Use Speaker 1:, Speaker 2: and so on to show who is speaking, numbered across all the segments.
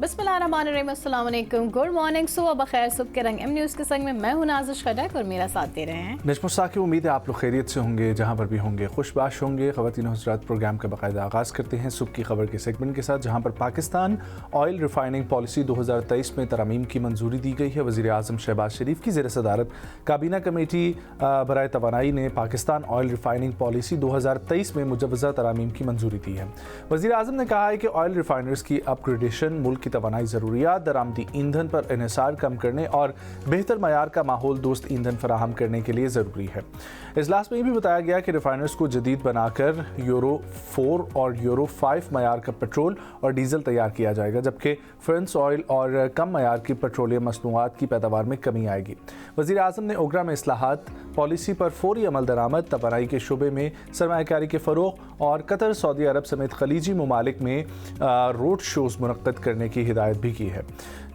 Speaker 1: बिस्मिल्लाहिर्रहमानिर्रहीम, अस्सलाम वालेकुम, गुड मॉर्निंग, सुबह बखैर। सुबह के रंग एम न्यूज़ के संग में मैं हूं नाज़िश खडक और मेरा साथ दे रहे हैं
Speaker 2: नजमुल साकी। उम्मीद है आप लोग खैरियत से होंगे, जहां पर भी होंगे खुशबाश होंगे। ख़वातीन हज़रात, प्रोग्राम का बाकायदा आगाज़ करते हैं सुबह की खबर के सेगमेंट के साथ, जहां पर पाकिस्तान ऑयल रिफाइनिंग पॉलिसी 2023 में तरमीम की मंजूरी दी गई है। वज़ीर आज़म शहबाज शरीफ की ज़ेर सदारत काबीना कमेटी बराए तवानाई ने पाकिस्तान ऑयल रिफाइनिंग पॉलिसी 2023 में मुजव्वज़ा तरमीम की मंजूरी दी है। वज़ीर आज़म ने कहा है कि ऑयल रिफाइनर्स की अपग्रेडेशन मुल्क की तवानाई ज़रूरियात, दरामदी ईंधन पर इन्हिसार कम करने और बेहतर मयार का माहौल दोस्त ईंधन फराहम करने के लिए ज़रूरी है। इजलास में ये भी बताया गया कि रिफाइनर्स को जदीद बनाकर यूरो 4 और यूरो 5 मयार का पेट्रोल और डीजल तैयार किया जाएगा, जबकि फ्रेंच ऑयल और कम मयार की पेट्रोलियम मसनूआत की पैदावार में कमी आएगी। वज़ीर आज़म ने ओगरा में इस्लाहात पॉलिसी पर फौरी अमल दरामद, तवानाई के शुबे में सरमायाकारी के फ़रोग़ और कतर, सऊदी अरब समेत खलीजी ममालिक में रोड शोज़ मुनक़्क़द करने की हिदायत भी की है,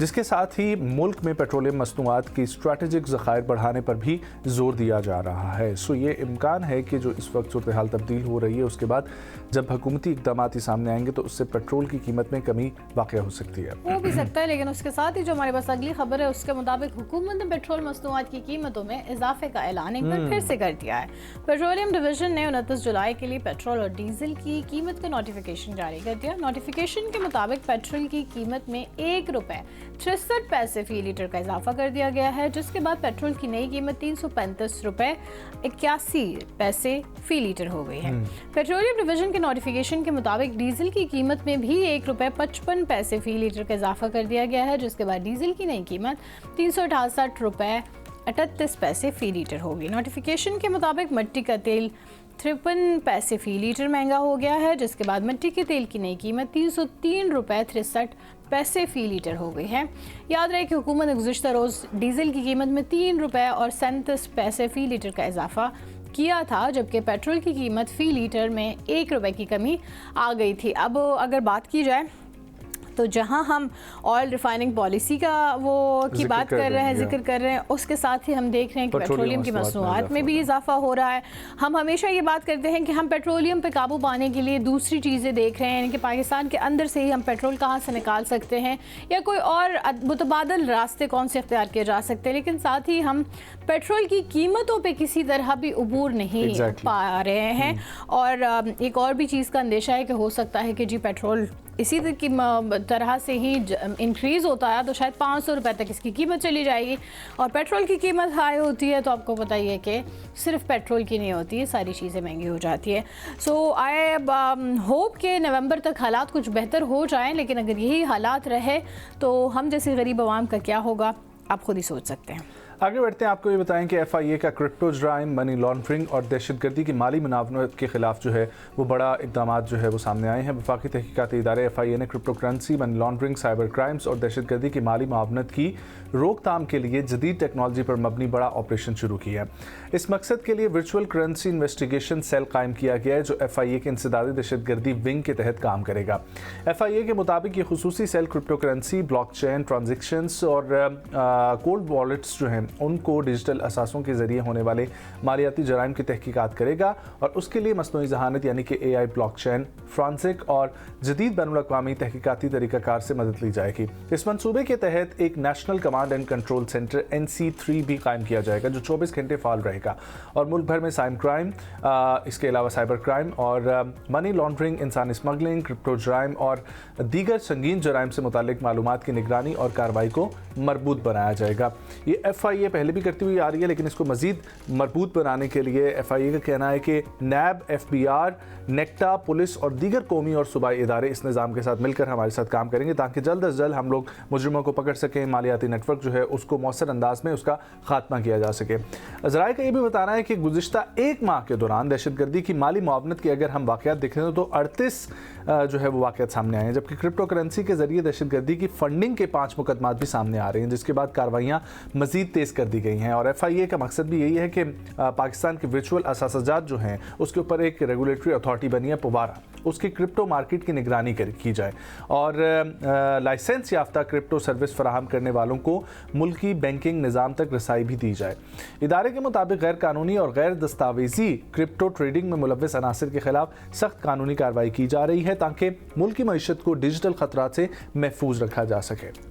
Speaker 2: जिसके साथ ही मुल्क में पेट्रोलियम मसनूआत की स्ट्रैटेजिक ज़खायर बढ़ाने पर भी जोर दिया जा रहा है। सो ये इम्कान है कि जो इस वक्त सूरत हाल तब्दील हो रही है, उसके बाद जब हुकूमती इक़दाम सामने आएंगे तो उससे पेट्रोल की कीमत में कमी वाक़ हो सकती है।
Speaker 1: हो भी सकता है, लेकिन उसके साथ ही जो हमारे पास अगली खबर है उसके मुताबिक हुकूमत ने पेट्रोल मसनूआत की कीमतों में इजाफे का ऐलान एक बार फिर से कर दिया है। पेट्रोलियम डिवीजन ने 29 जुलाई के लिए पेट्रोल और डीजल की कीमत का नोटिफिकेशन जारी कर दिया। नोटिफिकेशन के मुताबिक पेट्रोल की कीमत में ₹1.63 फी लीटर का इजाफा कर दिया गया है, जिसके बाद पेट्रोल की नई कीमत ₹335.81 फी लीटर हो गई है। पेट्रोलियम डिवीजन के नोटिफिकेशन के मुताबिक डीजल की कीमत में भी ₹1.55 फी लीटर का इजाफा कर दिया गया है, जिसके बाद डीजल की नई कीमत ₹368.38 फी लीटर होगी। नोटिफिकेशन के मुताबिक मिट्टी का तेल ₹53 फी लीटर महंगा हो गया है, जिसके बाद मिट्टी के तेल की नई कीमत ₹303.63 फी लीटर हो गई है। याद रहे कि हुकूमत ने गुज़िश्ता रोज़ डीजल की कीमत में ₹3.37 फी लीटर का इजाफा किया था, जबकि पेट्रोल की कीमत फ़ी लीटर में ₹1 की कमी आ गई थी। अब अगर बात की जाए तो जहां हम ऑयल रिफाइनिंग पॉलिसी का की बात कर रहे हैं, जिक्र कर रहे हैं, उसके साथ ही हम देख रहे हैं कि पेट्रोलियम की मसनूआत में भी इजाफा हो रहा है। हम हमेशा ये बात करते हैं कि हम पेट्रोलियम पे काबू पाने के लिए दूसरी चीज़ें देख रहे हैं, यानी कि पाकिस्तान के अंदर से ही हम पेट्रोल कहाँ से निकाल सकते हैं या कोई और मुतबादल रास्ते कौन से इख्तियार किए जा सकते हैं, लेकिन साथ ही हम पेट्रोल की कीमतों पर किसी तरह भी उबूर नहीं पा रहे हैं। और एक और भी चीज़ का अंदेशा है कि हो सकता है कि जी पेट्रोल इसी तरह से ही इंक्रीज़ होता है तो शायद ₹500 तक इसकी कीमत चली जाएगी। और पेट्रोल की कीमत हाई होती है तो आपको पता ही है कि सिर्फ पेट्रोल की नहीं होती है, सारी चीज़ें महंगी हो जाती है। सो आई होप कि नवंबर तक हालात कुछ बेहतर हो जाएं, लेकिन अगर यही हालात रहे तो हम जैसे गरीब आवाम का क्या होगा, आप खुद ही सोच सकते हैं।
Speaker 2: आगे बढ़ते हैं, आपको ये बताएं कि FIA का क्रिप्टो जराइम, मनी लॉन्ड्रिंग और दहशतगर्दी की माली मुनावरत के खिलाफ जो है वो बड़ा इकदाम जो है वो सामने आए हैं। वफाकी तहकीकाती इदारे FIA ने crypto currency, money laundering, cyber crimes और दहशतगर्दी की माली मुआवनत की रोकथाम के लिए जदीद टेक्नोलॉजी पर मबनी बड़ा ऑपरेशन शुरू किया है। इस मकसद के लिए वर्चुअल करेंसी इन्वेस्टिगेशन सेल कायम किया गया है, जो FIA के इंसदादी दहशतगर्दी विंग के तहत काम करेगा। FIA के मुताबिक ये खुसूसी cell crypto currency, blockchain transactions और कोल्ड वॉलेट्स जो हैं उनको डिजिटल असासों के जरिए होने वाले मालियाती जराइम की तहकीकात करेगा, और उसके लिए मसनूई जहानत यानी कि AI, ब्लॉकचेन, फ्रांसिक और जदीद बैनुल-अक़वामी तहकीकाती तरीक़ाकार से मदद ली जाएगी। इस मंसूबे के तहत एक national command and control centre NC3 भी कायम किया जाएगा, जो 24 घंटे फाल रहेगा और मुल्क भर में साइबर क्राइम, इसके अलावा साइबर क्राइम और मनी लॉन्ड्रिंग, इंसानी स्मगलिंग, क्रिप्टो जराइम और दीगर संगीन जराइम से मुताल्लिक मालूमात की निगरानी और कार्रवाई को मरबूत बनाया जाएगा। ये FIA पहले भी करती हुई आ रही है, लेकिन इसको मजीद मरबूत बनाने के लिए FIA का कहना है कि NAB, FBR, नेक्टा, पुलिस और दीगर कौमी और सूबाई इदारे इस निज़ाम के साथ मिलकर हमारे साथ काम करेंगे, ताकि जल्द अज जल्द हम लोग मुजरिमों को पकड़ सकें, मालियाती नेटवर्क जो है उसको मौसर अंदाज में उसका खात्मा किया जा सके। ज़राए का ये भी बताना है कि गुज़िश्ता एक माह के दौरान दहशतगर्दी की माली मुआवनत की अगर हम वाक़यात देखें तो 38 जो है वो वाक़यात सामने आए हैं, जबकि क्रिप्टो करेंसी के जरिए दहशतगर्दी की फंडिंग के 5 मुकदमात भी सामने आ रहे हैं, जिसके बाद कार्रवाइयाँ मज़ीद तेज़ रिलीज़ कर दी गई हैं और FIA का मकसद भी यही है कि पाकिस्तान के वर्चुअल असासाजात जो हैं उसके ऊपर एक रेगुलेटरी अथॉरिटी बनी है पुबारा, उसकी क्रिप्टो मार्केट की निगरानी की जाए और लाइसेंस याफ्ता क्रिप्टो सर्विस फराहम करने वालों को मुल्की बैंकिंग निज़ाम तक रसाई भी दी जाए। इदारे के मुताबिक गैर कानूनी और गैर दस्तावेजी क्रिप्टो ट्रेडिंग में मुलव्वस अनासिर के खिलाफ सख्त कानूनी कार्रवाई की जा रही है ताकि मुल्की मईशत को डिजिटल खतरात से महफूज रखा जा सके।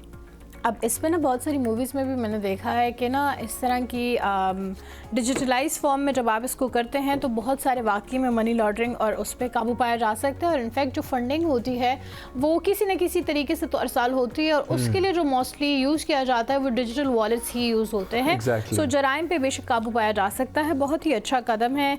Speaker 1: अब इसमें ना बहुत सारी मूवीज़ में भी मैंने देखा है कि ना इस तरह की डिजिटलाइज फॉर्म में जब आप इसको करते हैं तो बहुत सारे वाकई में मनी लॉन्ड्रिंग और उस पर काबू पाया जा सकता है और इनफैक्ट जो फंडिंग होती है वो किसी न किसी तरीके से तो अरसाल होती है और उसके लिए जो मोस्टली यूज़ किया जाता है वो डिजिटल वॉलेट्स ही यूज़ होते हैं। सो जराइम पे बेशक काबू पाया जा सकता है। बहुत ही अच्छा कदम है।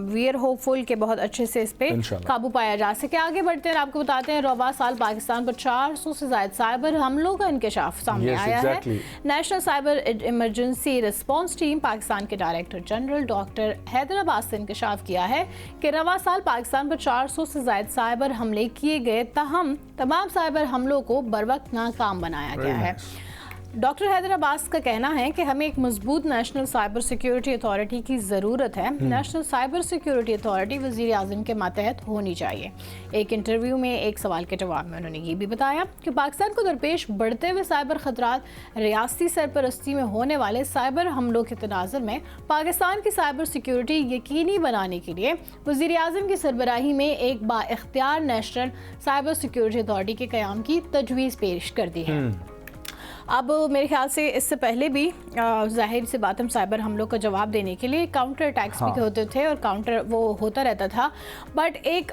Speaker 1: वी आर होपफुल कि बहुत अच्छे से इस पर काबू पाया जा सके। आगे बढ़ते हैं, आपको बताते हैं रवा साल पाकिस्तान पर 400 से ज़ायद साइबर हमलों का सामने आया है। National cyber emergency response team Pakistan के director general doctor Haider Abbas ने इंकशाफ किया है कि रवा साल पाकिस्तान पर 400 से ज़ायद साइबर हमले किए गए, ताहम तमाम साइबर हमलों को बरवक्त नाकाम बनाया गया है। डॉक्टर हैदर अब्बास का कहना है कि हमें एक मजबूत नेशनल साइबर सिक्योरिटी अथॉरिटी की ज़रूरत है। नेशनल साइबर सिक्योरिटी अथॉरिटी वज़ीर आज़म के मातहत होनी चाहिए। एक इंटरव्यू में एक सवाल के जवाब में उन्होंने ये भी बताया कि पाकिस्तान को दरपेश बढ़ते हुए साइबर ख़तरात, रियासती सरपरस्ती में होने वाले साइबर हमलों के तनाज़ुर में पाकिस्तान की साइबर सिक्योरिटी यकीनी बनाने के लिए वज़ीर आज़म की सरबराही में एक बाइख्तियार नेशनल साइबर सिक्योरिटी अथॉरिटी के क़याम की तजवीज़ पेश कर दी है। अब मेरे ख्याल से इससे पहले भी जाहिर सी बात, हम साइबर हमलों का जवाब देने के लिए काउंटर अटैक्स भी होते थे और काउंटर वो होता रहता था, बट एक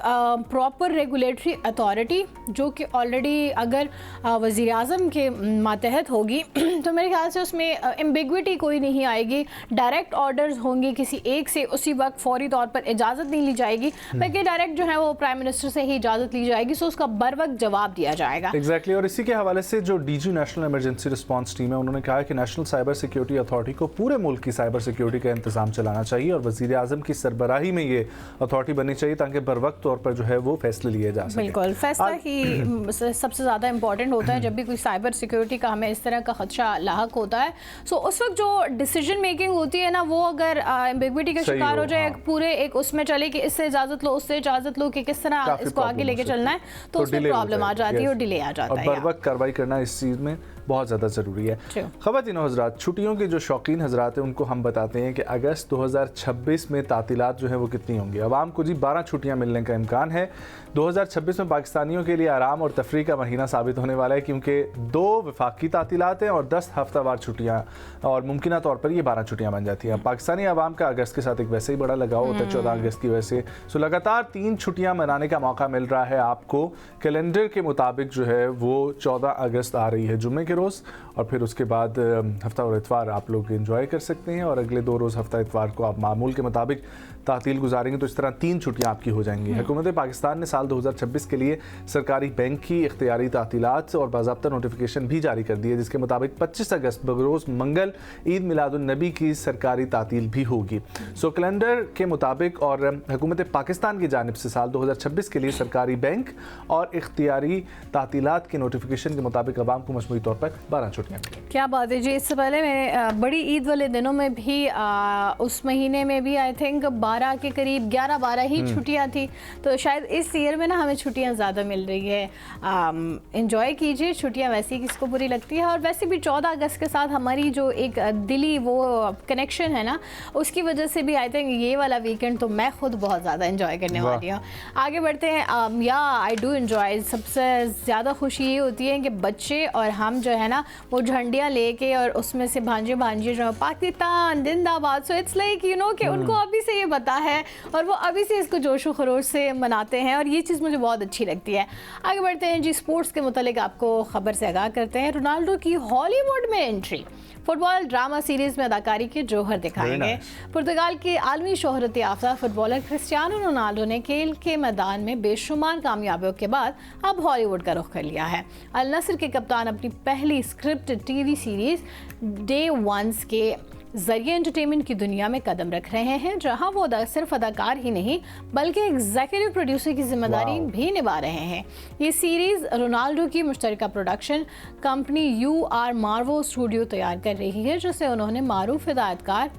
Speaker 1: प्रॉपर रेगुलेटरी अथॉरिटी जो कि ऑलरेडी अगर वज़ीर आज़म के मातहत होगी तो मेरे ख्याल से उसमें एम्बिग्विटी कोई नहीं आएगी। डायरेक्ट ऑर्डर्स होंगे किसी एक से, उसी वक्त फौरी तौर पर इजाज़त नहीं ली जाएगी, बल्कि डायरेक्ट जो है वो प्राइम मिनिस्टर से ही इजाज़त ली जाएगी, सो उसका बर वक्त जवाब दिया जाएगा।
Speaker 2: एग्जैक्टली और इसी के हवाले से जो DG national emergency response team है उन्होंने कहा कि नेशनल साइबर सिक्योरिटी अथॉरिटी को पूरे मुल्क की साइबर सिक्योरिटी का इंतजाम चलाना चाहिए और वज़ीर आज़म की सरबराही में ये अथॉरिटी बननी चाहिए ताकि बरवक्त तौर पर जो है वो फैसले लिए जा सकें।
Speaker 1: बिल्कुल, फैसला ही सबसे ज़्यादा इंपॉर्टेंट होता है जब भी कोई साइबर सिक्योरिटी का हमें इस तरह का खदशा लाहक होता है। सो उस वक्त जो डिसीजन मेकिंग होती है ना, वो अगर एम्बिग्विटी का शिकार हो जाए, पूरे एक उसमें चले कि इससे इजाज़त लो, उससे इजाज़त लो, कि किस तरह इसको आगे लेके चलना है, तो उसमें प्रॉब्लम आ जाती है और डिले आ जाता है।
Speaker 2: बरवक्त कार्रवाई करना इस चीज़ में बहुत ज़्यादा ज़रूरी है। ख़वातीन और हज़रात, छुट्टियों के जो शौकीन हज़रात हैं उनको हम बताते हैं कि अगस्त 2026 में तातीलात जो है वो कितनी होंगी। आवाम को जी 12 छुट्टियाँ मिलने का इम्कान है। 2026 में पाकिस्तानियों के लिए आराम और तफरी का महीना साबित होने वाला है क्योंकि 2 वफाकी तातीलात हैं और 10 हफ्तावार छुट्टियाँ, और मुमकिन तौर पर ये 12 छुट्टियाँ बन जाती हैं। पाकिस्तानी आवाम का अगस्त के साथ एक वैसे ही बड़ा लगाव होता है 14 अगस्त की वजह से। सो लगातार 3 छुट्टियाँ मनाने का मौका मिल रहा है आपको। कैलेंडर के मुताबिक जो है वो 14 अगस्त आ रही है जुम्मे के रोज़, और फिर उसके बाद हफ्ता और इतवार आप लोग एंजॉय कर सकते हैं और अगले 2 रोज़ हफ्ता इतवार को आप मामूल के मुताबिक तातील गुजारेंगे। तो इस तरह 3 छुट्टियां आपकी हो जाएंगी। हुकूमत पाकिस्तान ने साल 2026 के लिए सरकारी बैंक की इख्तियारी तातीलात और बाज़ाब्ता नोटिफिकेशन भी जारी कर दी है, जिसके मुताबिक 25 अगस्त बरोज़ मंगल ईद मिलादुन्नबी की सरकारी तातील भी होगी। सो कैलेंडर के मुताबिक और हुकूमत पाकिस्तान की जानिब से साल 2026 के लिए सरकारी बैंक और इख्तियारी तातीलात के नोटिफिकेशन के मुताबिक अवाम को मजमूई तौर पर 12 छुट्टियाँ मिलेंगी।
Speaker 1: क्या बात है जी। इससे पहले मैं बड़ी ईद वाले दिनों में भी उस महीने में भी आई थिंक 12 के करीब 11-12 ही छुट्टियां थी, तो शायद इस ईयर में ना हमें छुट्टियां ज़्यादा मिल रही है। एंजॉय कीजिए, छुट्टियां वैसे ही किसको बुरी लगती है, और वैसे भी 14 अगस्त के साथ हमारी जो एक दिली वो कनेक्शन है ना, उसकी वजह से भी आई थिंक ये वाला वीकेंड तो मैं खुद बहुत ज़्यादा एंजॉय करने वाली हूँ। आगे बढ़ते हैं। या आई डू एंजॉय। सबसे ज़्यादा खुशी ये होती है कि बच्चे और हम जो है ना वो झंडियाँ लेके और उसमें से भांजे भांजे जो पाकिस्तान जिंदाबाद, so it's like you know कि उनको अभी से ये पता है और वो अभी से इसको जोशो खरोश से मनाते हैं, और ये चीज़ मुझे बहुत अच्छी लगती है। आगे बढ़ते हैं जी। स्पोर्ट्स के मुतालिक आपको खबर से आगाह करते हैं। रोनाल्डो की हॉलीवुड में एंट्री। फुटबॉल ड्रामा सीरीज में अदाकारी के जौहर दिखाएंगे। पुर्तगाल के आलमी शोहरत याफ्ता फुटबॉलर क्रिस्टियानो रोनाल्डो ने खेल के मैदान में बेशुमार कामयाबियों के बाद अब हॉलीवुड का रुख कर लिया है। अल नस्र के कप्तान अपनी पहली script TV series day ones के जरिए एंटरटेनमेंट की दुनिया में कदम रख रहे हैं, जहां वो सिर्फ अदाकार ही नहीं बल्कि एग्जीक्यूटिव प्रोड्यूसर की जिम्मेदारी भी निभा रहे हैं। ये सीरीज रोनाल्डो की मुश्तरका प्रोडक्शन कंपनी UR मार्वो स्टूडियो तैयार कर रही है, जिसे उन्होंने मारूफ हिदायतकार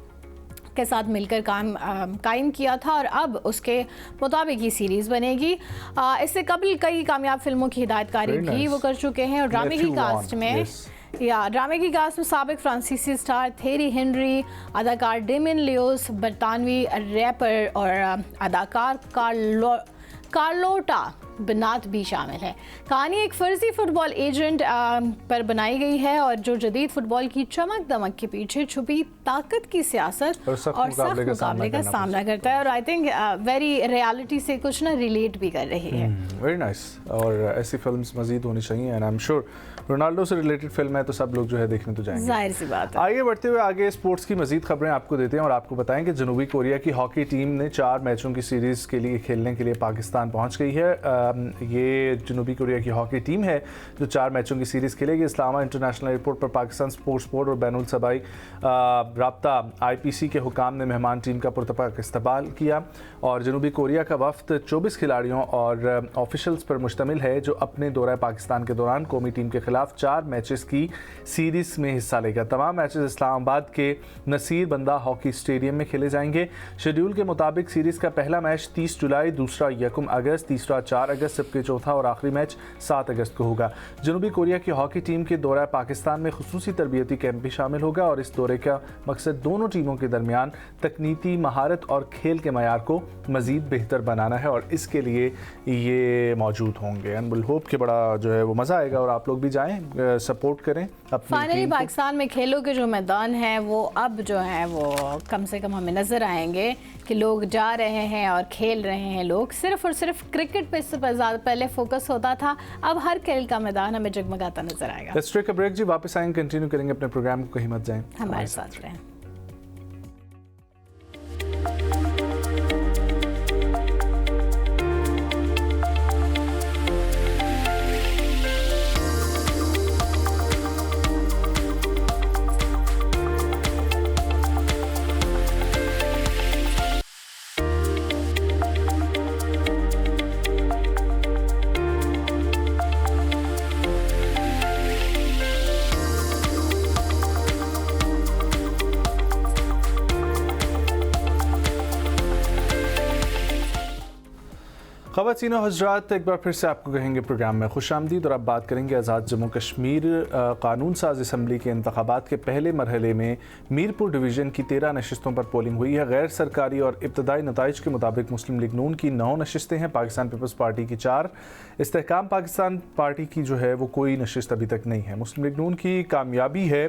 Speaker 1: के साथ मिलकर कायम किया था और अब उसके मुताबिक ये सीरीज बनेगी। इससे कबल कई कामयाब फिल्मों की हिदायतकारी भी वो कर चुके हैं और ड्रामे की कास्ट में ड्रामे की कास्ट में साबिक फ्रांसीसी स्टार थेरी हेनरी, अदाकार डेमिन लियोस, बरतानवी रैपर और अदाकार कार्लोटा बनात भी शामिल है। कहानी एक फर्जी फुटबॉल एजेंट पर बनाई गई है और जो जदीद फुटबॉल की चमक दमक के पीछे छुपी ताकत की सियासत और सख्त मुकाबले का सामना करता है और आई थिंक वेरी रियलिटी से कुछ ना रिलेट भी कर रही है।
Speaker 2: Very nice. और ऐसी फिल्म्स मजीद होनी चाहिए and I am sure Ronaldo से रिलेटेड फिल्म है तो सब लोग जो है देखने तो जाएंगे,
Speaker 1: जाहिर सी बात है।
Speaker 2: आगे बढ़ते हुए आगे स्पोर्ट्स की मजीद खबरें आपको देते हैं और आपको बताएं कि जनूबी कोरिया की हॉकी टीम ने 4 मैचों की सीरीज के लिए खेलने के लिए पाकिस्तान पहुंच गई है। ये जनूबी कोरिया की हॉकी टीम है जो 4 मैचों की सीरीज खेलेगी। इस्लामा इंटरनेशनल एयरपोर्ट पर पाकिस्तान स्पोर्ट्स बोर्ड और बैनुल सबाई राब्ता IPC के हुकाम ने मेहमान टीम का पुरतपाक इस्तकबाल किया और जनूबी कोरिया का वफ्द 24 खिलाड़ियों और ऑफिशल्स पर मुश्तमिल है जो अपने दौरा पाकिस्तान के दौरान कौमी टीम के खिलाफ 4 मैचेस की सीरीज में हिस्सा लेगा। तमाम मैचेस इस्लामाबाद के नसीर बंदा हॉकी स्टेडियम में खेले जाएंगे। शेड्यूल के मुताबिक सीरीज का पहला मैच 30 जुलाई, दूसरा 1 अगस्त, तीसरा 4 अगस्त, जबकि चौथा और आखिरी मैच 7 अगस्त को होगा। जनूबी कोरिया की हॉकी टीम के दौरा पाकिस्तान में खुसूसी तरबियती कैंप भी शामिल होगा और इस दौरे का मकसद दोनों टीमों के दरमियान तकनीकी महारत और खेल के मयार को मजीद बेहतर बनाना है और इसके लिए ये मौजूद होंगे। एंड विल होप कि बड़ा जो है वो मज़ा आएगा और आप लोग भी जाएं, सपोर्ट करें अपनी
Speaker 1: फाइनली पाकिस्तान में खेलों के जो मैदान हैं वो अब जो है वो कम से कम हमें नज़र आएंगे कि लोग जा रहे हैं और खेल रहे हैं। लोग सिर्फ और सिर्फ क्रिकेट पे ज़्यादा पहले फोकस होता था, अब हर खेल का मैदान हमें जगमगाता नजर आएगा।
Speaker 2: लेट्स टेक अ ब्रेक जी, वापस आएंगे, कंटिन्यू करेंगे अपने प्रोग्राम को, कहीं मत जाएं,
Speaker 1: हमारे साथ रहें।
Speaker 2: ख़वातीन और हज़रात, एक बार फिर से आपको कहेंगे प्रोग्राम में खुशामदीद और अब बात करेंगे आज़ाद जम्मू कश्मीर कानून साज असम्बली के इंतखाबात के पहले मरहले में मीरपुर डिवीज़न की 13 नशिस्तों पर पोलिंग हुई है। गैर सरकारी और इब्तदाई नताइज के मुताबिक मुस्लिम लीग नून की 9 नशिस्तें हैं, पाकिस्तान पीपल्स पार्टी की 4, इस्तेहकाम पाकिस्तान पार्टी की जो है वो कोई नशिस्त अभी तक नहीं है। मुस्लिम लीग नून की कामयाबी है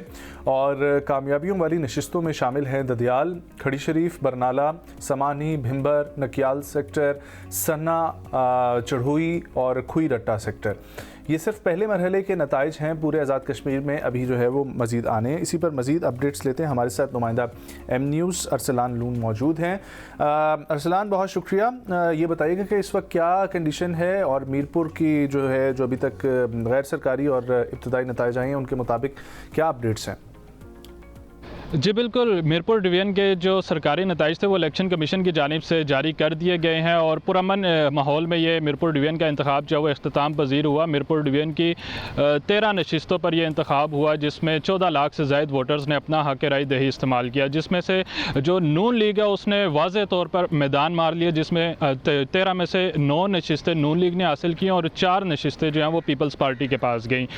Speaker 2: और कामयाबियों वाली नशिस्तों में शामिल हैं ददियाल, खड़ी शरीफ, बरनाला, समानी, भिम्बर, नकियाल सेक्टर, सन्ना, चढ़ोई और खुई रट्टा सेक्टर। ये सिर्फ पहले मरहले के नताइज हैं, पूरे आज़ाद कश्मीर में अभी जो है वो मज़ीद आने हैं। इसी पर मज़ीद अपडेट्स लेते हैं, हमारे साथ नुमाइंदा M न्यूज़ अरसलान लून मौजूद हैं। अरसलान, बहुत शुक्रिया। ये बताइएगा कि इस वक्त क्या कंडीशन है और मीरपुर की जो है जो अभी तक गैर सरकारी और इब्तदाई नताइज आए हैं उनके मुताबिक क्या अपडेट्स हैं?
Speaker 3: जी बिल्कुल, मीरपुर डिवीज़न के जो सरकारी नताइज थे वो इलेक्शन कमीशन की जानिब से जारी कर दिए गए हैं और पुरअमन माहौल में ये मीरपुर डिवीज़न का इंतखाब जो है वो इख्तिताम पजीर हुआ। मीरपुर डिवीज़न की 13 नशिस्तों पर यह इंतखाब हुआ जिसमें 14 लाख से ज़ायद वोटर्स ने अपना हक़ राय दही इस्तेमाल किया, जिसमें से जो नून लीग है उसने वाज़े तौर पर मैदान मार लिया, जिसमें 13 में से 9 नशिस्तें नून लीग ने हासिल की और 4 नशिस्तें जो हैं वो पीपल्स पार्टी के पास गई।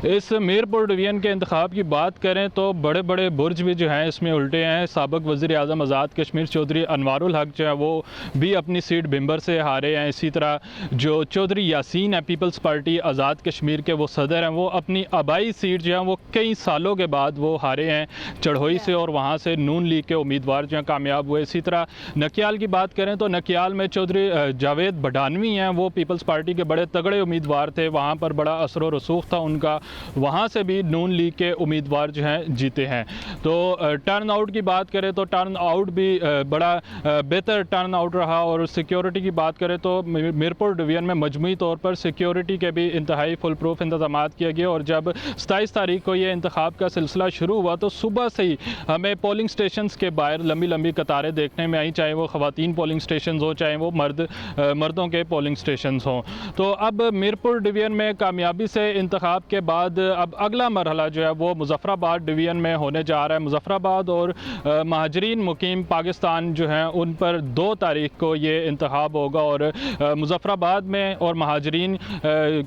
Speaker 3: इस मीरपुर डिवीज़न के इंतखाब की बात करें तो बड़े बड़े बुर्ज भी हैं इसमें उल्टे हैं। साबिक वज़ीर आज़म आज़ाद कश्मीर चौधरी अनवारुल हक जो है वो भी अपनी सीट भिम्बर से हारे हैं। इसी तरह जो चौधरी यासीन है पीपल्स पार्टी आज़ाद कश्मीर के, वो सदर हैं, वो अपनी आबाई सीट जो है वो कई सालों के बाद वो हारे हैं चढ़ोई से और वहाँ से नून लीग के उम्मीदवार जो हैं कामयाब हुए। इसी तरह नकियाल की बात करें तो नकियाल में चौधरी जावेद बडानवी हैं, वो पीपल्स पार्टी के बड़े तगड़े उम्मीदवार थे, वहाँ पर बड़ा असर व रसूख था उनका, वहाँ से भी नून लीग के उम्मीदवार जो हैं जीते हैं। तो टर्न आउट की बात करें तो टर्न आउट भी बड़ा बेहतर टर्न आउट रहा, और सिक्योरिटी की बात करें तो मीरपुर डिवीज़न में मजमूई तौर पर सिक्योरिटी के भी इंतहाई फुल प्रूफ इंतजाम किए गए। और जब 27 तारीख को ये इंतखाब का सिलसिला शुरू हुआ तो सुबह से ही हमें पोलिंग स्टेशन के बाहर लंबी लंबी कतारें देखने में आई, चाहे वो ख़वातीन पोलिंग स्टेशन हो चाहे वो मर्दों के पोलिंग स्टेशन हों। तो अब मीरपुर डिवीज़न में कामयाबी से इंतखाब के बाद अब अगला मरहला जो है वो मुजफ्फराबाद डिवीज़न में होने जा रहा है। मुजफ्फराबाद और महाजरीन मुकीम पाकिस्तान जो हैं उन पर 2 तारीख को ये इंतखाब होगा, और मुजफ्फराबाद में और महाजरीन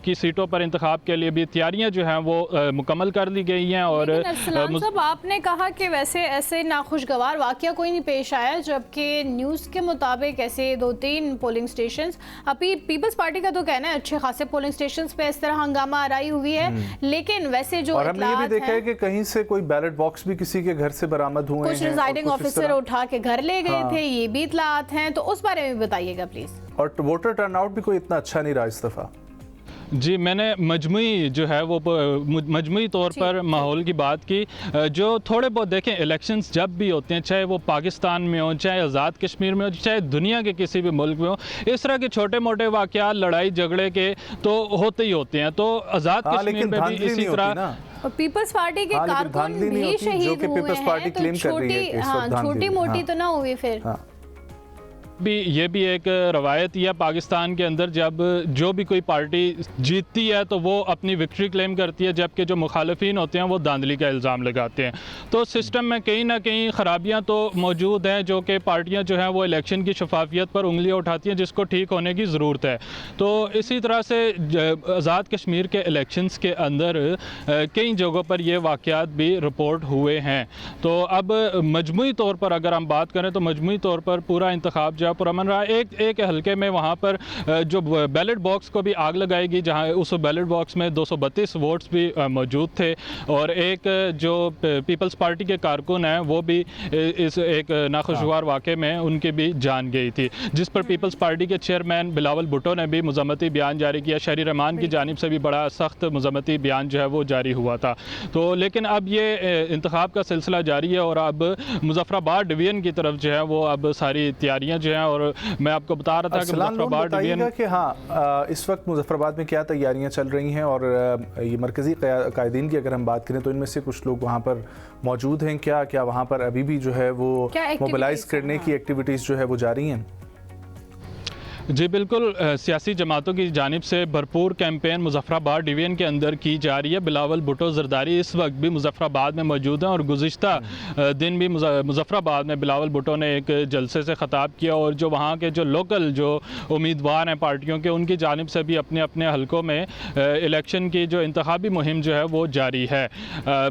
Speaker 3: की सीटों पर इंतखाब के लिए भी तैयारियां जो हैं वो मुकम्मल कर ली गई हैं। और
Speaker 1: साहब आपने कहा कि वैसे ऐसे नाखुशगवार वाक़या कोई नहीं पेश आया, जबकि न्यूज़ के मुताबिक ऐसे 2-3 पोलिंग स्टेशंस, अभी पीपल्स पार्टी का तो कहना है अच्छे खासे पोलिंग स्टेशंस पे इस तरह हंगामा आराई हुई है, लेकिन वैसे जो
Speaker 2: और हमने ये भी देखा है कि कहीं से कोई बैलेट बॉक्स भी किसी के घर से बरामद हुए हैं,
Speaker 1: कुछ रिजाइडिंग ऑफिसर उठा के घर ले गए थे, ये भी इत्तलात हैं, तो उस बारे में बताइएगा प्लीज।
Speaker 2: और वोटर टर्नआउट भी कोई इतना अच्छा नहीं रहा इस दफा।
Speaker 3: जी, मैंने मजमुई जो है वो मजमुई तौर पर माहौल की बात की। जो थोड़े बहुत देखें, इलेक्शंस जब भी होते हैं, चाहे वो पाकिस्तान में हो, चाहे आज़ाद कश्मीर में हो, चाहे दुनिया के किसी भी मुल्क में हो, इस तरह के छोटे मोटे वाक़यात लड़ाई झगड़े के तो होते ही होते हैं। तो आज़ाद कश्मीर में भी इसी तरह
Speaker 1: पीपल्स पार्टी के कारकुन भी शहीद हुए हैं, तो छोटी मोटी तो ना हुई फिर
Speaker 3: भी। ये भी एक रवायत है पाकिस्तान के अंदर, जब जो भी कोई पार्टी जीतती है तो वो अपनी विक्ट्री क्लेम करती है, जबकि जो मुखालिफिन होते हैं वो धांधली का इल्ज़ाम लगाते हैं। तो सिस्टम में कहीं ना कहीं ख़राबियाँ तो मौजूद हैं, जो कि पार्टियाँ जो हैं वो इलेक्शन की शफाफियत पर उंगलियाँ उठाती हैं, जिसको ठीक होने की ज़रूरत है। तो इसी तरह से आज़ाद कश्मीर के इलेक्शंस के अंदर कई जगहों पर ये वाक़यात भी रिपोर्ट हुए हैं। तो अब मजमूई तौर पर अगर हम बात करें तो मजमूई तौर पर पूरा इंतखाब पुरअमन रहा। एक हल्के में वहाँ पर जो बैलेट बॉक्स को भी आग लगाई गई, जहाँ उस बैलेट बॉक्स में 232 वोट्स भी मौजूद थे, और एक जो पीपल्स पार्टी के कारकुन हैं वो भी इस एक नाखुशगवार वाक़े में उनकी भी जान गई थी, जिस पर पीपल्स पार्टी के चेयरमैन बिलावल भुट्टो ने भी मज़म्मती बयान जारी किया। शहरी रहमान की जानिब से भी बड़ा सख्त मज़म्मती बयान जो है वो जारी हुआ था। तो लेकिन अब ये इंतखाब का सिलसिला जारी है, और अब मुजफ्फराबाद डिवीज़न की तरफ जो है वो अब सारी तैयारियाँ जो हैं, और मैं आपको बता रहा था कि मुजफ्फराबाद डिवीज़न
Speaker 2: कि हाँ इस वक्त मुजफ्फराबाद में क्या तैयारियां चल रही हैं, और ये मरकज़ी कायदीन की अगर हम बात करें तो इनमें से कुछ लोग वहाँ पर मौजूद हैं, क्या वहाँ पर अभी भी जो है वो मोबिलाइज करने की एक्टिविटीज़ जो है वो जारी हैं?
Speaker 3: जी बिल्कुल, सियासी जमातों की जानिब से भरपूर कैंपेन मुजफ्फराबाद डिवीज़न के अंदर की जा रही है। बिलावल भुट्टो ज़रदारी इस वक्त भी मुजफ्फराबाद में मौजूद हैं, और गुज़िश्ता दिन भी मुजफ्फराबाद में बिलावल भुट्टो ने एक जलसे से ख़ताब किया, और जो वहाँ के जो लोकल जो उम्मीदवार हैं पार्टियों के, उनकी जानिब से भी अपने अपने हलकों में इलेक्शन की जो इंतखाबी मुहिम जो है वो जारी है।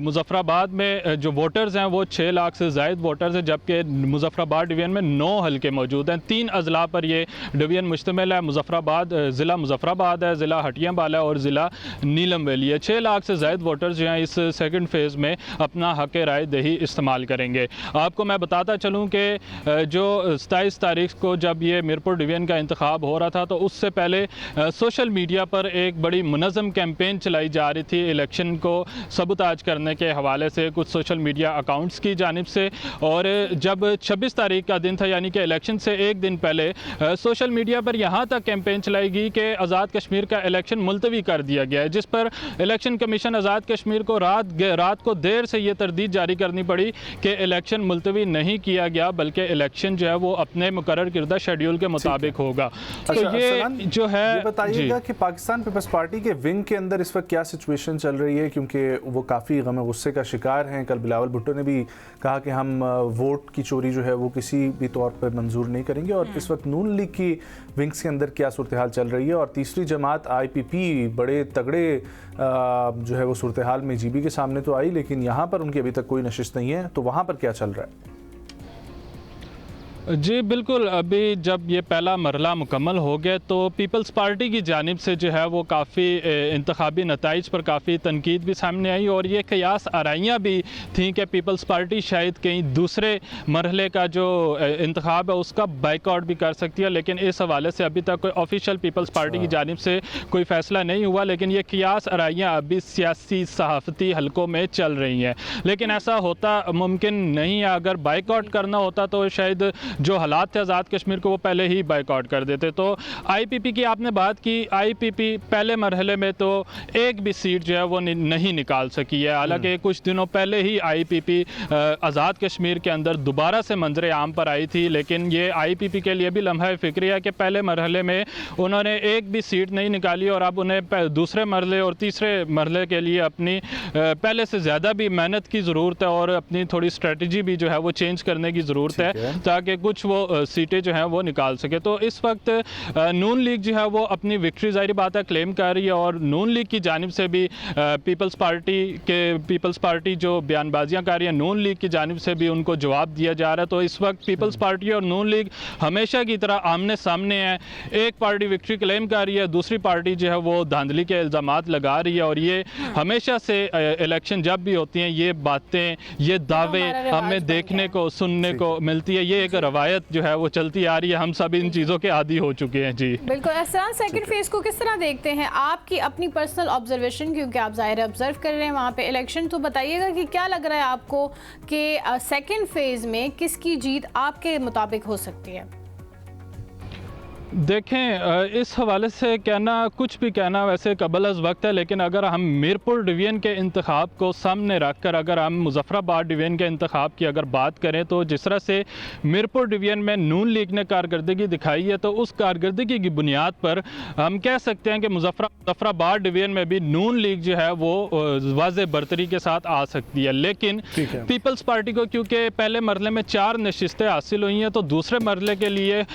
Speaker 3: मुजफ्फराबाद में जो वोटर्स हैं वो 6 लाख से ज़ायद वोटर्स हैं, जबकि मुजफ्फराबाद डिवीज़न में 9 हलके मौजूद हैं। 3 अजला पर ये डिवीज़न मुश्तमिल है। मुजफ्फराबाद ज़िला मुजफ्फराबाद है, ज़िला हटियाबाला और ज़िला नीलम वैली है। 6 लाख से ज़ायद वोटर्स जो हैं इस सेकंड फेज़ में अपना हक़ राय दही इस्तेमाल करेंगे। आपको मैं बताता चलूँ कि जो 27 तारीख को जब ये मीरपुर डिवीज़न का इंतखाब हो रहा था, तो उससे पहले सोशल मीडिया पर एक बड़ी मुनज़्ज़म कैंपेन चलाई जा रही थी इलेक्शन को सबूताज करने के हवाले से कुछ सोशल मीडिया अकाउंट्स की जानिब से। और जब 26 तारीख का दिन था, यानी कि इलेक्शन से एक दिन पहले, सोशल मीडिया पर यहाँ तक कैंपेन चलाई गई कि आज़ाद कश्मीर का इलेक्शन मुलतवी कर दिया गया है, जिस पर इलेक्शन कमीशन आज़ाद कश्मीर को रात को देर से ये तरदीद जारी करनी पड़ी कि इलेक्शन मुलतवी नहीं किया गया, बल्कि इलेक्शन जो है वो अपने मुकर्रर किरदा शेड्यूल के मुताबिक होगा। तो ये जो है,
Speaker 2: ये बताइएगा कि पाकिस्तान पीपल्स पार्टी के विंग के अंदर इस वक्त क्या सिचुएशन चल रही है, क्योंकि वो काफ़ी गम गुस्से का शिकार हैं। कल बिलावल भुट्टो ने भी कहा कि हम वोट की चोरी जो है वो किसी भी तौर पर मंजूर नहीं करेंगे। और इस वक्त नून लीग की विंग्स के अंदर क्या सूरत हाल चल रही है, और तीसरी जमात IPP बड़े तगड़े जो है वो सूरत हाल में GB के सामने तो आई, लेकिन यहाँ पर उनकी अभी तक कोई नशिस्त नहीं है, तो वहाँ पर क्या चल रहा है?
Speaker 3: जी बिल्कुल, अभी जब ये पहला मरला मुकम्मल हो गया तो पीपल्स पार्टी की जानिब से जो है वो काफ़ी इंतखाबी नताइज पर काफ़ी तनकीद भी सामने आई और ये कयास आराइयाँ भी थी कि पीपल्स पार्टी शायद कहीं दूसरे मरहले का जो इंतखाब है उसका बाइकआउट भी कर सकती है, लेकिन इस हवाले से अभी तक कोई ऑफिशियल पीपल्स पार्टी की जानिब से कोई फ़ैसला नहीं हुआ। लेकिन ये कयास आराइयाँ अभी सियासी सहाफ़ती हलकों में चल रही हैं, लेकिन ऐसा होता मुमकिन नहीं है। अगर बाइकआउट करना होता तो शायद जो हालात थे आज़ाद कश्मीर को वो पहले ही बाइकआउट कर देते। तो आईपीपी की आपने बात की, आईपीपी पहले मरहले में तो एक भी सीट जो है वो नहीं निकाल सकी है। हालांकि कुछ दिनों पहले ही आईपीपी आज़ाद कश्मीर के अंदर दोबारा से मंजर आम पर आई थी, लेकिन ये आईपीपी के लिए भी लम्हा फिक्री है कि पहले मरहले में उन्होंने एक भी सीट नहीं निकाली और अब उन्हें दूसरे मरहले और तीसरे मरहले के लिए अपनी पहले से ज़्यादा भी मेहनत की ज़रूरत है और अपनी थोड़ी स्ट्रेटजी भी जो है वो चेंज करने की ज़रूरत है ताकि कुछ वो सीटें जो हैं वो निकाल सके। तो इस वक्त नून लीग जो है वो अपनी विक्ट्री ज़ाहिर बात है क्लेम कर रही है और नून लीग की जानिब से भी पीपल्स पार्टी जो बयानबाजियाँ कर रही है, नून लीग की जानिब से भी उनको जवाब दिया जा रहा है। तो इस वक्त पीपल्स पार्टी और नून लीग हमेशा की तरह आमने सामने है। एक पार्टी विक्ट्री क्लेम कर रही है, दूसरी पार्टी जो है वो धांधली के इल्ज़ामात लगा रही है और ये हमेशा से इलेक्शन जब भी होती हैं ये बातें, ये दावे हमें देखने को सुनने को मिलती है। ये एक रवायत जो है वो चलती आ रही है, हम सब इन चीज़ों के आदी हो चुके हैं। जी
Speaker 1: बिल्कुल। एहसान, सेकंड फेज को किस तरह देखते हैं? आपकी अपनी पर्सनल ऑब्जर्वेशन, क्योंकि आप ज़ाहिर ऑब्जर्व कर रहे हैं वहाँ पे इलेक्शन, तो बताइएगा कि क्या लग रहा है आपको कि सेकंड फेज में किसकी जीत आपके मुताबिक हो सकती है?
Speaker 3: देखें, इस हवाले से कहना कुछ भी कहना वैसे कबल अज़ वक्त है, लेकिन अगर हम मीरपुर डिवीज़न के इंतखाब को सामने रख कर अगर हम मुज़फ़्फ़राबाद डिवीज़न के इंतखाब की अगर बात करें तो जिस तरह से मीरपुर डिवीज़न में नून लीग ने कारकर्दगी दिखाई है तो उस कारकर्दगी की बुनियाद पर हम कह सकते हैं कि मुज़फ़्फ़राबाद डिवीज़न में भी नून लीग जो है वो वाज़े बरतरी के साथ आ सकती है। लेकिन पीपल्स पार्टी को क्योंकि पहले मरले में 4 नशिस्तें हासिल हुई हैं तो दूसरे मरले के लिए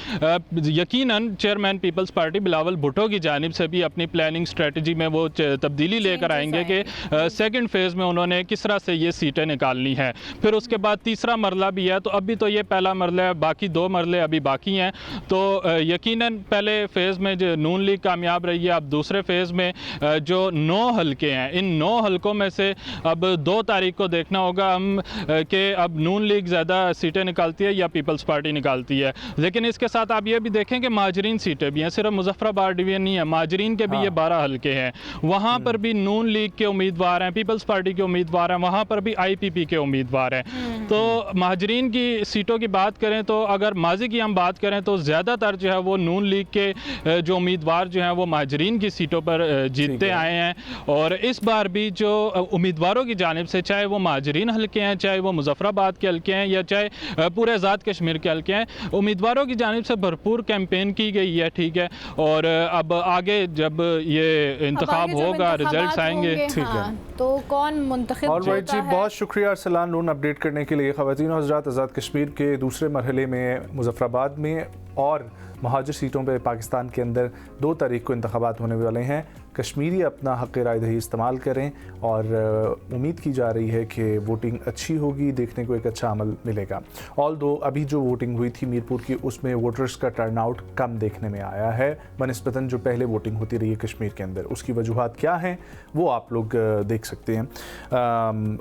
Speaker 3: यकीनन चेयरमैन पीपल्स पार्टी बिलावल भुट्टो की जानिब से भी अपनी प्लानिंग स्ट्रेटजी में वो तब्दीली लेकर आएंगे कि सेकंड फेज़ में उन्होंने किस तरह से ये सीटें निकालनी है। फिर उसके बाद तीसरा मरला भी है, तो अभी तो ये पहला मरला है, बाकी 2 मरले अभी बाकी हैं। तो यकीनन पहले फेज़ में जो नून लीग कामयाब रही है, अब दूसरे फेज़ में जो 9 हलके हैं, इन 9 हलकों में से अब 2 तारीख को देखना होगा हम कि अब नून लीग ज़्यादा सीटें निकालती है या पीपल्स पार्टी निकालती है। लेकिन इसके साथ आप ये भी देखें कि माजरीन सीटें भी हैं, सिर्फ मुज़फ़्फ़राबाद डिवीज़न नहीं है, माजरीन के भी ये 12 हलके हैं, वहाँ पर भी नून लीग के उम्मीदवार हैं, पीपल्स पार्टी के उम्मीदवार हैं, वहाँ पर भी आईपीपी के उम्मीदवार हैं। तो माजरीन की सीटों की बात करें तो अगर माजी की हम बात करें तो ज़्यादातर जो है वो नून लीग के जो उम्मीदवार जो हैं वो माजरीन की सीटों पर जीतते आए हैं। और इस बार भी जो उम्मीदवारों की जानिब से, चाहे वो माजरीन हलके हैं, चाहे वो मुज़फ़्फ़राबाद के हलके हैं या चाहे पूरे आज़ाद कश्मीर के हलके हैं, उम्मीदवारों की जानिब से भरपूर कैंपेन की गई है। ठीक है, और अब आगे जब ये इंतखाब होगा, रिजल्ट्स आएंगे,
Speaker 1: ठीक है, तो कौन मुंतखब होता
Speaker 2: जी,
Speaker 1: है?
Speaker 2: बहुत शुक्रिया अरसलान नून अपडेट करने के लिए। ख़वातीन और हज़रात, आज़ाद कश्मीर के दूसरे मरहले में मुज़फ़्फ़राबाद में और महाजिर सीटों पर पाकिस्तान के अंदर 2 तारीख को इंतखाबात होने वाले हैं। कश्मीरी अपना हक़ राय दही इस्तेमाल करें और उम्मीद की जा रही है कि वोटिंग अच्छी होगी, देखने को एक अच्छा अमल मिलेगा। ऑल दो अभी जो वोटिंग हुई थी मीरपुर की, उसमें वोटर्स का टर्नआउट कम देखने में आया है बनिस्बतन जो पहले वोटिंग होती रही है कश्मीर के अंदर। उसकी वजूहात क्या हैं वो आप लोग देख सकते हैं।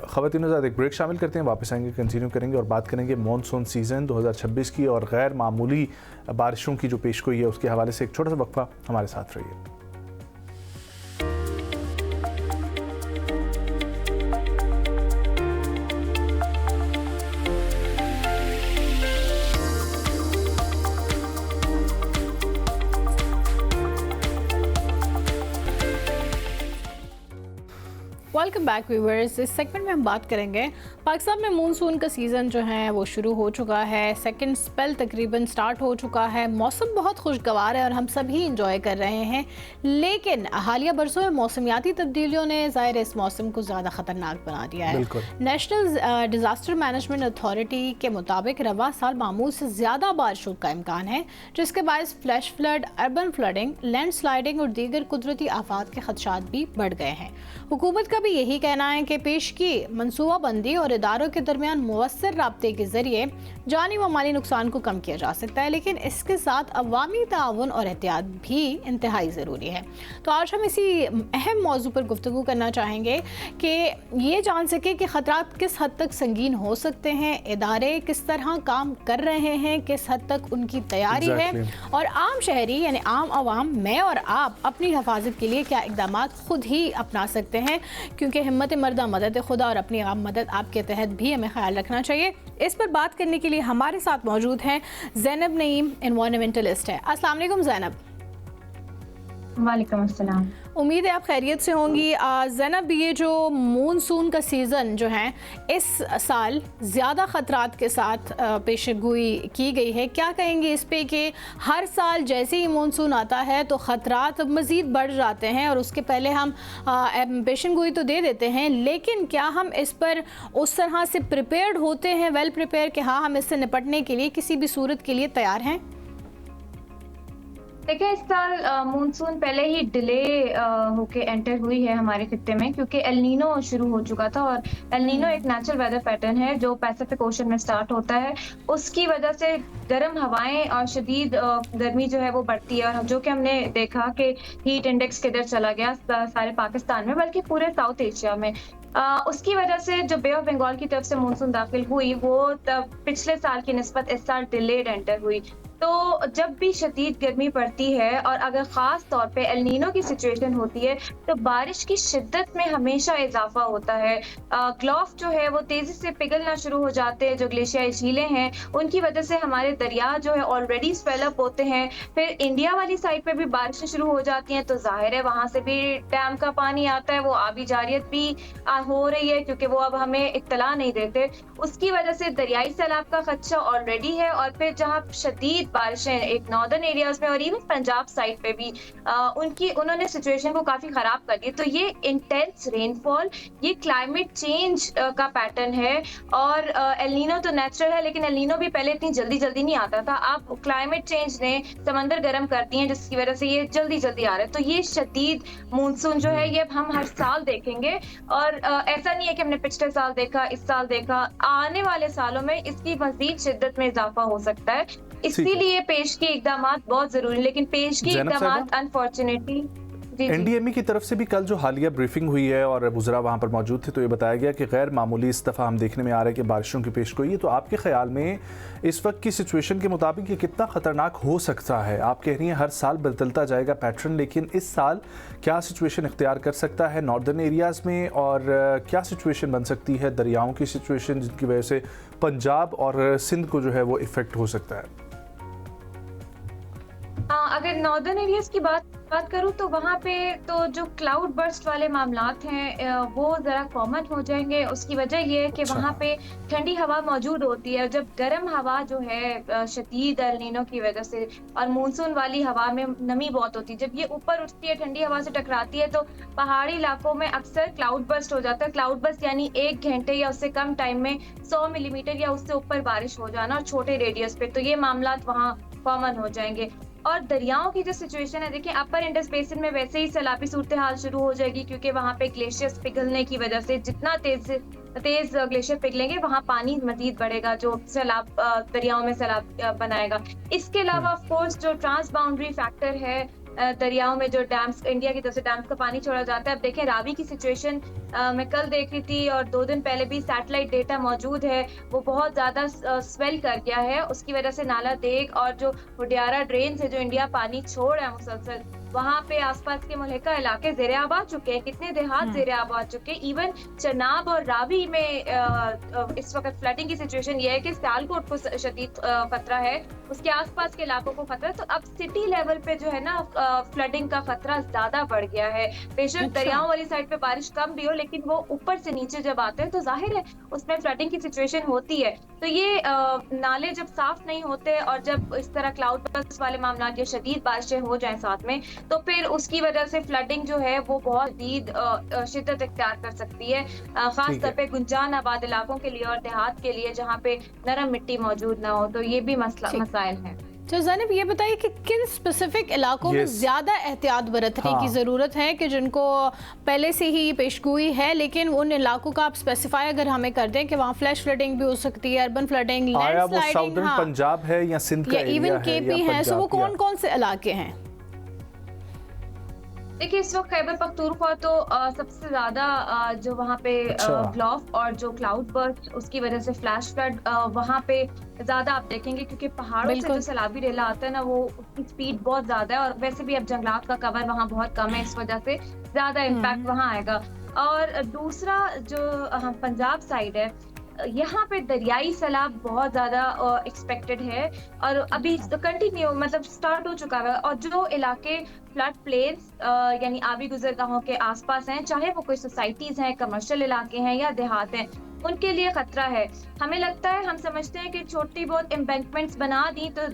Speaker 2: ख़वातीन और एक ब्रेक शामिल करते हैं, वापस आएंगे, कंटिन्यू करेंगे और बात करेंगे मॉनसून सीज़न 2026 की और गैर मामूली बारिशों की जो पेशगोई है उसके हवाले से। एक छोटा सा वक्फा, हमारे साथ रहिए।
Speaker 1: Welcome back viewers. इस सेगमेंट में हम बात करेंगे पाकिस्तान में मानसून का सीज़न जो है वो शुरू हो चुका है, सेकंड स्पेल तकरीबन स्टार्ट हो चुका है, मौसम बहुत खुशगवार है और हम सभी इंजॉय कर रहे हैं। लेकिन हालिया बरसों में मौसमियाती तब्दीलियों ने ज़ाहिर इस मौसम को ज़्यादा ख़तरनाक बना दिया है। नेशनल डिज़ास्टर मैनेजमेंट अथॉरिटी के मुताबिक रवा साल मामूल से ज़्यादा बारिशों का इम्कान है, जिसके बायस flash flood, urban flooding, land sliding और दीगर कुदरती आफात के खदशात भी बढ़ गए हैं। हुकूमत का भी यही कहना है कि पेशगी, मनसूबाबंदी और इदारों के दरमियान मुवस्सर राब्ते के जरिए जानी व माली नुकसान को कम किया जा सकता है, लेकिन इसके साथ अवामी ताउन और एहतियात भी इंतहाई ज़रूरी है। तो आज हम इसी अहम मौजू पर गुफ्तगू करना चाहेंगे कि ये जान सके कि ख़तरात किस हद तक संगीन हो सकते हैं, इदारे किस तरह काम कर रहे हैं, किस हद तक उनकी तैयारी है, और आम शहरी यानी आम आवाम, मैं और आप अपनी हिफाजत के लिए क्या इक़दाम खुद ही अपना सकते हैं, क्योंकि हिम्मत मर्दा मदद खुदा और अपनी मदद आपके तहत भी हमें ख्याल रखना चाहिए। इस पर बात करने के लिए हमारे साथ मौजूद हैं ज़ैनब नईम, एनवायरनमेंटलिस्ट है। अस्सलाम वालेकुम ज़ैनब।
Speaker 4: वालेकुम अस्सलाम।
Speaker 1: उम्मीद है आप खैरियत से होंगी। ज़ैनब, ये जो मानसून का सीज़न जो है इस साल ज़्यादा ख़तरात के साथ पेशगोई की गई है, क्या कहेंगे इस पे कि हर साल जैसे ही मानसून आता है तो ख़तरात मज़ीद बढ़ जाते हैं और उसके पहले हम पेशगोई तो दे देते हैं, लेकिन क्या हम इस पर उस तरह से प्रिपेयर्ड होते हैं, वेल प्रिपेयर, कि हाँ हम इससे निपटने के लिए किसी भी सूरत के लिए तैयार हैं?
Speaker 4: देखिए, इस साल मानसून पहले ही डिले होके एंटर हुई है हमारे खित्ते में, क्योंकि एल नीनो शुरू हो चुका था और एल नीनो एक नेचुरल वेदर पैटर्न है जो पैसिफिक ओशन में स्टार्ट होता है। उसकी वजह से गर्म हवाएं और शदीद गर्मी जो है वो बढ़ती है, और जो कि हमने देखा कि हीट इंडेक्स किधर चला गया सारे पाकिस्तान में, बल्कि पूरे साउथ एशिया में। उसकी वजह से जो बे ऑफ बंगाल की तरफ से मानसून दाखिल हुई वो पिछले साल की निस्बत इस साल डिलेड एंटर हुई। तो जब भी शदीद गर्मी पड़ती है और अगर ख़ास तौर पे एल नीनो की सिचुएशन होती है तो बारिश की शिद्दत में हमेशा इजाफा होता है। ग्लोफ जो है वो तेज़ी से पिघलना शुरू हो जाते हैं, जो ग्लेशियाई झीलें हैं उनकी वजह से हमारे दरिया जो है ऑलरेडी स्वेल अप होते हैं। फिर इंडिया वाली साइड पे भी बारिशें शुरू हो जाती हैं, तो जाहिर है वहाँ से भी डैम का पानी आता है, वो आबी जारियत भी हो रही है, क्योंकि वो अब हमें इत्तला नहीं देते। उसकी वजह से दरियाई सैलाब का खदशा ऑलरेडी है, और फिर जहाँ शदीद बारिशें एक नॉर्दर्न एरियाज में और इवन पंजाब साइड पे भी उन्होंने सिचुएशन को काफी खराब कर दिया। तो ये इंटेंस रेनफॉल, ये क्लाइमेट चेंज का पैटर्न है। और एल नीनो तो नेचुरल है, लेकिन एल नीनो भी पहले इतनी जल्दी नहीं आता था। अब क्लाइमेट चेंज ने समंदर गर्म करती हैं, जिसकी वजह से ये जल्दी आ रहा है। तो ये शदीद मानसून जो है ये हम हर साल देखेंगे, और ऐसा नहीं है कि हमने पिछले साल देखा, इस साल देखा, आने वाले सालों में इसकी मजीद शिद्दत में इजाफा हो सकता है। इसीलिए पेशगी इक़दाम बहुत जरूरी, लेकिन पेशगी इक़दाम अनफॉर्चुनेटली
Speaker 2: एनडीएमई की तरफ से भी कल जो हालिया ब्रीफिंग हुई है और वुज़रा वहाँ पर मौजूद थे, तो ये बताया गया कि गैर मामूली इस दफ़ा हम देखने में आ रहा है कि बारिशों की पेशगोई है। तो आपके ख्याल में इस वक्त की सिचुएशन के मुताबिक ये कितना ख़तरनाक हो सकता है? आप कह रही हैं हर साल बदलता जाएगा पैटर्न, लेकिन इस साल क्या सिचुएशन इख्तियार कर सकता है नॉर्दर्न एरियाज़ में, और क्या सिचुएशन बन सकती है दरियाओं की सिचुएशन, जिनकी वजह से पंजाब और सिंध को जो है वो इफ़ेक्ट हो सकता है?
Speaker 4: अगर नॉर्दर्न एरियाज की बात करूँ तो वहाँ पे तो जो क्लाउड बर्स्ट वाले मामलात हैं वो ज़रा कॉमन हो जाएंगे। उसकी वजह ये है कि वहाँ पे ठंडी हवा मौजूद होती है। जब गर्म हवा जो है शदीद एल नीनो की वजह से, और मानसून वाली हवा में नमी बहुत होती है, जब ये ऊपर उठती है ठंडी हवा से टकराती है तो पहाड़ी इलाकों में अक्सर क्लाउड बर्स्ट हो जाता है। क्लाउड बर्स्ट यानी 1 घंटे या उससे कम टाइम में 100 मिलीमीटर या उससे ऊपर बारिश हो जाना, और छोटे रेडियस पे, तो ये मामलात वहाँ कॉमन हो जाएंगे। और दरियाओं की जो सिचुएशन है, देखिए अपर इंडस बेसिन में वैसे ही सैलाबी सूरत हाल शुरू हो जाएगी, क्योंकि वहाँ पे ग्लेशियर्स पिघलने की वजह से जितना तेज ग्लेशियर पिघलेंगे वहाँ पानी मजीद बढ़ेगा, जो सैलाब दरियाओं में सैलाब बनाएगा। इसके अलावा ऑफ कोर्स जो ट्रांस बाउंड्री फैक्टर है, दरियाओं में जो डैम्स, इंडिया की तरफ से डैम्स का पानी छोड़ा जाता है। अब देखें रावी की सिचुएशन मैं कल देख रही थी और 2 दिन पहले भी सैटेलाइट डेटा मौजूद है, वो बहुत ज़्यादा स्वेल कर गया है। उसकी वजह से नाला देग और जो हुडियारा ड्रेन से जो इंडिया पानी छोड़ रहा है मुसलसल, वहाँ पे आसपास के मुल्का इलाके ज़ेरे आब आ चुके हैं, कितने देहात ज़ेरे आब आ चुके हैं। इवन चनाब और रावी में इस वक्त फ्लडिंग की सिचुएशन ये है कि सियालकोट को शदीद खतरा है, उसके आसपास के इलाकों को खतरा है। तो अब सिटी लेवल पे जो है ना फ्लडिंग का खतरा ज्यादा बढ़ गया है। बेशक दरियाओं वाली साइड पे बारिश कम भी हो, लेकिन वो ऊपर से नीचे जब आते हैं तो जाहिर है उसमें फ्लडिंग की सिचुएशन होती है। तो ये नाले जब साफ नहीं होते और जब इस तरह क्लाउड बर्स्ट वाले मामला या शदीद बारिशें हो जाएं साथ में, तो फिर उसकी वजह से फ्लडिंग जो है वो बहुत शदीद शिद्दत इख्तियार कर सकती है, खास तौर पे गुंजान आबाद इलाकों के लिए और देहात के लिए जहाँ पे नरम मिट्टी मौजूद ना हो। तो ये भी मसाइल है।
Speaker 1: तो ज़ैनब ये बताइए कि किन स्पेसिफिक इलाकों में ज़्यादा एहतियात बरतने की ज़रूरत है कि जिनको पहले से ही पेशगोई है, लेकिन उन इलाकों का आप स्पेसिफाई अगर हमें कर दें कि वहाँ फ्लैश फ्लडिंग भी हो सकती है, अर्बन फ्लडिंग, लैंडस्लाइडिंग,
Speaker 2: पंजाब है या सिंध का एरिया
Speaker 1: इवन केपी है, सो वो कौन कौन से इलाके हैं?
Speaker 4: देखिए इस वक्त खैबर पख्तूनख्वा तो सबसे ज्यादा जो वहाँ पे ब्लॉफ और जो क्लाउड बर्स्ट उसकी वजह से फ्लैश फ्लड वहाँ पे ज्यादा आप देखेंगे, क्योंकि पहाड़ों से जो सैलाबी रेला आता है ना वो उसकी स्पीड बहुत ज्यादा है, और वैसे भी अब जंगलात का कवर वहाँ बहुत कम है, इस वजह से ज्यादा इम्पैक्ट वहाँ आएगा। और दूसरा जो पंजाब साइड है, यहाँ पे दरियाई सैलाब बहुत ज्यादा एक्सपेक्टेड है, और अभी कंटिन्यू मतलब स्टार्ट हो चुका है। और जो इलाके फ्लड प्लेन्स यानी आबी गुजरगाहों के आसपास हैं, चाहे वो कोई सोसाइटीज हैं, कमर्शियल इलाके हैं या देहात हैं, उनके लिए खतरा है। हमें लगता है, हम समझते हैं कि छोटी बहुत एम्बैंकमेंट्स बना दी तो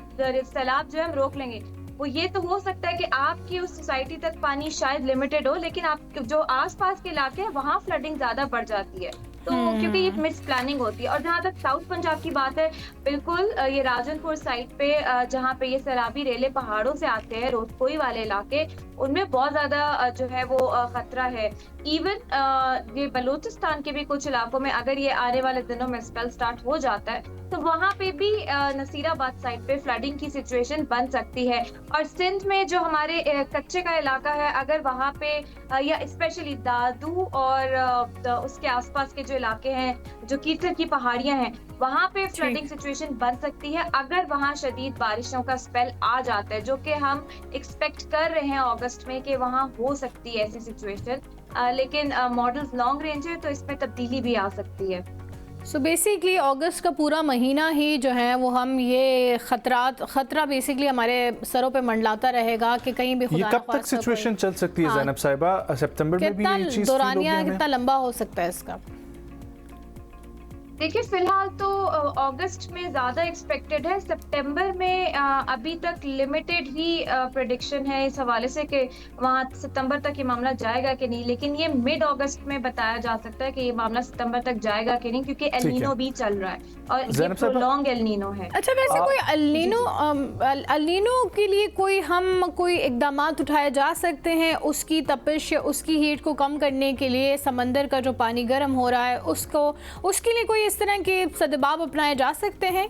Speaker 4: सैलाब जो है हम रोक लेंगे। वो ये तो हो सकता है कि आपकी उस सोसाइटी तक पानी शायद लिमिटेड हो, लेकिन आप जो आसपास के इलाके हैं वहाँ फ्लडिंग ज्यादा बढ़ जाती है, तो क्योंकि ये मिस प्लानिंग होती है। और जहाँ तक साउथ पंजाब की बात है, बिल्कुल ये राजनपुर साइड पे जहाँ पे ये सैलाबी रेले पहाड़ों से आते हैं, रोजकोई वाले इलाके, उनमें बहुत ज्यादा जो है वो खतरा है। इवन ये बलूचिस्तान के भी कुछ इलाकों में अगर ये आने वाले दिनों में स्पेल स्टार्ट हो जाता है तो वहाँ पे भी नसीराबाद साइड पे फ्लडिंग की सिचुएशन बन सकती है। और सिंध में जो हमारे कच्चे का इलाका है, अगर वहाँ पे या स्पेशली दादू और उसके आसपास के जो इलाके हैं, जो कीचड़ की पहाड़ियां हैं, वहाँ पे फ्लडिंग सिचुएशन बन सकती है अगर वहाँ शदीद बारिशों का स्पेल आ जाता है, जो कि हम एक्सपेक्ट कर रहे हैं अगस्त में कि वहाँ हो सकती है ऐसी सिचुएशन। लेकिन मॉडल्स लॉन्ग रेंज है तो इसमें तब्दीली भी आ सकती है।
Speaker 1: सो बेसिकली अगस्त का पूरा महीना ही जो है वो हम ये खतरा बेसिकली हमारे सरों पे मंडलाता रहेगा कि कहीं भी खुदा
Speaker 2: ये कब तक सिचुएशन चल सकती है ज़ैनब साहिबा? सितंबर में भी ये चीज़
Speaker 1: दौरानिया कितना लंबा हो सकता है इसका?
Speaker 4: देखिए फिलहाल तो अगस्त में ज्यादा एक्सपेक्टेड है, सितंबर में अभी तक लिमिटेड ही प्रेडिक्शन है इस हवाले से कि वहाँ सितंबर तक ये मामला जाएगा कि नहीं, लेकिन ये मिड अगस्त में बताया जा सकता है कि ये मामला सितंबर तक जाएगा कि नहीं, क्योंकि एल नीनो भी चल रहा है और ये प्रोलॉन्ग एल नीनो है।
Speaker 1: अच्छा, वैसे कोई एल नीनो के लिए कोई इकदाम उठाए जा सकते हैं उसकी तपिश, उसकी हीट को कम करने के लिए? समंदर का जो पानी गर्म हो रहा है उसके लिए कोई इस तरह के सदबाब अपनाए जा सकते हैं?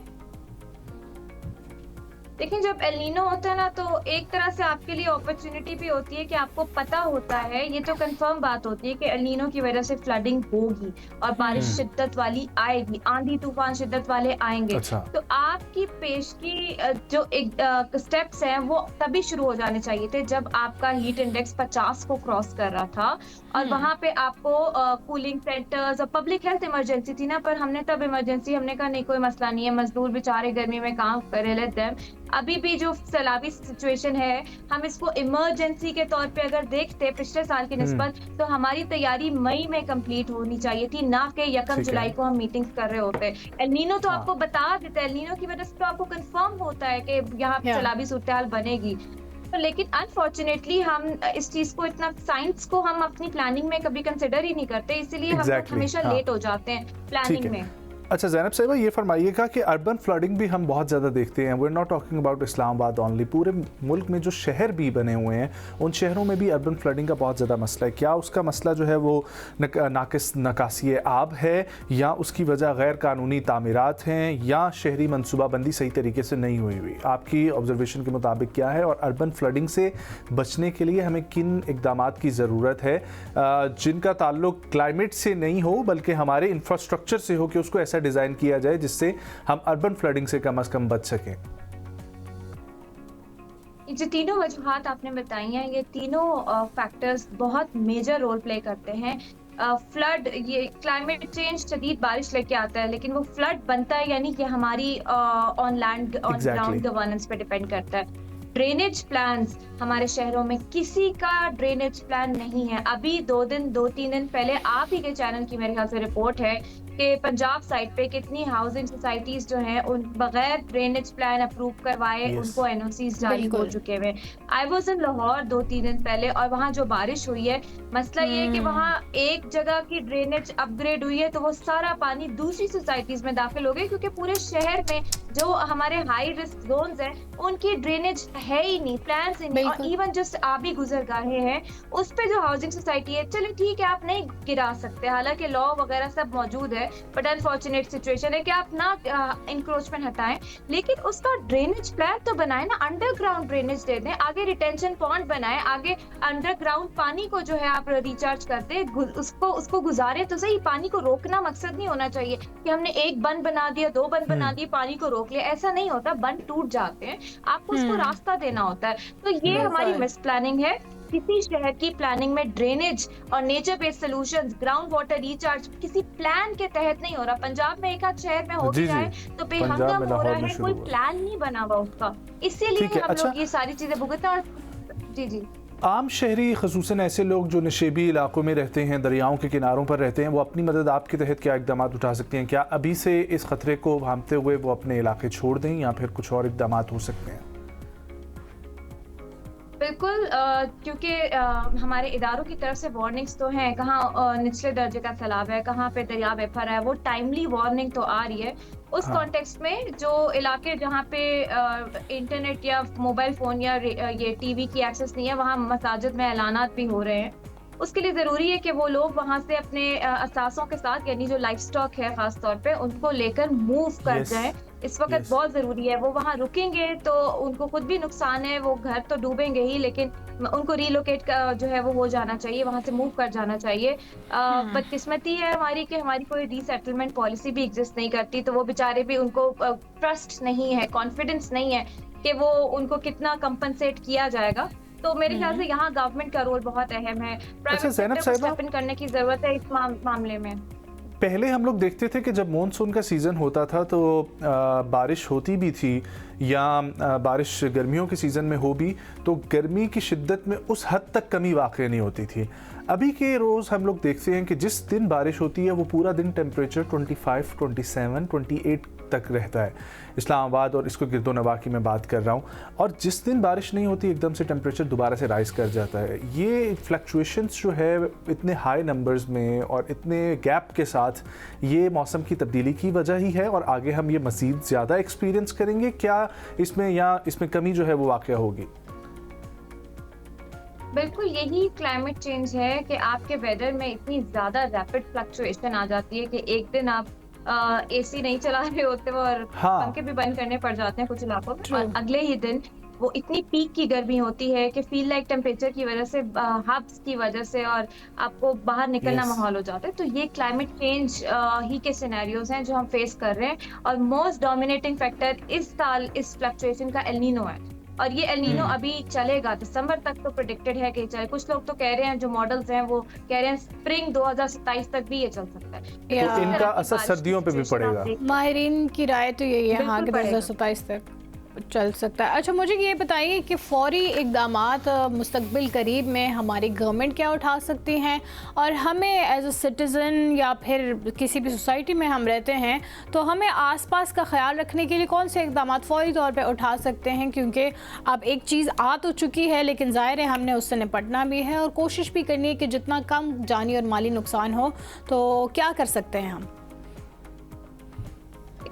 Speaker 4: देखिए जब एल नीनो होता है ना, तो एक तरह से आपके लिए अपॉर्चुनिटी भी होती है कि आपको पता होता है, ये तो कंफर्म बात होती है कि एल नीनो की वजह से फ्लडिंग होगी और बारिश शिद्दत वाली आएगी, आंधी तूफान शिद्दत वाले आएंगे। अच्छा। तो आपकी पेशगी जो एक स्टेप्स हैं वो तभी शुरू हो जाने चाहिए थे जब आपका हीट इंडेक्स 50 को क्रॉस कर रहा था और वहाँ पे आपको कूलिंग सेंटर्स और पब्लिक हेल्थ इमरजेंसी थी ना, पर हमने तब इमरजेंसी, हमने कहा नहीं कोई मसला नहीं है, मजदूर बेचारे गर्मी में काम करे लेते हैं। अभी भी जो सैलाबी सिचुएशन है, हम इसको इमरजेंसी के तौर पे अगर देखते पिछले साल की निस्बत, तो हमारी तैयारी मई में कंप्लीट होनी चाहिए थी, ना कि 1 जुलाई को हम मीटिंग्स कर रहे होते। एल नीनो तो आपको बता देता है, एल नीनो की वजह से तो आपको कंफर्म होता है कि यहाँ पे सैलाबी सूरत हाल बनेगी। तो लेकिन अनफॉर्चुनेटली हम इस चीज को इतना, साइंस को हम अपनी प्लानिंग में कभी कंसिडर ही नहीं करते, इसीलिए हम लोग हमेशा लेट हो जाते हैं प्लानिंग में।
Speaker 2: अच्छा ज़ैनब साहिबा, ये फरमाइएगा कि अर्बन फ्लडिंग भी हम बहुत ज़्यादा देखते हैं। We are not talking about Islamabad only, पूरे मुल्क में जो शहर भी बने हुए हैं उन शहरों में भी अर्बन फ्लडिंग का बहुत ज़्यादा मसला है। क्या उसका मसला जो है वो नाकिस नकासी आब है, या उसकी वजह गैर कानूनी तामीरात हैं, या शहरी मनसूबाबंदी सही तरीके से नहीं हुई? आपकी ऑब्जर्वेशन के मुताबिक क्या है, और अर्बन फ्लडिंग से बचने के लिए हमें किन इकदाम की ज़रूरत है जिनका ताल्लुक क्लाइमेट से नहीं हो बल्कि हमारे इंफ्रास्ट्रक्चर से हो, कि उसको ऐसा डिजाइन किया जाए जिससे हम अर्बन फ्लडिंग से कम से कम बच सकें?
Speaker 4: जो तीनों वजूहात आपने बताई हैं, ये तीनों फैक्टर्स बहुत मेजर रोल प्ले करते हैं। फ्लड, ये क्लाइमेट चेंज शदीद बारिश लेके आता है, लेकिन वो फ्लड बनता है यानी कि हमारी on land on ground governance पे डिपेंड करता है। ड्रेनेज प्लान्स, हमारे शहरों में किसी का ड्रेनेज प्लान नहीं है। अभी 2-3 दिन पहले आप ही के चैनल की मेरे ख्याल से रिपोर्ट है कि पंजाब साइड पे कितनी हाउसिंग सोसाइटीज जो हैं उन बगैर ड्रेनेज प्लान अप्रूव करवाए उनको एनओसीज जारी हो चुके हुए। आई वाज इन लाहौर 2-3 दिन पहले और वहाँ जो बारिश हुई है, मसला ये है कि वहाँ एक जगह की ड्रेनेज अपग्रेड हुई है तो वो सारा पानी दूसरी सोसाइटीज में दाखिल हो गया, क्योंकि पूरे शहर में जो हमारे हाई रिस्क जोन्स हैं उनकी ड्रेनेज है ही नहीं, प्लान ही नहीं। और इवन जो आबी गुजरगाहें हैं उस पे जो हाउसिंग सोसाइटी है, चलिए ठीक है आप नहीं गिरा सकते, हालांकि लॉ वगैरह सब मौजूद है, बट अनफॉर्चुनेट सिचुएशन है कि आप ना इंक्रोचमेंट हटाएं, लेकिन उसका ड्रेनेज प्लान तो बनाए ना, अंडरग्राउंड ड्रेनेज दे दें, आगे रिटेंशन पॉन्ड बनाए, आगे अंडरग्राउंड पानी को जो है आप रिचार्ज करते उसको गुजारे तो सही। पानी को रोकना मकसद नहीं होना चाहिए कि हमने एक बंद बना दिया, 2 बंद बना दिए, पानी को रोक लिया, ऐसा नहीं होता। बंद टूट जाते हैं, आपको उसको रास्ता देना होता है। तो ये हमारी मिस प्लानिंग है। किसी शहर की प्लानिंग में ड्रेनेज और nature based solutions, ground water recharge किसी प्लान के तहत नहीं हो रहा। पंजाब में एक आध शहर में हो गया है तो बेहंगम हो रहा है, कोई प्लान नहीं बना हुआ उसका, इसीलिए हम लोग ये सारी चीजें भुगतते हैं। और जी
Speaker 2: आम शहरी ख़ुसूसन ऐसे लोग जो नशेबी इलाकों में रहते हैं, दरियाओं के किनारों पर रहते हैं, वो अपनी मदद आपके तहत क्या इक़दाम उठा सकते हैं? क्या अभी से इस ख़तरे को भांपते हुए वो अपने इलाके छोड़ दें या फिर कुछ और इक़दाम हो सकते हैं?
Speaker 4: बिल्कुल, क्योंकि हमारे इदारों की तरफ से वार्निंग्स तो हैं, कहाँ निचले दर्जे का सैलाब है, कहाँ पे दरिया बेफर है, वो टाइमली वार्निंग तो आ रही है। उस कॉन्टेक्स्ट में जो इलाके जहाँ पे इंटरनेट या मोबाइल फोन या ये टीवी की एक्सेस नहीं है, वहाँ मसाजिद में ऐलानात भी हो रहे हैं। उसके लिए ज़रूरी है कि वो लोग वहाँ से अपने असासों के साथ, यानी जो लाइफ स्टॉक है ख़ास तौर पे, उनको लेकर मूव कर जाएं। इस वक्त बहुत ज़रूरी है। वो वहाँ रुकेंगे तो उनको खुद भी नुकसान है, वो घर तो डूबेंगे ही, लेकिन उनको रीलोकेट जो है वो हो जाना चाहिए, वहाँ से मूव कर जाना चाहिए। बदकिस्मती है हमारी कि हमारी कोई रीसेटलमेंट पॉलिसी भी एग्जिस्ट नहीं करती, तो वो बेचारे भी, उनको ट्रस्ट नहीं है, कॉन्फिडेंस नहीं है कि वो उनको कितना कंपनसेट किया जाएगा। तो मेरे ख्याल से यहाँ गवर्नमेंट का रोल बहुत अहम है। प्राइवेट सेक्टर को स्टेप इन करने की जरूरत है इस मामले में।
Speaker 2: पहले हम लोग देखते थे कि जब मानसून का सीज़न होता था तो बारिश होती भी थी, या बारिश गर्मियों के सीज़न में हो भी, तो गर्मी की शिद्दत में उस हद तक कमी वाक़ई नहीं होती थी। अभी के रोज़ हम लोग देखते हैं कि जिस दिन बारिश होती है वो पूरा दिन टेम्परेचर 25, 27, 28 तक रहता है। इस्लामाबाद और इसको गिरदोनवा की मैं बात कर रहा हूँ। और जिस दिन बारिश नहीं होती एकदम से टेम्परेचर दोबारा से राइज़ कर जाता है। ये फ्लक्चुएशंस जो है इतने हाई नंबर्स में और इतने गैप के साथ, ये मौसम की तब्दीली की वजह ही है, और आगे हम ये मज़ीद ज़्यादा एक्सपीरियंस करेंगे क्या इसमें, या इसमें कमी जो है वो वाक़या होगी?
Speaker 4: बिल्कुल, यही क्लाइमेट चेंज है कि आपके वेदर में इतनी ज़्यादा रैपिड फ्लक्चुएशन आ जाती है कि एक दिन आप एसी नहीं चला रहे होते हो और पंखे भी बंद करने पड़ जाते हैं कुछ इलाकों में, और अगले ही दिन वो इतनी पीक की गर्मी होती है कि फील लाइक टेम्परेचर की वजह से, हब्स की वजह से, और आपको बाहर निकलना माहौल हो जाता है। तो ये क्लाइमेट चेंज ही के सिनेरियोज हैं जो हम फेस कर रहे हैं, और मोस्ट डोमिनेटिंग फैक्टर इस साल इस फ्लक्चुएशन का एल नीनो है। और ये एल नीनो अभी चलेगा, दिसंबर तक तो प्रेडिक्टेड है कि चले। कुछ लोग तो कह रहे हैं, जो मॉडल्स हैं वो कह रहे हैं स्प्रिंग 2027 तक भी ये चल सकता है।
Speaker 2: तो इनका असर सर्दियों पे भी पड़ेगा।
Speaker 1: माहिरीन की राय तो यही है, हाँ, कि 2027 तक चल सकता है। अच्छा, मुझे ये बताइए कि फौरी इक़दामात मुस्तक़बिल करीब में हमारी गवर्नमेंट क्या उठा सकती हैं, और हमें एज अ सिटीज़न या फिर किसी भी सोसाइटी में हम रहते हैं तो हमें आसपास का ख्याल रखने के लिए कौन से इक़दामात फ़ौरी तौर पे उठा सकते हैं? क्योंकि अब एक चीज़ आ तो चुकी है, लेकिन ज़ाहिर है हमने उससे निपटना भी है और कोशिश भी करनी है कि जितना कम जानी और माली नुकसान हो। तो क्या कर सकते हैं हम?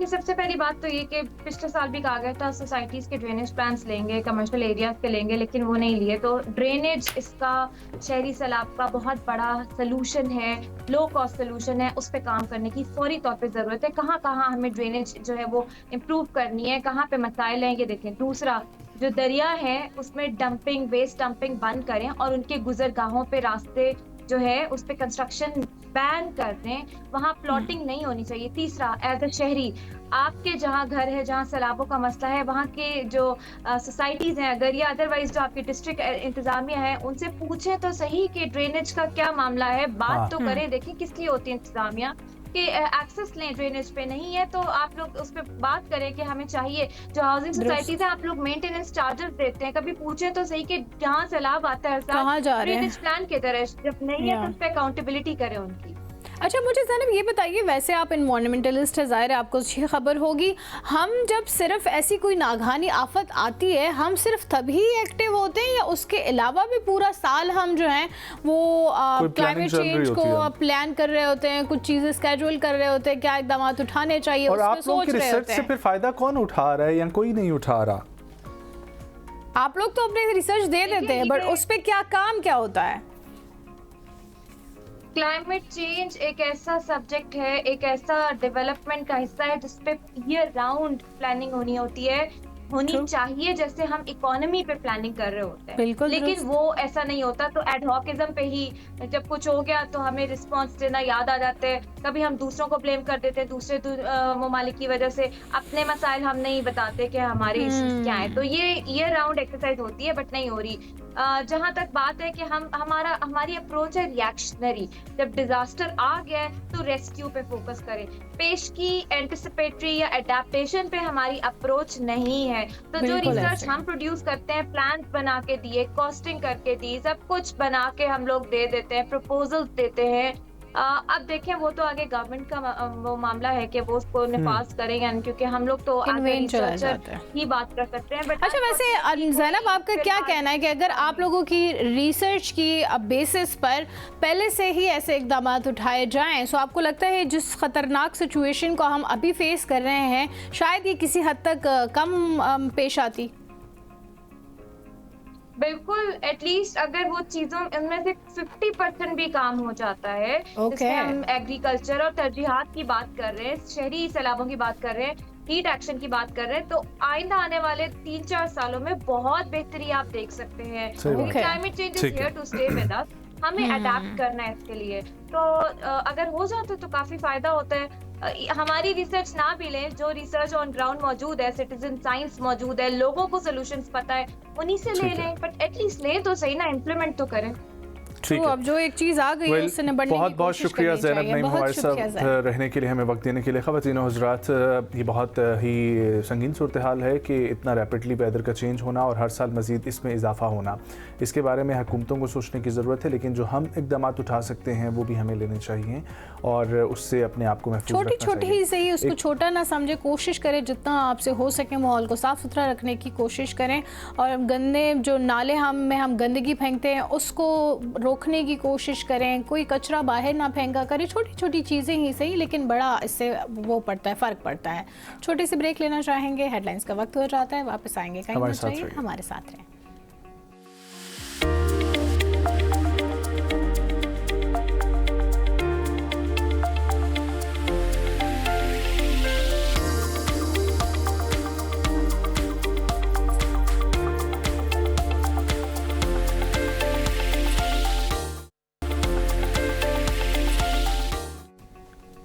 Speaker 4: सबसे पहली बात तो ये कि पिछले साल भी कहा गया था सोसाइटीज के ड्रेनेज प्लान्स लेंगे, कमर्शियल एरियाज के लेंगे, लेकिन वो नहीं लिए। तो ड्रेनेज इसका शहरी सैलाब का बहुत बड़ा सलूशन है, लो कॉस्ट सलूशन है, उस पर काम करने की फौरी तौर पे ज़रूरत है। कहाँ कहाँ हमें ड्रेनेज जो है वो इम्प्रूव करनी है, कहाँ पे मसाइल हैं, ये देखें। दूसरा, जो दरिया है उसमें डंपिंग, वेस्ट डंपिंग बंद करें, और उनके गुजरगाहों पे रास्ते जो है उस पे कंस्ट्रक्शन बैन कर दें, वहाँ प्लॉटिंग नहीं होनी चाहिए। तीसरा, एज अ शहरी, आपके जहाँ घर है, जहाँ सैलाबों का मसला है, वहाँ के जो सोसाइटीज़ हैं अगर, या अदरवाइज जो आपकी डिस्ट्रिक्ट इंतजामिया है, उनसे पूछें तो सही कि ड्रेनेज का क्या मामला है, बात तो करें, देखें किस लिए होती है इंतजामिया, कि एक्सेस लें ड्रेनेज पे। नहीं है तो आप लोग उस पर बात करें कि हमें चाहिए। जो हाउसिंग सोसाइटीज है, आप लोग मेंटेनेंस चार्जेस देते हैं, कभी पूछें तो सही कि जहाँ सैलाब आता है ड्रेनेज प्लान की तरह, जब नहीं है तो उस पर अकाउंटेबिलिटी करें उनकी।
Speaker 1: अच्छा मुझे ज़ैनब ये बताइए, वैसे आप इन्वायरमेंटलिस्ट है, ज़ाहिर है आपको अच्छी खबर होगी, हम जब सिर्फ ऐसी कोई नागहानी आफत आती है हम सिर्फ तभी एक्टिव होते हैं या उसके अलावा भी पूरा साल हम जो हैं वो क्लाइमेट चेंज को प्लान कर रहे होते हैं, कुछ चीज़ें स्केड्यूल कर रहे होते हैं, क्या इकदाम उठाने चाहिए,
Speaker 2: और आप लोगों
Speaker 1: सोच
Speaker 2: की
Speaker 1: रहे
Speaker 2: रिसर्च
Speaker 1: होते
Speaker 2: से
Speaker 1: हैं?
Speaker 2: फिर फायदा कौन उठा रहा है या कोई नहीं उठा रहा?
Speaker 1: आप लोग तो अपने रिसर्च दे देते हैं, बट उस पर क्या काम क्या होता है?
Speaker 4: क्लाइमेट चेंज एक ऐसा सब्जेक्ट है, एक ऐसा डेवलपमेंट का हिस्सा है जिसपे ईयर राउंड प्लानिंग होनी चाहिए, जैसे हम इकोनॉमी पे प्लानिंग कर रहे होते हैं।
Speaker 1: बिल्कुल,
Speaker 4: लेकिन वो ऐसा नहीं होता, तो एडहॉकिज्म पे ही जब कुछ हो गया तो हमें रिस्पांस देना याद आ जाते हैं, कभी हम दूसरों को ब्लेम कर देते हैं, दूसरे ममालिक की वजह से अपने मसाइल हम नहीं बताते कि हमारे इश्यूज क्या है। तो ये ईयर राउंड एक्सरसाइज होती है बट नहीं हो रही। जहाँ तक बात है कि हमारी अप्रोच है रिएक्शनरी, जब डिजास्टर आ गया है तो रेस्क्यू पे फोकस करें, पेश की एंटिसिपेटरी या एडेप्टेशन पे हमारी अप्रोच नहीं है। तो जो रिसर्च हम प्रोड्यूस करते हैं, प्लान बना के दिए, कॉस्टिंग करके दी, सब कुछ बना के हम लोग दे देते हैं, प्रपोजल्स देते हैं। अब देखें वो तो आगे गवर्नमेंट का वो मामला है कि वो उसको निफाज करेंगे, क्योंकि हम लोग तो रिसर्चर ही बात कर सकते हैं। बट
Speaker 1: अच्छा वैसे ज़ैनब आपका क्या कहना है कि अगर आप लोगों की रिसर्च की बेसिस पर पहले से ही ऐसे इकदाम उठाए जाएं, तो आपको लगता है जिस खतरनाक सिचुएशन को हम अभी फेस कर रहे हैं शायद ये किसी हद तक कम पेश आती?
Speaker 4: बिल्कुल, एटलीस्ट अगर वो चीजों इनमें से 50% भी काम हो जाता है, जिसमें हम एग्रीकल्चर और तरजीहात की बात कर रहे हैं, शहरी सैलाबों की बात कर रहे हैं, हीट एक्शन की बात कर रहे हैं, तो आइंदा आने वाले 3-4 सालों में बहुत बेहतरी आप देख सकते हैं। Climate change is here to stay with us, हमें अडेप्ट करना है इसके लिए। तो अगर हो जाता तो काफी फायदा होता है। हमारी रिसर्च ना भी लें, जो रिसर्च ऑन ग्राउंड मौजूद है, सिटीजन साइंस मौजूद है, लोगों को सॉल्यूशंस पता है, उन्हीं से ले लें, बट एटलीस्ट लें तो सही ना, इम्प्लीमेंट तो करें।
Speaker 2: ठीक है,
Speaker 1: अब जो एक चीज़ आ गई है उससे निपटने की
Speaker 2: बहुत बहुत शुक्रिया ज़ैनब नईम हमारे साथ रहने के लिए, हमें वक्त देने के लिए। ख़वातीन और हज़रात, ये बहुत ही संगीन सूरत हाल है कि इतना रैपिडली वेदर का चेंज होना और हर साल मज़ीद इसमें इजाफा होना, इसके बारे में हुकूमतों को सोचने की ज़रूरत है, लेकिन जो हम इक़दाम उठा सकते हैं वो भी हमें लेने चाहिए और उससे अपने आप को महफूज रखना चाहिए।
Speaker 1: छोटी ही सही, उसको छोटा ना समझे, कोशिश करें जितना आपसे हो सके माहौल को साफ़ सुथरा रखने की कोशिश करें, और गंदे जो नाले हम गंदगी फेंकते हैं उसको रोकने की कोशिश करें, कोई कचरा बाहर ना फेंका करें, छोटी छोटी चीज़ें ही सही लेकिन बड़ा इससे वो पड़ता है, फ़र्क पड़ता है। छोटी सी ब्रेक लेना चाहेंगे, हेडलाइंस का वक्त हो जाता है, वापस आएंगे, कहीं मत जाइए, हमारे साथ रहें।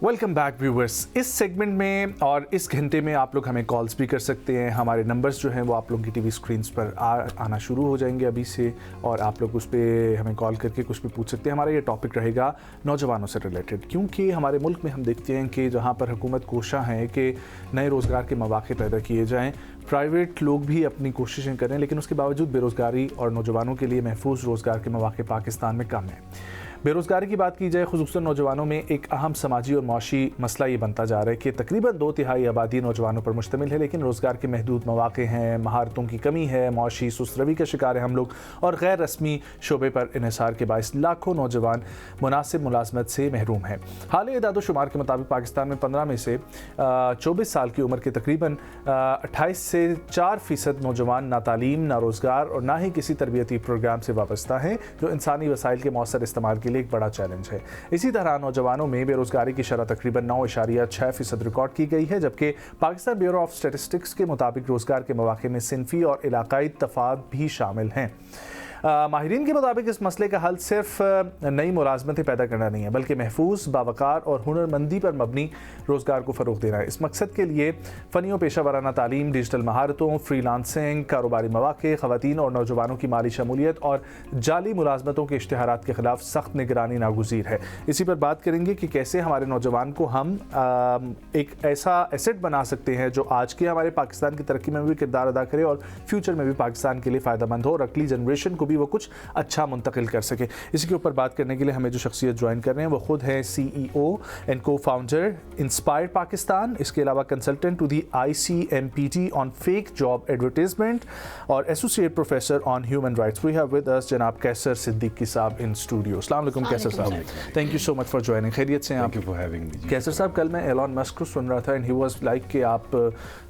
Speaker 2: Welcome back viewers. इस सेगमेंट में और इस घंटे में आप लोग हमें कॉल्स भी कर सकते हैं। हमारे नंबर्स जो हैं वो आप लोगों की टीवी स्क्रीन्स पर आना शुरू हो जाएंगे अभी से, और आप लोग उस पर हमें कॉल करके कुछ भी पूछ सकते हैं। हमारा ये टॉपिक रहेगा नौजवानों से रिलेटेड, क्योंकि हमारे मुल्क में हम देखते हैं कि जहाँ पर हुकूमत कोशा है कि नए रोज़गार के मौक़े पैदा किए जाएँ, प्राइवेट लोग भी अपनी कोशिशें करें, लेकिन उसके बावजूद बेरोज़गारी और नौजवानों के लिए महफूज रोज़गार के मौक़े पाकिस्तान में कम है। बेरोज़गारी की बात की जाए, खुसूसन नौजवानों में एक अहम समाजी और माशी मसला ये बनता जा रहा है कि तकरीबन 2/3 आबादी नौजवानों पर मुश्तमिल है, लेकिन रोज़गार के महदूद मौक़े हैं, महारतों की कमी है, माशी सुस्त-रवी का शिकार है हम लोग, और गैर रस्मी शोबे पर इन्हिसार के बायस लाखों नौजवान मुनासिब मुलाजमत से महरूम हैं। हालिया इदाद-ओ-शुमार के मुताबिक पाकिस्तान में 15 में से 24 साल की उम्र के तकरीबन 28 से 4% नौजवान ना तालीम, ना रोज़गार और ना ही किसी तरबियती प्रोग्राम से वाबस्ता हैं, जो इंसानी वसाइल के मौसर इस्तेमाल के लिए एक बड़ा चैलेंज है। इसी तरह नौजवानों में बेरोजगारी की शरह तकरीबन 9.6% रिकॉर्ड की गई है, जबकि पाकिस्तान ब्यूरो ऑफ स्टैटिस्टिक्स के मुताबिक रोजगार के मौके में सिनफी और इलाकाई तफावत भी शामिल हैं। माहिरीन के मुताबिक इस मसले का हल सिर्फ नई मुलाजमतें पैदा करना नहीं है, बल्कि महफूज, बावकार और हुनरमंदी पर मबनी रोज़गार को फ़रोग़ देना है। इस मकसद के लिए फ़नी और पेशा वराना तालीम, डिजिटल महारतों, फ्रीलांसिंग, कारोबारी मौक़े, ख़वातीन और नौजवानों की माली शमूलियत और जाली मुलाजमतों के इश्तिहारात के ख़िलाफ़ सख्त निगरानी नागुज़ीर है। इसी पर बात करेंगे कि कैसे हमारे नौजवान को हम एक ऐसा एसेट बना सकते हैं जो आज के हमारे पाकिस्तान की तरक्की में भी किरदार अदा करे और फ्यूचर में भी पाकिस्तान के लिए फ़ायदेमंद हो और अगली जनरेशन को भी वो कुछ अच्छा मुंतकिल कर सके। इसी के ऊपर बात करने के लिए हमें जो शख्सियत ज्वाइन कर रहे हैं वो खुद हैं CEO and co founder Inspire Pakistan, इसके अलावा consultant to the ICMPT on fake job advertisement और associate professor on human rights. We have with us जनाब कैसर सिद्दीकी साहब इन स्टूडियो। अस्सलाम वालेकुम कैसर साहब, thank you so much for joining. खैरियत से हैं आप?
Speaker 5: Thank you for having me.
Speaker 2: Kaiser साहब, कल मैं एलॉन मस्क को सुन रहा था एंड ही वाज लाइक कि आप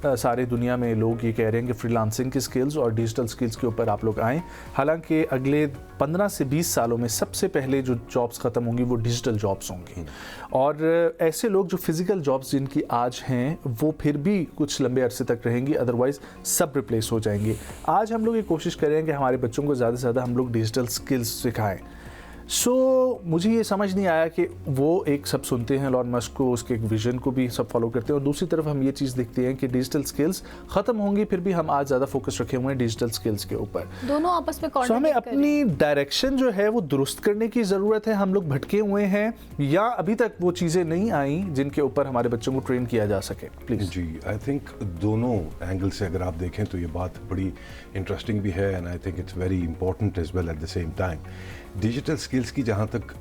Speaker 2: सारी दुनिया में लोग ये कह रहे हैं कि फ्रीलांसिंग की स्किल्स और डिजिटल स्किल्स के ऊपर आप लोग आएँ। हालांकि अगले 15 से 20 सालों में सबसे पहले जो जॉब्स ख़त्म होंगी वो डिजिटल जॉब्स होंगी और ऐसे लोग जो फिजिकल जॉब्स जिनकी आज हैं वो फिर भी कुछ लंबे अरसे तक रहेंगी, अदरवाइज सब रिप्लेस हो जाएंगी। आज हम लोग ये कोशिश करें कि हमारे बच्चों को ज़्यादा से ज़्यादा हम लोग डिजिटल स्किल्स सिखाएं। मुझे ये समझ नहीं आया कि वो एक सब सुनते हैं एलॉन मस्क को, उसके एक विजन को भी सब फॉलो करते हैं और दूसरी तरफ हम ये चीज़ देखते हैं कि डिजिटल स्किल्स ख़त्म होंगी, फिर भी हम आज ज़्यादा फोकस रखे हुए हैं डिजिटल स्किल्स के ऊपर।
Speaker 1: दोनों आपस में
Speaker 2: हमें अपनी डायरेक्शन जो है वो दुरुस्त करने की ज़रूरत है। हम लोग भटके हुए हैं या अभी तक वो चीज़ें नहीं आई जिनके ऊपर हमारे बच्चों को ट्रेन किया जा सके? प्लीज़
Speaker 5: जी, आई थिंक दोनों एंगल से अगर आप देखें तो ये बात बड़ी इंटरेस्टिंग भी है and I think it's very important as well at the same time. Digital skills की जहाँ तक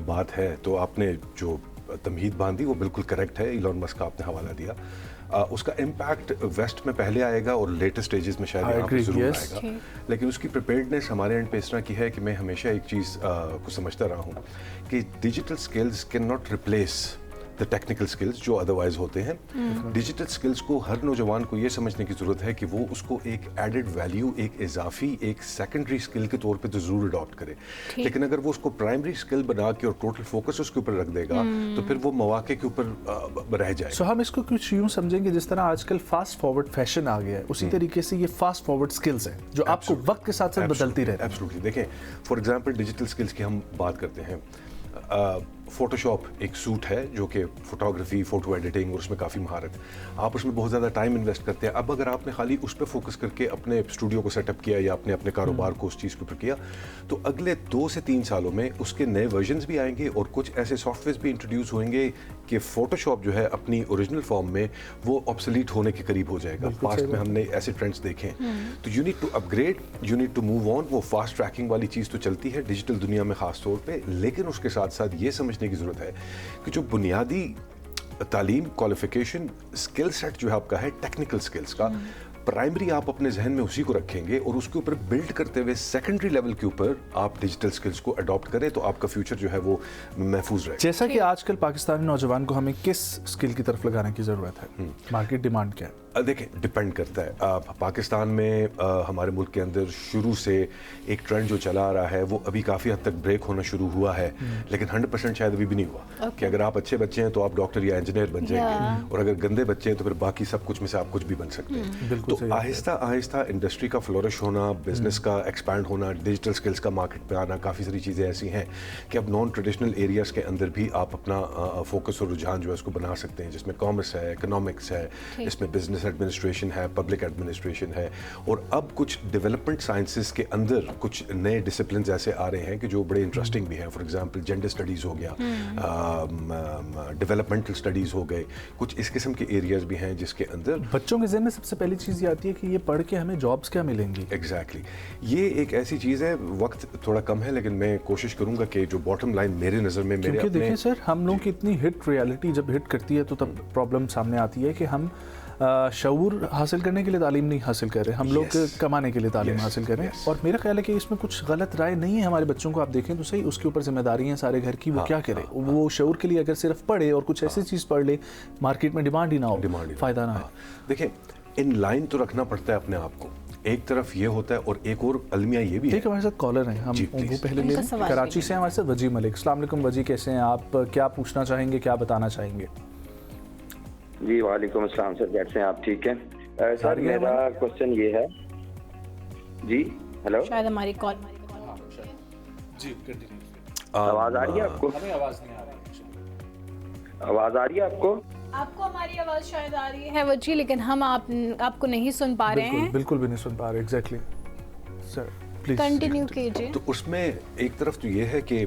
Speaker 5: बात है तो आपने जो तमहीद बांधी वो बिल्कुल करेक्ट है। इलॉन मस्क का आपने हवाला दिया, उसका इम्पैक्ट वेस्ट में पहले आएगा और लेटेस्ट स्टेजेस में शायद यहाँ पे ज़रूर आएगा, लेकिन उसकी प्रिपेयर्डनेस हमारे एंड पे इस तरह की है कि मैं हमेशा एक चीज़ को समझता रहा हूँ कि digital skills can not replace the technical skills जो अदरवाइज होते हैं। डिजिटल स्किल्स को हर नौजवान को ये समझने की ज़रूरत है कि वो उसको एक एडेड वैल्यू, एक इजाफी, एक सेकेंडरी स्किल के तौर पे तो ज़रूर अडॉप्ट करे, लेकिन अगर वो उसको प्राइमरी स्किल बना के और टोटल फोकस उसके ऊपर रख देगा तो फिर वो मौके के ऊपर रह जाएगा।
Speaker 2: हम इसको कुछ यूँ समझेंगे जिस तरह आजकल फास्ट फॉरवर्ड फैशन आ गया है, उसी तरीके से ये फास्ट फॉरवर्ड स्किल्स हैं जो आपको वक्त के साथ साथ बदलती रहती है।
Speaker 5: एब्सोल्युटली। देखें, फॉर एग्जांपल डिजिटल स्किल्स की हम बात करते हैं, फोटोशॉप एक सूट है जो कि फोटोग्राफी, फोटो एडिटिंग और उसमें काफ़ी महारत, आप उसमें बहुत ज़्यादा टाइम इन्वेस्ट करते हैं। अब अगर आपने खाली उस पर फोकस करके अपने स्टूडियो को सेटअप किया या आपने अपने कारोबार को उस चीज़ के ऊपर किया तो अगले 2 से 3 सालों में उसके नए वर्जन्स भी आएंगे और कुछ ऐसे सॉफ्टवेयर भी इंट्रोड्यूस होंगे कि फोटोशॉप जो है अपनी ओरिजिनल फॉर्म में वो ऑब्सोलीट होने के करीब हो जाएगा। पास्ट में हमने ऐसे ट्रेंड्स देखे हैं। तो you need to upgrade, you need to move on. वो फास्ट ट्रैकिंग वाली चीज़ तो चलती है डिजिटल दुनिया में ख़ास तौर पे, लेकिन उसके साथ साथ ये समझने की ज़रूरत है कि जो बुनियादी तालीम, क्वालिफिकेशन, स्किल सेट जो है आपका है टेक्निकल स्किल्स का, प्राइमरी आप अपने जहन में उसी को रखेंगे और उसके ऊपर बिल्ड करते हुए सेकेंडरी लेवल के ऊपर आप डिजिटल स्किल्स को अडॉप्ट करें तो आपका फ्यूचर जो है वो महफूज रहे।
Speaker 2: जैसा कि आजकल पाकिस्तानी नौजवान को हमें किस स्किल की तरफ लगाने की ज़रूरत है? मार्केट डिमांड क्या है?
Speaker 5: देखें, डिपेंड करता है। पाकिस्तान में हमारे मुल्क के अंदर शुरू से एक ट्रेंड जो चला आ रहा है वो अभी काफ़ी हद तक ब्रेक होना शुरू हुआ है, लेकिन 100% शायद अभी भी नहीं हुआ कि अगर आप अच्छे बच्चे हैं तो आप डॉक्टर या इंजीनियर बन जाएंगे और अगर गंदे बच्चे हैं तो फिर बाकी सब कुछ में से आप कुछ भी बन सकते हैं। तो आहिस्ता आहिस्ता इंडस्ट्री का फ्लोरिश होना, बिजनेस का एक्सपैंड होना, डिजिटल स्किल्स का मार्केट में आना, काफ़ी सारी चीज़ें ऐसी हैं कि अब नॉन ट्रेडिशनल एरियाज़ के अंदर भी आप अपना फोकस और रुझान जो है उसको बना सकते हैं, जिसमें कॉमर्स है, इकोनॉमिक्स है, इसमें बिजनेस एडमिनिस्ट्रेशन है, पब्लिक एडमिनिस्ट्रेशन है और अब कुछ डेवलपमेंट साइंसेस के अंदर कुछ नए डिसिप्लिन्स ऐसे आ रहे हैं कि जो बड़े इंटरेस्टिंग भी हैं। फॉर एग्जांपल जेंडर स्टडीज़ हो गया, डेवलपमेंटल स्टडीज़ हो गए, कुछ इस किस्म के एरियाज़ भी हैं जिसके अंदर
Speaker 2: बच्चों के ज़हन में सबसे पहली चीज़ ये आती है कि ये पढ़ के हमें जॉब्स क्या मिलेंगी।
Speaker 5: एग्जैक्टली, ये एक ऐसी चीज़ है, वक्त थोड़ा कम है लेकिन मैं कोशिश करूँगा कि जो बॉटम लाइन मेरे नज़र में मेरे
Speaker 2: क्योंकि देखिए सर, हम लोग की इतनी हिट रियलिटी जब हिट करती है तो तब प्रॉब्लम सामने आती है कि हम शऊर हासिल करने के लिए तालीम नहीं हासिल कर रहे, हम लोग कमाने के लिए तालीम हासिल कर रहे हैं। और मेरा ख्याल है कि इसमें कुछ गलत राय नहीं है। हमारे बच्चों को आप देखें तो सही, उसके ऊपर जिम्मेदारी है सारे घर की, वो क्या करे। वो शऊर के लिए अगर सिर्फ पढ़े और कुछ ऐसी चीज़ पढ़ ले मार्केट में डिमांड ही ना हो, फ़ायदा ना है।
Speaker 5: देखिए, इन लाइन तो रखना पड़ता है अपने आप को, एक तरफ ये होता है और एक और अलमिया ये भी है।
Speaker 2: ठीक है, हमारे साथ कॉलर हैं, हम वो पहले ले लें। कराची से हमारे साथ वजी मलिक। अस्सलाम वालेकुम वजी, कैसे हैं आप? क्या पूछना चाहेंगे, क्या बताना चाहेंगे?
Speaker 6: जी वालेकुम अस्सलाम सर, कैसे हैं आप? ठीक है सर, मेरा क्वेश्चन ये है जी। हेलो,
Speaker 1: शायद हमारी कॉल
Speaker 2: जी
Speaker 6: आवाज़ आ रही है आपको?
Speaker 2: हमें आवाज़ नहीं आ रही।
Speaker 6: आवाज़ आ रही है आपको?
Speaker 1: आपको हमारी आवाज़ शायद आ रही है वजी, लेकिन हम आपको नहीं सुन पा रहे हैं।
Speaker 2: बिल्कुल भी नहीं सुन पा रहे। एग्जैक्टली सर, प्लीज
Speaker 1: कंटिन्यू कीजिए।
Speaker 5: तो उसमें एक तरफ तो ये है कि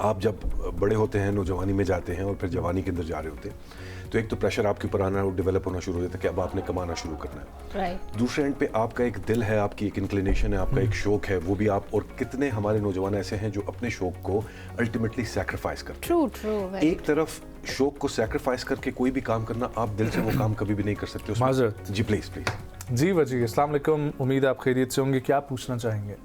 Speaker 5: आप जब बड़े होते हैं, नौजवानी में जाते हैं और फिर जवानी के अंदर जा रहे होते हैं, तो एक तो प्रेशर आपके ऊपर आना और डेवलप होना शुरू हो जाता है कि अब आपने कमाना शुरू करना है।
Speaker 1: राइट।
Speaker 5: दूसरे एंड पे आपका एक दिल है, आपकी एक इंक्लिनेशन है, आपका एक शौक है, वो भी आप, और कितने हमारे नौजवान ऐसे हैं जो अपने शौक को अल्टीमेटली सैक्रिफाइस करते हैं।
Speaker 1: True true.
Speaker 5: एक तरफ शौक को सैक्रिफाइस करके कोई भी काम करना, आप दिल से वो काम कभी भी नहीं कर सकते उसमें।
Speaker 2: माजरत।
Speaker 5: जी प्लीज प्लीज।
Speaker 2: जी वजी, अस्सलाम वालेकुम, उम्मीद है आप खैरियत से होंगे। क्या पूछना चाहेंगे?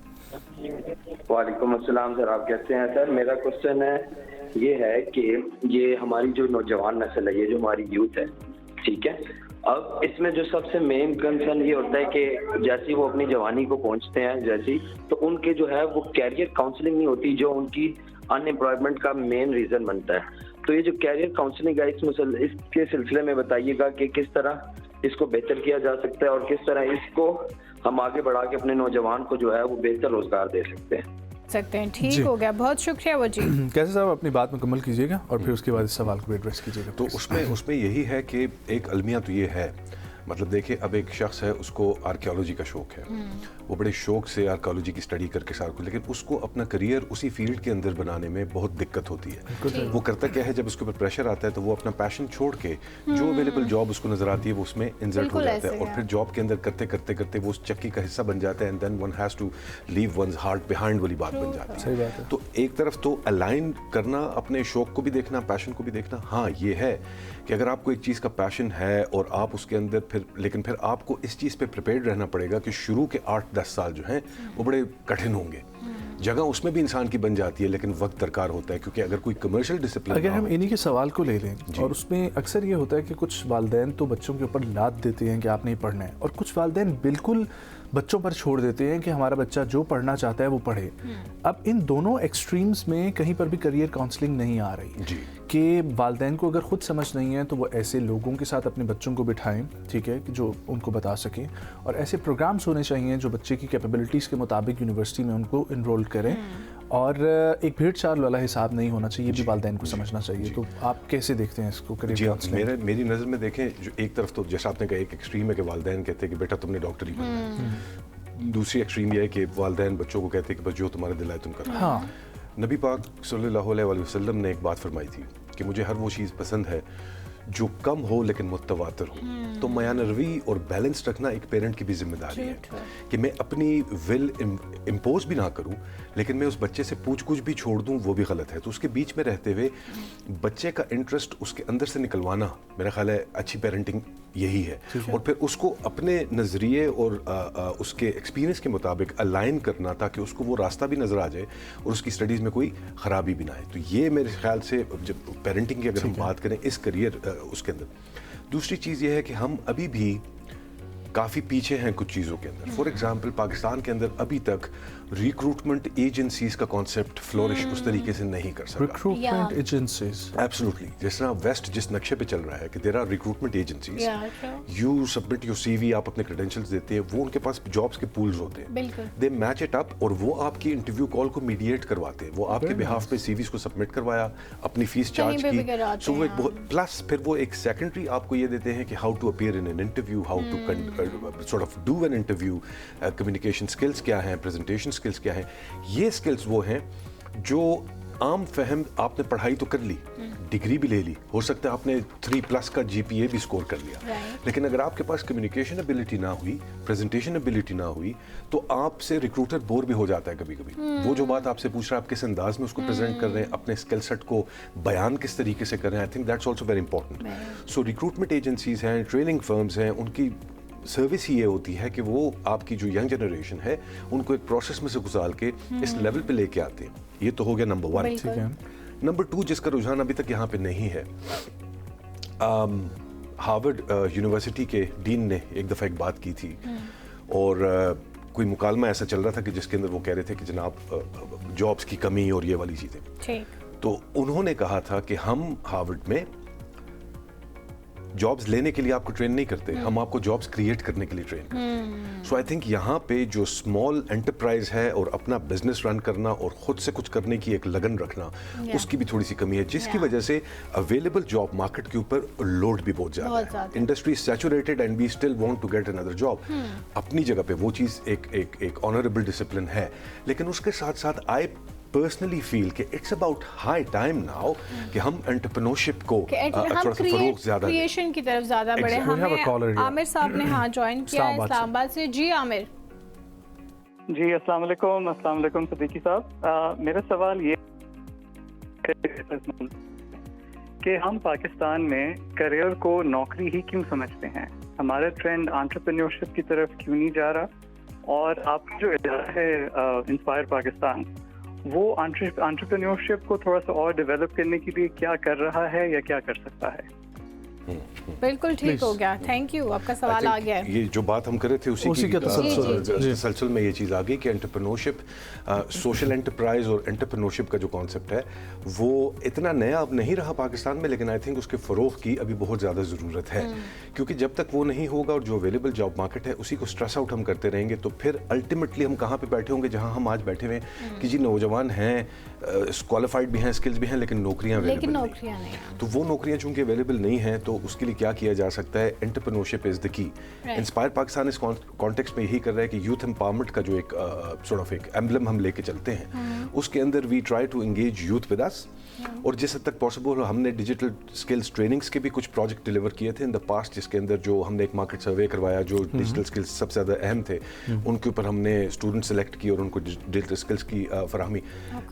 Speaker 6: वालेकुम अस्सलाम सर, आप कैसे हैं सर? मेरा क्वेश्चन ये है कि ये हमारी जो नौजवान नस्ल है, ये जो हमारी यूथ है, ठीक है, अब इसमें जो सबसे मेन कंसर्न ये होता है कि जैसे वो अपनी जवानी को पहुंचते हैं, जैसे तो उनके जो है वो कैरियर काउंसलिंग नहीं होती, जो उनकी अनएम्प्लॉयमेंट का मेन रीजन बनता है। तो ये जो कैरियर काउंसलिंग है, इसके सिलसिले में बताइएगा कि किस तरह इसको बेहतर किया जा सकता है और किस तरह इसको हम आगे बढ़ा के अपने नौजवान को जो है वो बेहतर रोजगार दे सकते हैं।
Speaker 1: ठीक हो गया, बहुत शुक्रिया वजी।
Speaker 2: कैसे साहब अपनी बात मुकम्मल कीजिएगा और फिर उसके बाद इस सवाल को एड्रेस कीजिएगा।
Speaker 5: तो उसमें यही है कि एक अलमिया तो ये है, मतलब देखिए, अब एक शख्स है, उसको आर्कियोलॉजी का शौक है, वो बड़े शौक से आर्कियोलॉजी की स्टडी करके सार को, लेकिन उसको अपना करियर उसी फील्ड के अंदर बनाने में बहुत दिक्कत होती है। वो करता क्या है, जब उसके ऊपर प्रेशर आता है तो वो अपना पैशन छोड़ के जो अवेलेबल जॉब उसको नजर आती है वो उसमें इंसर्ट हो जाता है, और फिर जॉब के अंदर करते करते करते वो उस चक्की का हिस्सा बन जाता है, and then one has to leave one's heart behind वाली बात बन जाती है।
Speaker 2: सही बात है।
Speaker 5: तो एक तरफ तो अलाइन करना, अपने शौक को भी देखना, पैशन को भी देखना। हाँ, ये है कि अगर आपको एक चीज़ का पैशन है और आप उसके अंदर फिर आपको इस चीज़ पे प्रिपेयर्ड रहना पड़ेगा कि शुरू के 8-10 साल जो हैं वो बड़े कठिन होंगे। जगह उसमें भी इंसान की बन जाती है, लेकिन वक्त दरकार होता है, क्योंकि अगर कोई कमर्शियल डिसिप्लिन,
Speaker 2: अगर हम इन्हीं के सवाल को ले लें, और उसमें अक्सर ये होता है कि कुछ वालिदैन तो बच्चों के ऊपर लाद देते हैं कि आप नहीं पढ़ना है, और कुछ वालिदैन बिल्कुल बच्चों पर छोड़ देते हैं कि हमारा बच्चा जो पढ़ना चाहता है वो पढ़े। अब इन दोनों एक्सट्रीम्स में कहीं पर भी करियर काउंसलिंग नहीं आ रही
Speaker 5: जी।
Speaker 2: कि वालिदैन को अगर खुद समझ नहीं है तो वो ऐसे लोगों के साथ अपने बच्चों को बिठाएं, ठीक है, कि जो उनको बता सकें, और ऐसे प्रोग्राम्स होने चाहिए जो बच्चे की कैपेबिलिटीज़ के मुताबिक यूनिवर्सिटी में उनको इनरोल करें, और एक भेड़ चाल वाला हिसाब नहीं होना चाहिए, ये भी वालिदैन को समझना चाहिए। तो आप कैसे देखते हैं इसको करियर काउंसलिंग?
Speaker 5: मेरी नज़र में देखें, जो एक तरफ तो जैसा आपने कहा, एक एक्सट्रीम है कि वालिदैन कहते हैं कि बेटा तुमने डॉक्टरी बनना है, दूसरी एक्सट्रीम ये है कि वालिदैन बच्चों को कहते हैं कि बस जो तुम्हारे दिल है तुम करो।
Speaker 2: हाँ।
Speaker 5: नबी पाक सल्लल्लाहु अलैहि वसल्लम ने एक बात फरमाई थी कि मुझे हर वो चीज़ पसंद है जो कम हो लेकिन मुतवातर हो। तो मयानरवी और बैलेंस रखना एक पेरेंट की भी जिम्मेदारी है कि मैं अपनी विल इम्पोज भी ना करूं, लेकिन मैं उस बच्चे से पूछ कुछ भी छोड़ दूं, वो भी गलत है। तो उसके बीच में रहते हुए बच्चे का इंटरेस्ट उसके अंदर से निकलवाना, मेरा ख्याल है अच्छी पेरेंटिंग यही है। और फिर उसको अपने नज़रिए और उसके एक्सपीरियंस के मुताबिक अलाइन करना, ताकि उसको वो रास्ता भी नज़र आ जाए और उसकी स्टडीज़ में कोई ख़राबी भी ना आए। तो ये मेरे ख्याल से, जब पेरेंटिंग की अगर हम बात करें इस करियर उसके अंदर, दूसरी चीज़ ये है कि हम अभी भी काफ़ी पीछे हैं कुछ चीज़ों के अंदर। फॉर एग्जांपल, पाकिस्तान के अंदर अभी तक रिक्रूटमेंट एजेंसीज का कॉन्सेप्ट फ्लोरिश उस तरीके से नहीं कर सका।
Speaker 2: Recruitment agencies,
Speaker 5: absolutely. जिस तरह वेस्ट जिस नक्शे पे चल रहा है कि there are recruitment agencies, you submit your CV, आप अपने क्रेडेंशियल्स देते हैं, वो उनके पास जॉब्स के पूल्स होते हैं, दे मैच इट अप, और वो आपकी इंटरव्यू कॉल को मीडिएट करवाते हैं। वो आपके बिहाफ पे सीवीज को सबमिट करवाया, अपनी फीस चार्ज की, सो वो एक प्लस फिर वो एक सेकेंडरी आपको ये देते हैं कि how to appear in an interview, how to sort of do an interview, communication skills क्या हैं, प्रेजेंटेशन स्किल्स क्या हैं। ये स्किल्स वो हैं जो आम फहम, आपने पढ़ाई तो कर ली, डिग्री भी ले ली, हो सकता है आपने 3+ का जीपीए भी स्कोर कर लिया, लेकिन अगर आपके पास कम्युनिकेशन एबिलिटी ना हुई, प्रेजेंटेशन एबिलिटी ना हुई, तो आपसे रिक्रूटर बोर भी हो जाता है कभी कभी। वो जो बात आपसे पूछ रहा है, आप किस अंदाज में उसको प्रेजेंट कर रहे हैं, अपने स्किल सेट को बयान किस तरीके से कर रहे हैं, I think that's also very important. So recruitment agencies हैं, ट्रेनिंग फर्म्स हैं, उनकी सर्विस ही ये होती है कि वो आपकी जो यंग जनरेशन है उनको एक प्रोसेस में से गुजार के इस लेवल पे लेके आते हैं। ये तो हो गया नंबर 1।
Speaker 2: ठीक है।
Speaker 5: नंबर 2, जिसका रुझान अभी तक यहाँ पे नहीं है, हार्वर्ड यूनिवर्सिटी के डीन ने एक दफ़ा एक बात की थी, और कोई मुकालमा ऐसा चल रहा था कि जिसके अंदर वो कह रहे थे कि जनाब जॉब्स की कमी और ये वाली चीज़ें। तो उन्होंने कहा था कि हम हार्वर्ड में जॉब्स लेने के लिए आपको ट्रेन नहीं करते, हम आपको जॉब्स क्रिएट करने के लिए ट्रेन करते। सो आई थिंक यहाँ पे जो स्मॉल एंटरप्राइज है और अपना बिजनेस रन करना और खुद से कुछ करने की एक लगन रखना, उसकी भी थोड़ी सी कमी है, जिसकी वजह से अवेलेबल जॉब मार्केट के ऊपर लोड भी बहुत ज्यादा है। Industry saturated and we still want to get another job. अपनी जगह पे वो चीज़ एक ऑनरेबल डिसिप्लिन है, लेकिन उसके साथ साथ पर्सनली फील कि it's about high time now कि हम एंटरप्रेन्योरशिप को
Speaker 1: हम
Speaker 5: थोड़ा सा फरोग ज्यादा दें।
Speaker 1: क्रिएशन की तरफ ज्यादा बढ़े।
Speaker 2: We have a caller
Speaker 1: हमें
Speaker 2: here.
Speaker 1: आमिर साहब ने हाँ ज्वाइन किया है इस्लामाबाद से। जी आमिर।
Speaker 7: जी अस्सलाम वालेकुम सदीकी साहब, मेरा सवाल ये कि हम पाकिस्तान में करियर को नौकरी ही क्यों समझते हैं? हमारा ट्रेंड एंटरप्रेन्योरशिप की तरफ क्यों नहीं जा रहा? और आपका जो इदारा है इंस्पायर पाकिस्तान, वो एंटरप्रेन्योरशिप को थोड़ा सा और डेवलप करने के लिए क्या कर रहा है या क्या कर सकता है?
Speaker 1: बिल्कुल ठीक हो गया, थैंक यू, आपका सवाल आ गया है।
Speaker 5: ये जो बात हम कर रहे थे उसी
Speaker 2: के
Speaker 5: तसलसल में ये चीज़ आ गई कि एंटरप्रेन्योरशिप, सोशल एंटरप्राइज और एंटरप्रेन्योरशिप का जो कॉन्सेप्ट है वो इतना नया अब नहीं रहा पाकिस्तान में, लेकिन आई थिंक उसके फ़रोग़ की अभी बहुत ज़्यादा ज़रूरत है, क्योंकि जब तक वो नहीं होगा और जो अवेलेबल जॉब मार्केट है उसी को स्ट्रेस आउट हम करते रहेंगे तो फिर अल्टीमेटली हम कहाँ पे बैठे होंगे जहाँ हम आज बैठे हुए हैं कि जी नौजवान हैं, क्वालिफाइड भी हैं, स्किल्स भी हैं, लेकिन नौकरियाँ अवेलेबल नहीं। तो वो नौकरियाँ चूँकि अवेलेबल नहीं हैं तो उसके लिए क्या किया जा सकता है? Entrepreneurship is the key. Inspire Pakistan इस कॉन्टेक्स्ट में यही कर रहा है कि यूथ एम्पावरमेंट का जो एक सॉर्ट ऑफ एक एम्बलम हम लेके चलते हैं, उसके अंदर we try to engage youth with us, और जिस हद तक पॉसिबल हमने डिजिटल स्किल्स ट्रेनिंग्स के भी कुछ प्रोजेक्ट डिलीवर किए थे इन द पास्ट, जिसके अंदर जो हमने एक मार्केट सर्वे करवाया जो डिजिटल स्किल्स सबसे ज़्यादा अहम थे उनके ऊपर हमने स्टूडेंट सेलेक्ट किए और उनको डिजिटल स्किल्स की फराहमी,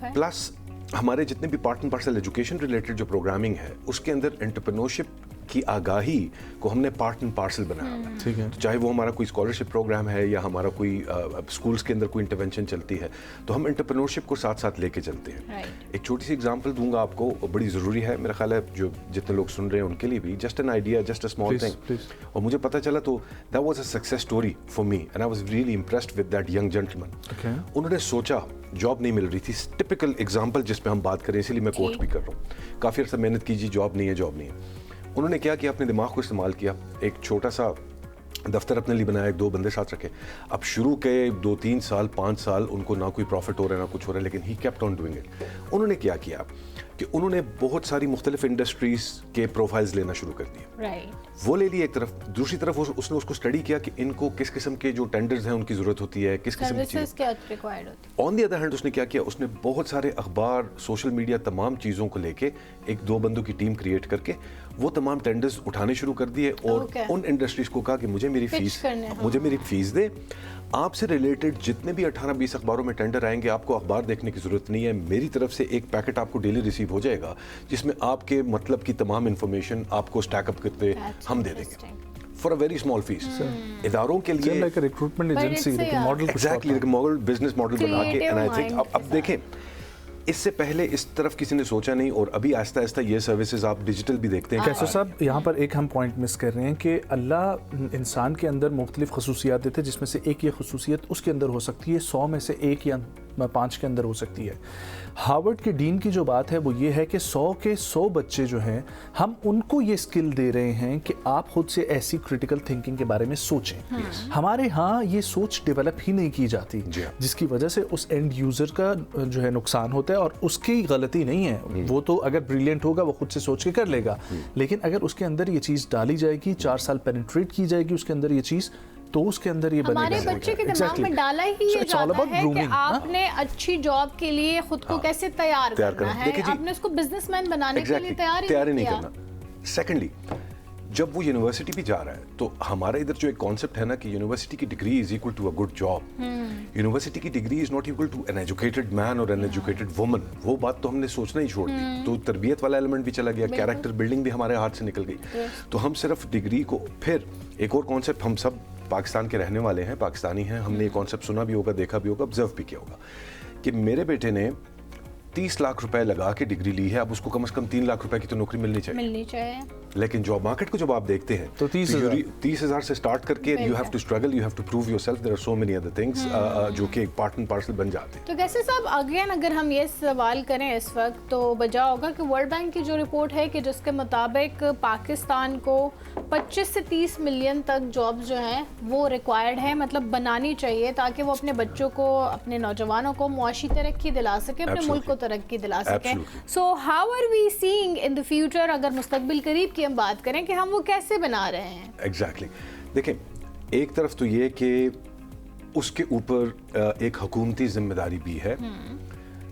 Speaker 5: प्लस हमारे जितने भी part and parcel education related जो प्रोग्रामिंग है उसके अंदर एंटरप्रेन्योरशिप की आगाही को हमने पार्ट एंड पार्सल बनाया।
Speaker 2: ठीक है,
Speaker 5: तो चाहे वो हमारा कोई स्कॉलरशिप प्रोग्राम है या हमारा कोई स्कूल्स के अंदर कोई इंटरवेंशन चलती है तो हम एंटरप्रेन्योरशिप को साथ साथ लेके चलते हैं। एक छोटी सी एग्जांपल दूंगा आपको, बड़ी ज़रूरी है मेरा ख्याल है जो जितने लोग सुन रहे हैं उनके लिए भी, just an idea, just a small thing. और मुझे पता चला तो that was a success story for me and I was really impressed with that young gentleman. उन्होंने सोचा, जॉब नहीं मिल रही थी, टिपिकल एग्जाम्पल जिस पे हम बात करें इसीलिए मैं कोट भी कर रहा हूँ, काफ़ी अर्सा मेहनत कीजिए, जॉब नहीं है। उन्होंने क्या किया, अपने दिमाग को इस्तेमाल किया, एक छोटा सा दफ्तर अपने लिए बनाया, 2 बंदे साथ रखे। अब शुरू के 2-3 साल 5 साल उनको ना कोई प्रॉफिट हो रहा है ना कुछ हो रहा है, लेकिन he kept on doing it. उन्होंने क्या किया कि उन्होंने बहुत सारी मुख्तलिफ इंडस्ट्रीज के प्रोफाइल्स लेना शुरू कर दिए। वो ले लिए एक तरफ, दूसरी तरफ उसने उसको स्टडी किया कि इनको किस किस्म के जो टेंडर्स हैं उनकी ज़रूरत होती है, किस किस्म की चीज़। ऑन द अदर हैंड उसने क्या किया, उसने बहुत सारे अखबार, सोशल मीडिया, तमाम चीज़ों को लेके 1-2 बंदों की टीम क्रिएट करके वो तमाम टेंडर्स उठाने शुरू कर दिए और उन इंडस्ट्रीज को कहा कि मुझे मेरी फीस दे, आपसे रिलेटेड जितने भी 18-20 अखबारों में टेंडर आएंगे आपको अखबार देखने की जरूरत नहीं है, मेरी तरफ से एक पैकेट आपको डेली रिसीव हो जाएगा जिसमें आपके मतलब की तमाम इंफॉर्मेशन आपको स्टैकअप करके हम दे देंगे for a very small fees. इदारों के लिए
Speaker 2: recruitment agency model,
Speaker 5: exactly business model बना के, एंड आई थिंक अब देखें इससे पहले इस तरफ किसी ने सोचा नहीं और अभी आहिस्ता आहिस्ता ये सर्विसेज आप डिजिटल भी देखते हैं।
Speaker 2: कैसर साहब, यहाँ पर एक हम पॉइंट मिस कर रहे हैं कि अल्लाह इंसान के अंदर मुख्तलिफ खसूसियात देते हैं, जिसमें से एक ये खसूसियत उसके अंदर हो सकती है, 100 में से 1 या 5 के अंदर हो सकती है। हार्वर्ड के डीन की जो बात है वो ये है कि 100 के 100 बच्चे जो हैं हम उनको ये स्किल दे रहे हैं कि आप खुद से ऐसी क्रिटिकल थिंकिंग के बारे में सोचें। हमारे यहाँ ये सोच डेवलप ही नहीं की जाती, जिसकी वजह से उस एंड यूज़र का जो है नुकसान होता है, और उसकी गलती नहीं है, वो तो अगर ब्रिलियंट होगा वो खुद से सोच के कर लेगा, लेकिन अगर उसके अंदर ये चीज़ डाली जाएगी, 4 साल पेनिट्रेट की जाएगी उसके अंदर ये चीज़, तो उसके अंदर ये बनेगा।
Speaker 1: हमारे बच्चे के दिमाग में डाला ही ये जाता है कि आपने अच्छी जॉब के लिए खुद को कैसे तैयार करना है, आपने उसको बिजनेसमैन बनाने के लिए तैयार ही नहीं करना।
Speaker 5: सेकेंडली, जब वो यूनिवर्सिटी भी जा रहा है तो हमारा इधर जो एक कॉन्सेप्ट है ना कि यूनिवर्सिटी की degree is equal to a good job, university की degree is not equal to an educated man और एन एजुकेटेड वुमन। वो बात तो हमने सोचना ही छोड़ दी, तो तरबियत वाला एलिमेंट भी चला गया, कैरेक्टर बिल्डिंग भी हमारे हाथ से निकल गई। तो हम सिर्फ डिग्री को, फिर एक और कॉन्सेप्ट, हम सब पाकिस्तान के रहने वाले हैं, पाकिस्तानी हैं, हमने ये कॉन्सेप्ट सुना भी होगा, देखा भी होगा, ऑब्जर्व भी किया होगा कि मेरे बेटे ने 30 लाख रुपए लगा के डिग्री ली है, अब उसको कम से कम 3 लाख रुपए की तो नौकरी मिलनी चाहिए। लेकिन जॉब मार्केट को जब आप देखते हैं
Speaker 2: तो
Speaker 5: 30,000 से स्टार्ट करके you have to struggle, you have to prove yourself, there are so many other things जो कि एक पार्ट एंड पार्सल बन जाते हैं।
Speaker 1: तो कैसे साहब, अगेन अगर हम ये सवाल करें इस वक्त तो बजा होगा कि वर्ल्ड बैंक की जो रिपोर्ट है कि जिसके मुताबिक पाकिस्तान को 25 से 30 मिलियन तक जॉब्स जो हैं वो रिक्वायर्ड है, मतलब बनानी चाहिए ताकि वो अपने बच्चों को, अपने नौजवानों को मुआशी तरक्की दिला सके, अपने मुल्क को तरक्की दिला सके। So how are we seeing in the future, अगर मुस्तकबिल करीब की हम बात करें कि हम वो कैसे बना रहे हैं?
Speaker 5: एग्जैक्टली देखें, एक तरफ तो ये कि उसके ऊपर एक हुकूमती जिम्मेदारी भी है,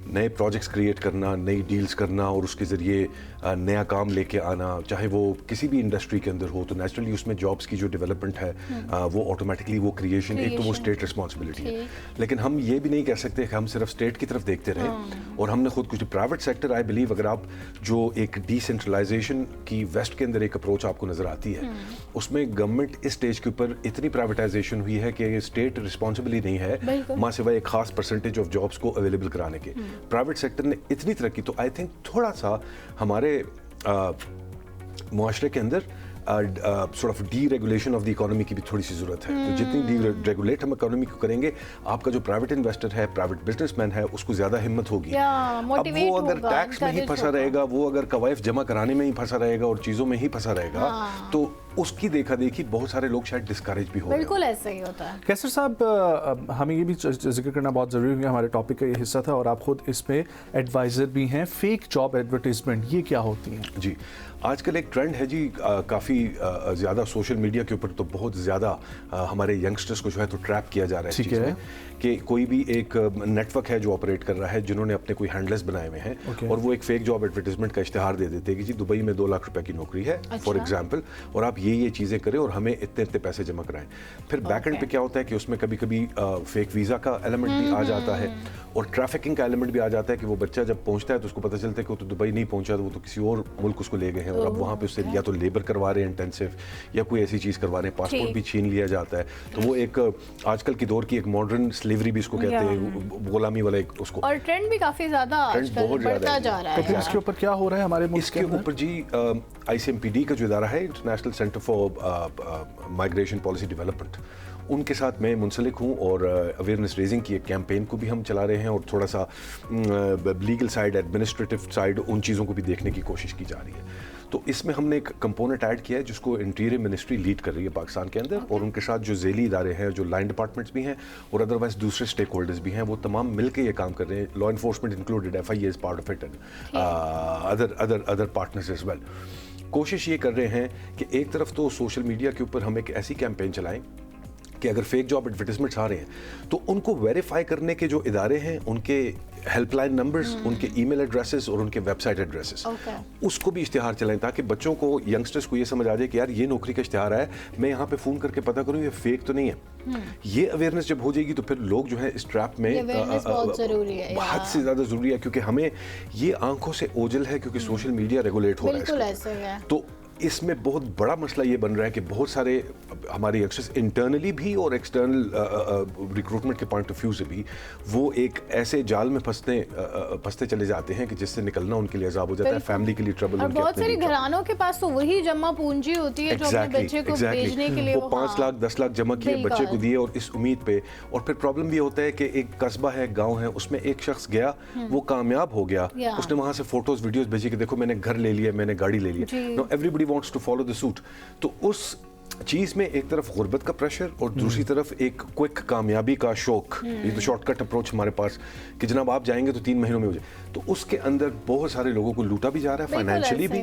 Speaker 5: नए प्रोजेक्ट्स क्रिएट करना, नई डील्स करना और उसके ज़रिए नया काम लेके आना, चाहे वो किसी भी इंडस्ट्री के अंदर हो, तो नेचुरली उसमें जॉब्स की जो डेवलपमेंट है वो ऑटोमेटिकली वो क्रिएशन, एक तो वो स्टेट रिस्पॉन्सिबिलिटी है। लेकिन हम ये भी नहीं कह सकते कि हम सिर्फ स्टेट की तरफ देखते रहें और हमने खुद कुछ प्राइवेट सेक्टर, आई बिलीव अगर आप जो एक डिसेंट्रलाइजेशन की वेस्ट के अंदर एक अप्रोच आपको नजर आती है, उसमें गवर्नमेंट इस स्टेज के ऊपर इतनी प्राइवेटाइजेशन हुई है कि स्टेट रिस्पॉन्सिबल ही नहीं है माँ सिवाय एक खास परसेंटेज ऑफ जॉब्स को अवेलेबल कराने के। प्राइवेट सेक्टर ने इतनी तरक्की, तो आई थिंक थोड़ा सा हमारे मुआशरे के अंदर sort of D regulation of the economy की भी थोड़ी सी जरूरत है। तो जितनी डी रेगुलेट हम इकोनॉमी को करेंगे, आपका जो प्राइवेट इन्वेस्टर है, प्राइवेट बिजनेसमैन है, उसको ज्यादा हिम्मत होगी। अब वो अगर टैक्स में ही फंसा रहेगा, वो अगर कवायफ जमा कराने में ही फंसा रहेगा और चीजों में ही फंसा रहेगा, तो उसकी देखा देखी बहुत सारे लोग शायद डिस्करेज भी हो रहे हैं।
Speaker 1: बिल्कुल ऐसा ही होता है।
Speaker 2: कैसर साहब, हमें ये भी जिक्र करना बहुत ज़रूरी है, हमारे टॉपिक का ये हिस्सा था और आप खुद इसमें एडवाइज़र भी हैं। फेक जॉब एडवर्टीजमेंट ये क्या होती हैं?
Speaker 5: जी, आजकल एक ट्रेंड है जी, काफ़ी ज़्यादा सोशल मीडिया के ऊपर तो बहुत ज़्यादा हमारे यंगस्टर्स को जो है तो ट्रैप किया जा रहा है इस चीज़ में कि कोई भी एक नेटवर्क है जो ऑपरेट कर रहा है, जिन्होंने अपने कोई हैंडल्स बनाए हुए हैं और वो एक फेक जॉब एडवर्टीजमेंट का इश्तिहार दे देते हैं कि जी दुबई में 2 लाख रुपए की नौकरी है फॉर एग्जांपल, और आप ये चीज़ें करें और हमें इतने इतने पैसे जमा कराएं। फिर बैक एंड पे क्या होता है कि उसमें कभी कभी फेक वीज़ा का एलिमेंट भी आ जाता है और ट्रैफिकिंग का एलिमेंट भी आ जाता है कि वो बच्चा जब पहुंचता है तो उसको पता चलता है कि वो तो दुबई नहीं पहुंचा, तो वो तो किसी और मुल्क उसको ले गए हैं और अब वहाँ पे उससे या तो लेबर करवा रहे हैं इंटेंसिव या कोई ऐसी चीज़ करवा रहे हैं, पासपोर्ट भी छीन लिया जाता है। तो वो एक आजकल की दौर की एक मॉडर्न स्लेवरी भी इसको कहते हैं, गुलामी वाला एक उसको,
Speaker 1: और ट्रेंड भी काफी ज्यादा बढ़ता जा रहा है।
Speaker 2: तो फिर इसके ऊपर क्या हो रहा है हमारे मुल्क
Speaker 5: इसके ऊपर जी ICMPD का जो इदारा है, international centre for migration policy development, उनके साथ मैं मुंसलिक हूँ और अवेयरनेस रेजिंग की एक कैंपेन को भी हम चला रहे हैं और थोड़ा सा लीगल साइड, एडमिनिस्ट्रेटिव साइड, उन चीज़ों को भी देखने की कोशिश की जा रही है। तो इसमें हमने एक कंपोनेंट ऐड किया है जिसको इंटीरियर मिनिस्ट्री लीड कर रही है पाकिस्तान के अंदर और उनके साथ जो झेली इदारे हैं, जो लाइन डिपार्टमेंट्स भी हैं और अदरवाइज दूसरे स्टेक होल्डर्स भी हैं, वो तमाम मिलकर ये काम कर रहे हैं। Law enforcement included, FIA is part of it and other partners as well. कोशिश ये कर रहे हैं कि एक तरफ तो सोशल मीडिया के ऊपर हम एक ऐसी कैंपेन चलाएं कि अगर फेक जॉब एडवर्टाइजमेंट्स आ रहे हैं तो उनको वेरीफाई करने के जो इदारे हैं, उनके हेल्पलाइन नंबर्स, उनके ईमेल एड्रेसेस और उनके वेबसाइट एड्रेसेस, उसको भी इश्तिहार चलाएं ताकि बच्चों को, यंगस्टर्स को ये समझ आ जाए कि यार ये नौकरी का इश्तिहार है, मैं यहाँ पे फ़ोन करके पता करूँ ये फेक तो नहीं है। ये अवेयरनेस जब हो जाएगी तो फिर लोग जो है इस ट्रैप में
Speaker 1: बहुत ज़रूरी है,
Speaker 5: बहुत से ज़्यादा ज़रूरी है, क्योंकि हमें ये आंखों से ओझल है क्योंकि सोशल मीडिया रेगुलेट हो रहा है। तो इसमें बहुत बड़ा मसला ये बन रहा है कि बहुत सारे हमारे यंगस्टर्स इंटरनली भी और एक्सटर्नल रिक्रूटमेंट के पॉइंट ऑफ व्यू से भी वो एक ऐसे जाल में फंसते चले जाते हैं कि जिससे निकलना उनके लिए अजाब हो जाता है, फैमिली के लिए ट्रबल।
Speaker 1: और बहुत सारे घरानों के पास तो वही जमा पूंजी होती है जो अपने बच्चे को भेजने के लिए
Speaker 5: वो 5 लाख 10 लाख जमा किए, बच्चे को दिए और इस उम्मीद पे, और फिर प्रॉब्लम ये होता है कि एक कस्बा है, गाँव है, उसमें एक शख्स गया, वो कामयाब हो गया, उसने वहाँ से फोटोज वीडियोज भेजी कि देखो मैंने घर ले लिया, मैंने गाड़ी ले लिया। No everybody wants to follow the suit। तो उस चीज़ में एक तरफ गुर्बत का प्रेशर और दूसरी तरफ एक क्विक कामयाबी का शौक, ये तो शॉर्टकट अप्रोच हमारे पास कि जनाब आप जाएंगे तो 3 महीनों में हो जाए। तो उसके अंदर बहुत सारे लोगों को लूटा भी जा रहा है, फाइनेंशियली भी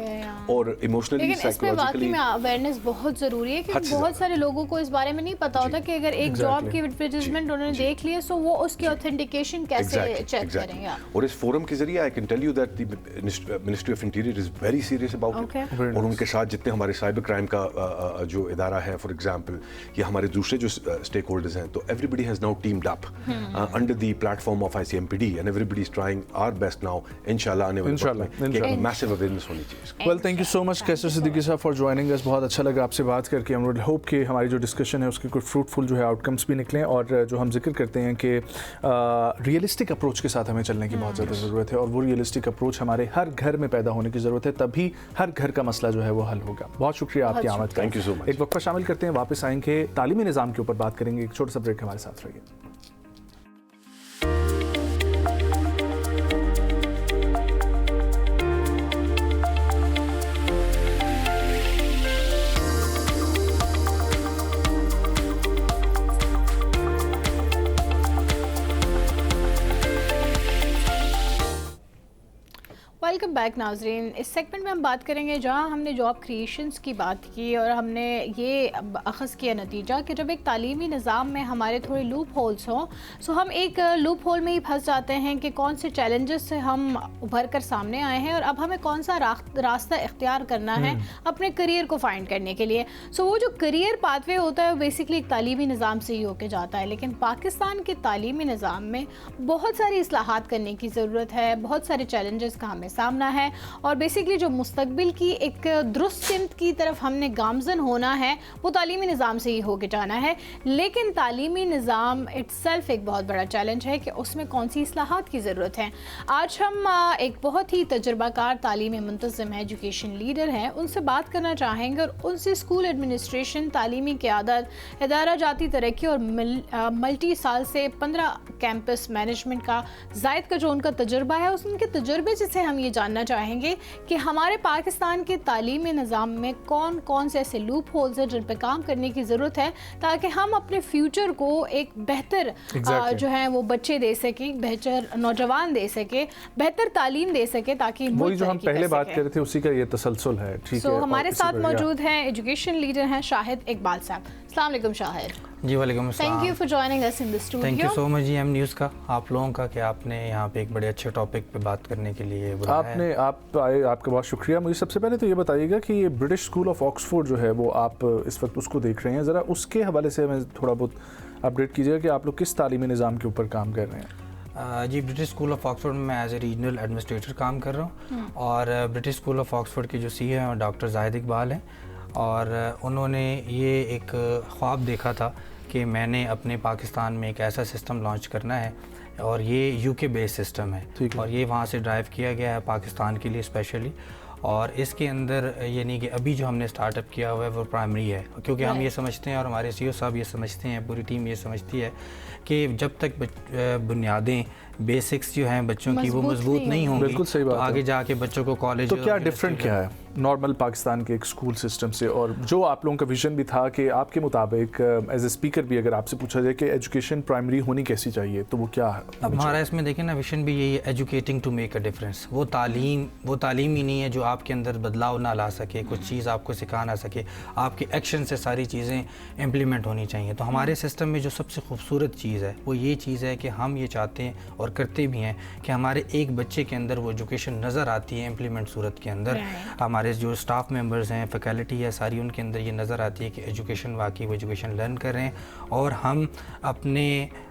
Speaker 5: और इमोशनली, साइकोलॉजिकली।
Speaker 1: में अवेयरनेस बहुत जरूरी है क्योंकि बहुत सारे लोगों को इस बारे में नहीं पता होता कि अगर एक जॉब की एडवर्टाइजमेंट उन्होंने देख ली है तो वो उसकी ऑथेंटिकेशन कैसे चेक करेंगे।
Speaker 5: और इस फोरम के जरिए I can tell you that the ministry of interior is very serious about it, और उनके साथ जितने हमारे साइबर क्राइम का जो इदारा है फॉर एग्जांपल, या हमारे दूसरे जो स्टेक होल्डर्स हैं, तो everybody has now teamed up under the platform of ICMPD and everybody is trying our best now. इंशाल्लाह आने वाले वक्त में एक मैसिव अवेयरनेस होनी चाहिए।
Speaker 2: Well, thank you so much Kaiser Siddiqui साहब फॉर ज्वाइनिंग अस। बहुत अच्छा लगा आपसे बात करके। हम होप कि हमारी जो डिस्कशन है उसके कुछ फ्रूटफुल जो है आउटकम्स भी निकलें, और जो हम जिक्र करते हैं कि रियलिस्टिक अप्रोच के साथ हमें चलने की बहुत ज़्यादा ज़रूरत है, और वो रियलिस्टिक अप्रोच हमारे हर घर में पैदा होने की ज़रूरत है, तभी हर घर का मसला जो है वो हल होगा। बहुत शुक्रिया आपकी आमद का।
Speaker 5: Thank you so much.
Speaker 2: एक वक्फा शामिल करते हैं, वापस आएंगे, तालीमी निज़ाम के ऊपर बात करेंगे। एक छोटा सा ब्रेक, हमारे साथ रहिए।
Speaker 1: वेलकम बैक नाजरीन। इस सेगमेंट में हम बात करेंगे जहां हमने जॉब क्रिएशंस की बात की और हमने ये अखज़ किया नतीजा कि जब एक तालीमी निज़ाम में हमारे थोड़े लूप होल्स हों सो हम एक लूप होल में ही फंस जाते हैं कि कौन से चैलेंजेस से हम उभर कर सामने आए हैं और अब हमें कौन सा रास्ता इख्तियार करना है अपने करियर को फाइंड करने के लिए। सो वो जो करियर पाथवे होता है वो बेसिकली एक तालीमी निज़ाम से ही होके जाता है, लेकिन पाकिस्तान के तालीमी निज़ाम में बहुत सारी इस्लाहात करने की ज़रूरत है, बहुत सारे चैलेंजेस का हमें सामना है और बेसिकली जो मुस्तकबिल की एक दुरुस्त सिमत की तरफ हमने गामजन होना है वो तालीमी निज़ाम से ही होके जाना है। लेकिन तालीमी निज़ाम इट्सेल्फ एक बहुत बड़ा चैलेंज है कि उसमें कौन सी इस्लाहात की ज़रूरत है। आज हम एक बहुत ही तजुर्बाकार तालीमी मुंतज़िम है, एजुकेशन लीडर हैं, उनसे बात करना चाहेंगे और उनसे स्कूल एडमिनिस्ट्रेशन, तालीमी क़यादत, इदारा जाती तरक्की और मल्टी साल से 15 कैंपस मैनेजमेंट का जायद का जो उनका तजुर्बा है उनके तजुर्बे से हम ये जानना चाहेंगे कि हमारे पाकिस्तान के तालीमी निज़ाम में कौन कौन से ऐसे लूप होल्स हैं जिन पर काम करने की ज़रूरत है ताकि हम अपने फ्यूचर को एक बेहतर जो है वो बच्चे दे सकें, बेहतर नौजवान दे सके, बेहतर तालीम दे सके ताकि
Speaker 2: वही जो हम पहले बात कर रहे थे उसी का ये तसलसल है। ठीक है,
Speaker 1: हमारे साथ मौजूद हैं एजुकेशन लीडर हैं शाहिद इकबाल साहब। अस्सलाम वालेकुम शाहिद।
Speaker 8: जी वालेकुम अस्सलाम।
Speaker 1: Thank you for joining us in the studio.
Speaker 8: Thank you so much G M News का, आप लोगों का कि आपने यहाँ पे एक बड़े अच्छे टॉपिक पे बात करने के लिए बुलाया।
Speaker 2: आप आए, आपका बहुत शुक्रिया। मुझे सबसे पहले तो ये बताइएगा कि ये ब्रिटिश स्कूल ऑफ ऑक्सफोर्ड जो है वो आप इस वक्त उसको देख रहे हैं, ज़रा उसके हवाले से हमें थोड़ा बहुत अपडेट कीजिएगा कि आप लोग किस तालीमी निज़ाम के ऊपर काम कर रहे हैं।
Speaker 8: जी ब्रिटिश स्कूल ऑफ ऑक्सफोर्ड में मैं एज ए रीजनल एडमिनिस्ट्रेटर काम कर रहा हूँ और ब्रिटिश स्कूल ऑफ ऑक्सफोर्ड के जो CEO हैं डॉक्टर जाहिद इकबाल हैं और उन्होंने ये एक ख्वाब देखा था कि मैंने अपने पाकिस्तान में एक ऐसा सिस्टम लॉन्च करना है और ये UK बेस्ड सिस्टम है और ये वहाँ से ड्राइव किया गया है पाकिस्तान के लिए स्पेशली। और इसके अंदर यानी कि अभी जो हमने स्टार्टअप किया हुआ है वो प्राइमरी है, क्योंकि हम ये समझते हैं और हमारे CEO साहब ये समझते हैं, पूरी टीम ये समझती है कि जब तक बुनियादें बेसिक्स जो हैं बच्चों की वो मजबूत नहीं होंगी,
Speaker 2: बिल्कुल सही बात
Speaker 8: तो आगे जाके बच्चों को कॉलेज।
Speaker 2: तो क्या डिफरेंट क्या है नॉर्मल पाकिस्तान के एक स्कूल सिस्टम से, और जो आप लोगों का विजन भी था कि आपके मुताबिक एज ए स्पीकर भी अगर आपसे पूछा जाए कि एजुकेशन प्राइमरी होनी कैसी चाहिए तो वो क्या है?
Speaker 8: अब हमारा इसमें देखें ना विजन भी यही है, educating to make a difference. वो तालीम ही नहीं है जो आपके अंदर बदलाव ना ला सके, कुछ चीज़ आपको सिखा ना सके, आपके एक्शन से सारी चीज़ें इम्प्लीमेंट होनी चाहिए। तो हमारे सिस्टम में जो सबसे खूबसूरत चीज़ है वो ये चीज़ है कि हम ये चाहते हैं और करते भी हैं कि हमारे एक बच्चे के अंदर वो एजुकेशन नज़र आती है इम्प्लीमेंट सूरत के अंदर। हमारे जो स्टाफ मेंबर्स हैं, फैकल्टी है सारी, उनके अंदर ये नज़र आती है कि एजुकेशन वाकई वो एजुकेशन लर्न कर रहे हैं और हम अपने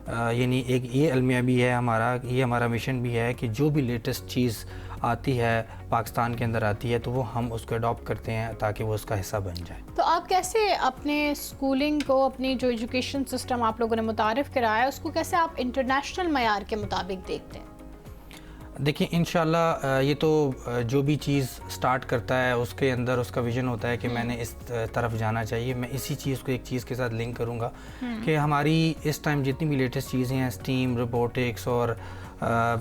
Speaker 8: यानी एक ये अलमिया भी है हमारा, ये हमारा मिशन भी है कि जो भी लेटेस्ट चीज़ आती है पाकिस्तान के अंदर आती है तो वो हम उसको अडॉप्ट करते हैं ताकि वो उसका हिस्सा बन जाए।
Speaker 1: तो आप कैसे अपने स्कूलिंग को, अपनी जो एजुकेशन सिस्टम आप लोगों ने मुतारिफ़ कराया उसको कैसे आप इंटरनेशनल मयार के मुताबिक देखते हैं?
Speaker 8: देखिए इंशाल्लाह ये तो जो भी चीज़ स्टार्ट करता है उसके अंदर उसका विजन होता है कि मैंने इस तरफ जाना चाहिए। मैं इसी चीज़ को एक चीज़ के साथ लिंक करूँगा कि हमारी इस टाइम जितनी भी लेटेस्ट चीज़ें हैं, स्टीम, रोबोटिक्स और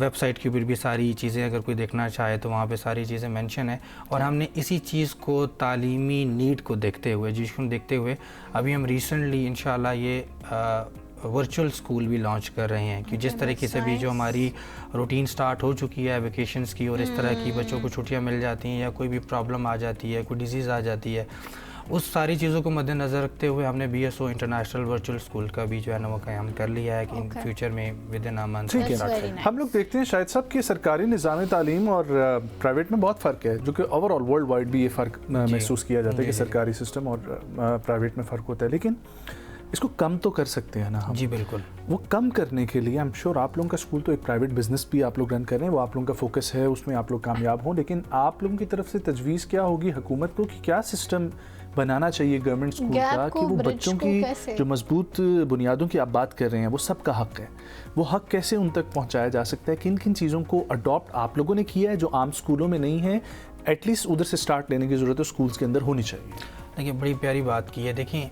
Speaker 8: वेबसाइट के ऊपर भी सारी चीज़ें अगर कोई देखना चाहे तो वहाँ पे सारी चीज़ें मेंशन है और हमने इसी चीज़ को तालीमी नीड को देखते हुए, एजुकेशन देखते हुए अभी हम रिसेंटली इंशाल्लाह ये वर्चुअल स्कूल भी लॉन्च कर रहे हैं कि जिस तरीके से भी जो हमारी रूटीन स्टार्ट हो चुकी है वेकेशंस की और इस तरह की बच्चों को छुट्टियां मिल जाती हैं या कोई भी प्रॉब्लम आ जाती है, कोई डिजीज़ आ जाती है, उस सारी चीज़ों को मद्देनज़र रखते हुए हमने BSO इंटरनेशनल वर्चुअल स्कूल का भी जो है ना वो क़याम कर लिया है कि इन फ्यूचर में विद इन अ मंथ।
Speaker 2: ठीक है, हम लोग देखते हैं शायद साहब कि सरकारी निज़ाम तालीम और प्राइवेट में बहुत फ़र्क है, जो कि ओवरऑल वर्ल्ड वाइड भी ये फ़र्क महसूस किया जाता है कि सरकारी सिस्टम और प्राइवेट में फ़र्क होता है, लेकिन इसको कम तो कर सकते हैं ना हम?
Speaker 8: जी बिल्कुल।
Speaker 2: वो कम करने के लिए आई एम श्योर आप लोगों का स्कूल तो एक प्राइवेट बिजनेस भी आप लोग रन कर रहे हैं, वो आप लोगों का फोकस है, उसमें आप लोग कामयाब हों, लेकिन आप लोगों की तरफ से तजवीज़ क्या होगी हुकूमत को कि क्या सिस्टम बनाना चाहिए गवर्नमेंट स्कूल का कि वो बच्चों की जो मजबूत बुनियादों की आप बात कर रहे हैं वो सबका हक है, वो हक कैसे उन तक पहुँचाया जा सकता है? किन किन चीज़ों को अडॉप्ट आप लोगों ने किया है जो आम स्कूलों में नहीं है, एटलीस्ट उधर से स्टार्ट लेने की ज़रूरत है, स्कूल्स के अंदर होनी चाहिए?
Speaker 8: देखिए बड़ी प्यारी बात की है। देखिए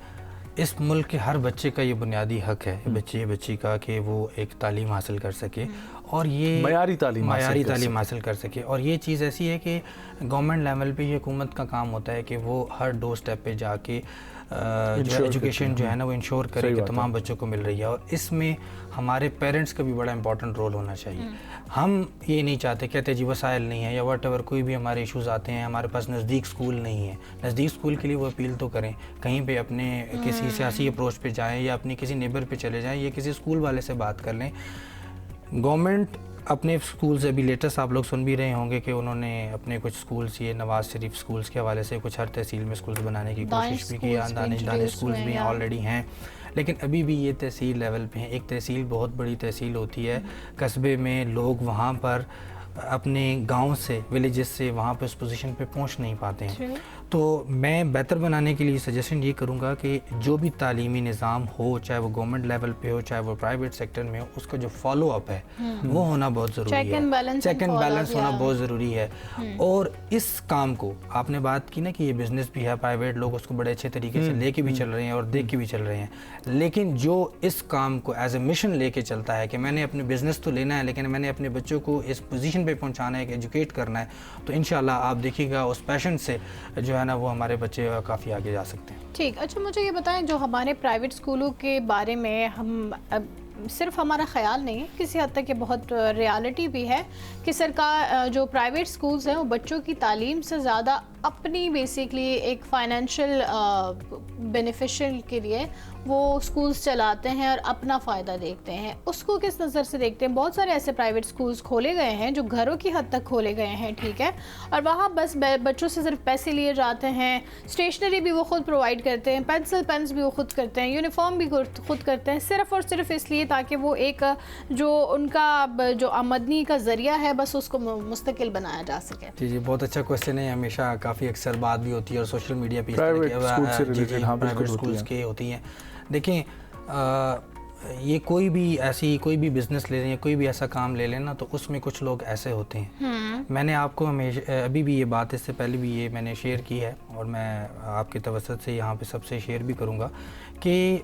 Speaker 8: इस मुल्क के हर बच्चे का ये बुनियादी हक है, बच्ची का कि वो एक तालीम हासिल कर सके और ये
Speaker 2: मयारी तालीम
Speaker 8: हासिल कर सके। और ये चीज़ ऐसी है कि गवर्नमेंट लेवल पे ये हुकूमत का काम होता है कि वो हर डोर स्टेप पे जाके जो एजुकेशन जो है ना वो इंश्योर करे कि तमाम बच्चों को मिल रही है। और इसमें हमारे पेरेंट्स का भी बड़ा इंपॉर्टेंट रोल होना चाहिए। हम ये नहीं चाहते, कहते जी वसाइल नहीं है या वट एवर, कोई भी हमारे इश्यूज़ आते हैं, हमारे पास नज़दीक स्कूल नहीं है, नज़दीक स्कूल के लिए वो अपील तो करें, कहीं पे अपने किसी सियासी अप्रोच पे जाएं या अपनी किसी नेबर पे चले जाएं या किसी स्कूल वाले से बात कर लें। गवर्नमेंट अपने स्कूल से, अभी लेटेस्ट आप लोग सुन भी रहे होंगे कि उन्होंने अपने कुछ स्कूल्स, ये नवाज शरीफ स्कूल्स के हवाले से कुछ हर तहसील में स्कूल्स बनाने की कोशिश भी की, दानिश स्कूल्स भी ऑलरेडी हैं, लेकिन अभी भी ये तहसील लेवल पे हैं। एक तहसील बहुत बड़ी तहसील होती है, कस्बे में लोग वहाँ पर अपने गांव से, विलेजेस से वहाँ पे उस पोजीशन पे पहुँच नहीं पाते हैं। तो मैं बेहतर बनाने के लिए सजेशन ये करूँगा कि जो भी तालीमी निज़ाम हो, चाहे वो गवर्नमेंट लेवल पे हो, चाहे वो प्राइवेट सेक्टर में हो, उसका जो फॉलो अप है वो होना बहुत ज़रूरी है। चेक एंड बैलेंस होना बहुत ज़रूरी है। और इस काम को आपने बात की ना कि ये बिज़नेस भी है, प्राइवेट लोग उसको बड़े अच्छे तरीके से लेके भी चल रहे हैं और देख के भी चल रहे हैं, लेकिन जो इस काम को एज ए मिशन लेके चलता है कि मैंने अपने बिज़नेस तो लेना है लेकिन मैंने अपने बच्चों को इस पोजीशन पे पहुंचाना है कि एजुकेट करना है, तो इंशाल्लाह आप देखिएगा उस पैशन से जो है ना वो हमारे बच्चे काफ़ी आगे जा सकते हैं। ठीक।
Speaker 1: अच्छा, मुझे ये बताएं, जो हमारे प्राइवेट स्कूलों के बारे में हम सिर्फ हमारा ख्याल नहीं है, किसी हद तक ये बहुत रियलिटी भी है कि सरकार, जो प्राइवेट स्कूल्स हैं वो बच्चों की तालीम से ज़्यादा अपनी बेसिकली एक फाइनेंशियल बेनिफिशियल के लिए वो स्कूल्स चलाते हैं और अपना फ़ायदा देखते हैं। उसको किस नज़र से देखते हैं? बहुत सारे ऐसे प्राइवेट स्कूल्स खोले गए हैं जो घरों की हद तक खोले गए हैं, ठीक है, और वहाँ बस बच्चों से सिर्फ पैसे लिए जाते हैं, स्टेशनरी भी वो खुद प्रोवाइड करते हैं, पेंसिल पेन्स भी वो खुद करते हैं, यूनिफॉर्म भी खुद करते हैं, सिर्फ और सिर्फ इसलिए ताकि वो एक जो उनका जो आमदनी का ज़रिया है बस उसको मुस्तकिल बनाया जा सके।
Speaker 8: जी जी, बहुत अच्छा क्वेश्चन है। हमेशा काफ़ी अक्सर बात भी होती है और सोशल मीडिया पे
Speaker 2: प्राइवेट
Speaker 8: स्कूल्स के होती हैं। देखें, ये कोई भी बिज़नेस ले लें या कोई भी ऐसा काम ले लें ना, तो उसमें कुछ लोग ऐसे होते हैं। मैंने आपको हमेशा अभी भी ये बात, इससे पहले भी ये मैंने शेयर की है और मैं आपके तवज्जुह से यहाँ पे सबसे शेयर भी करूँगा कि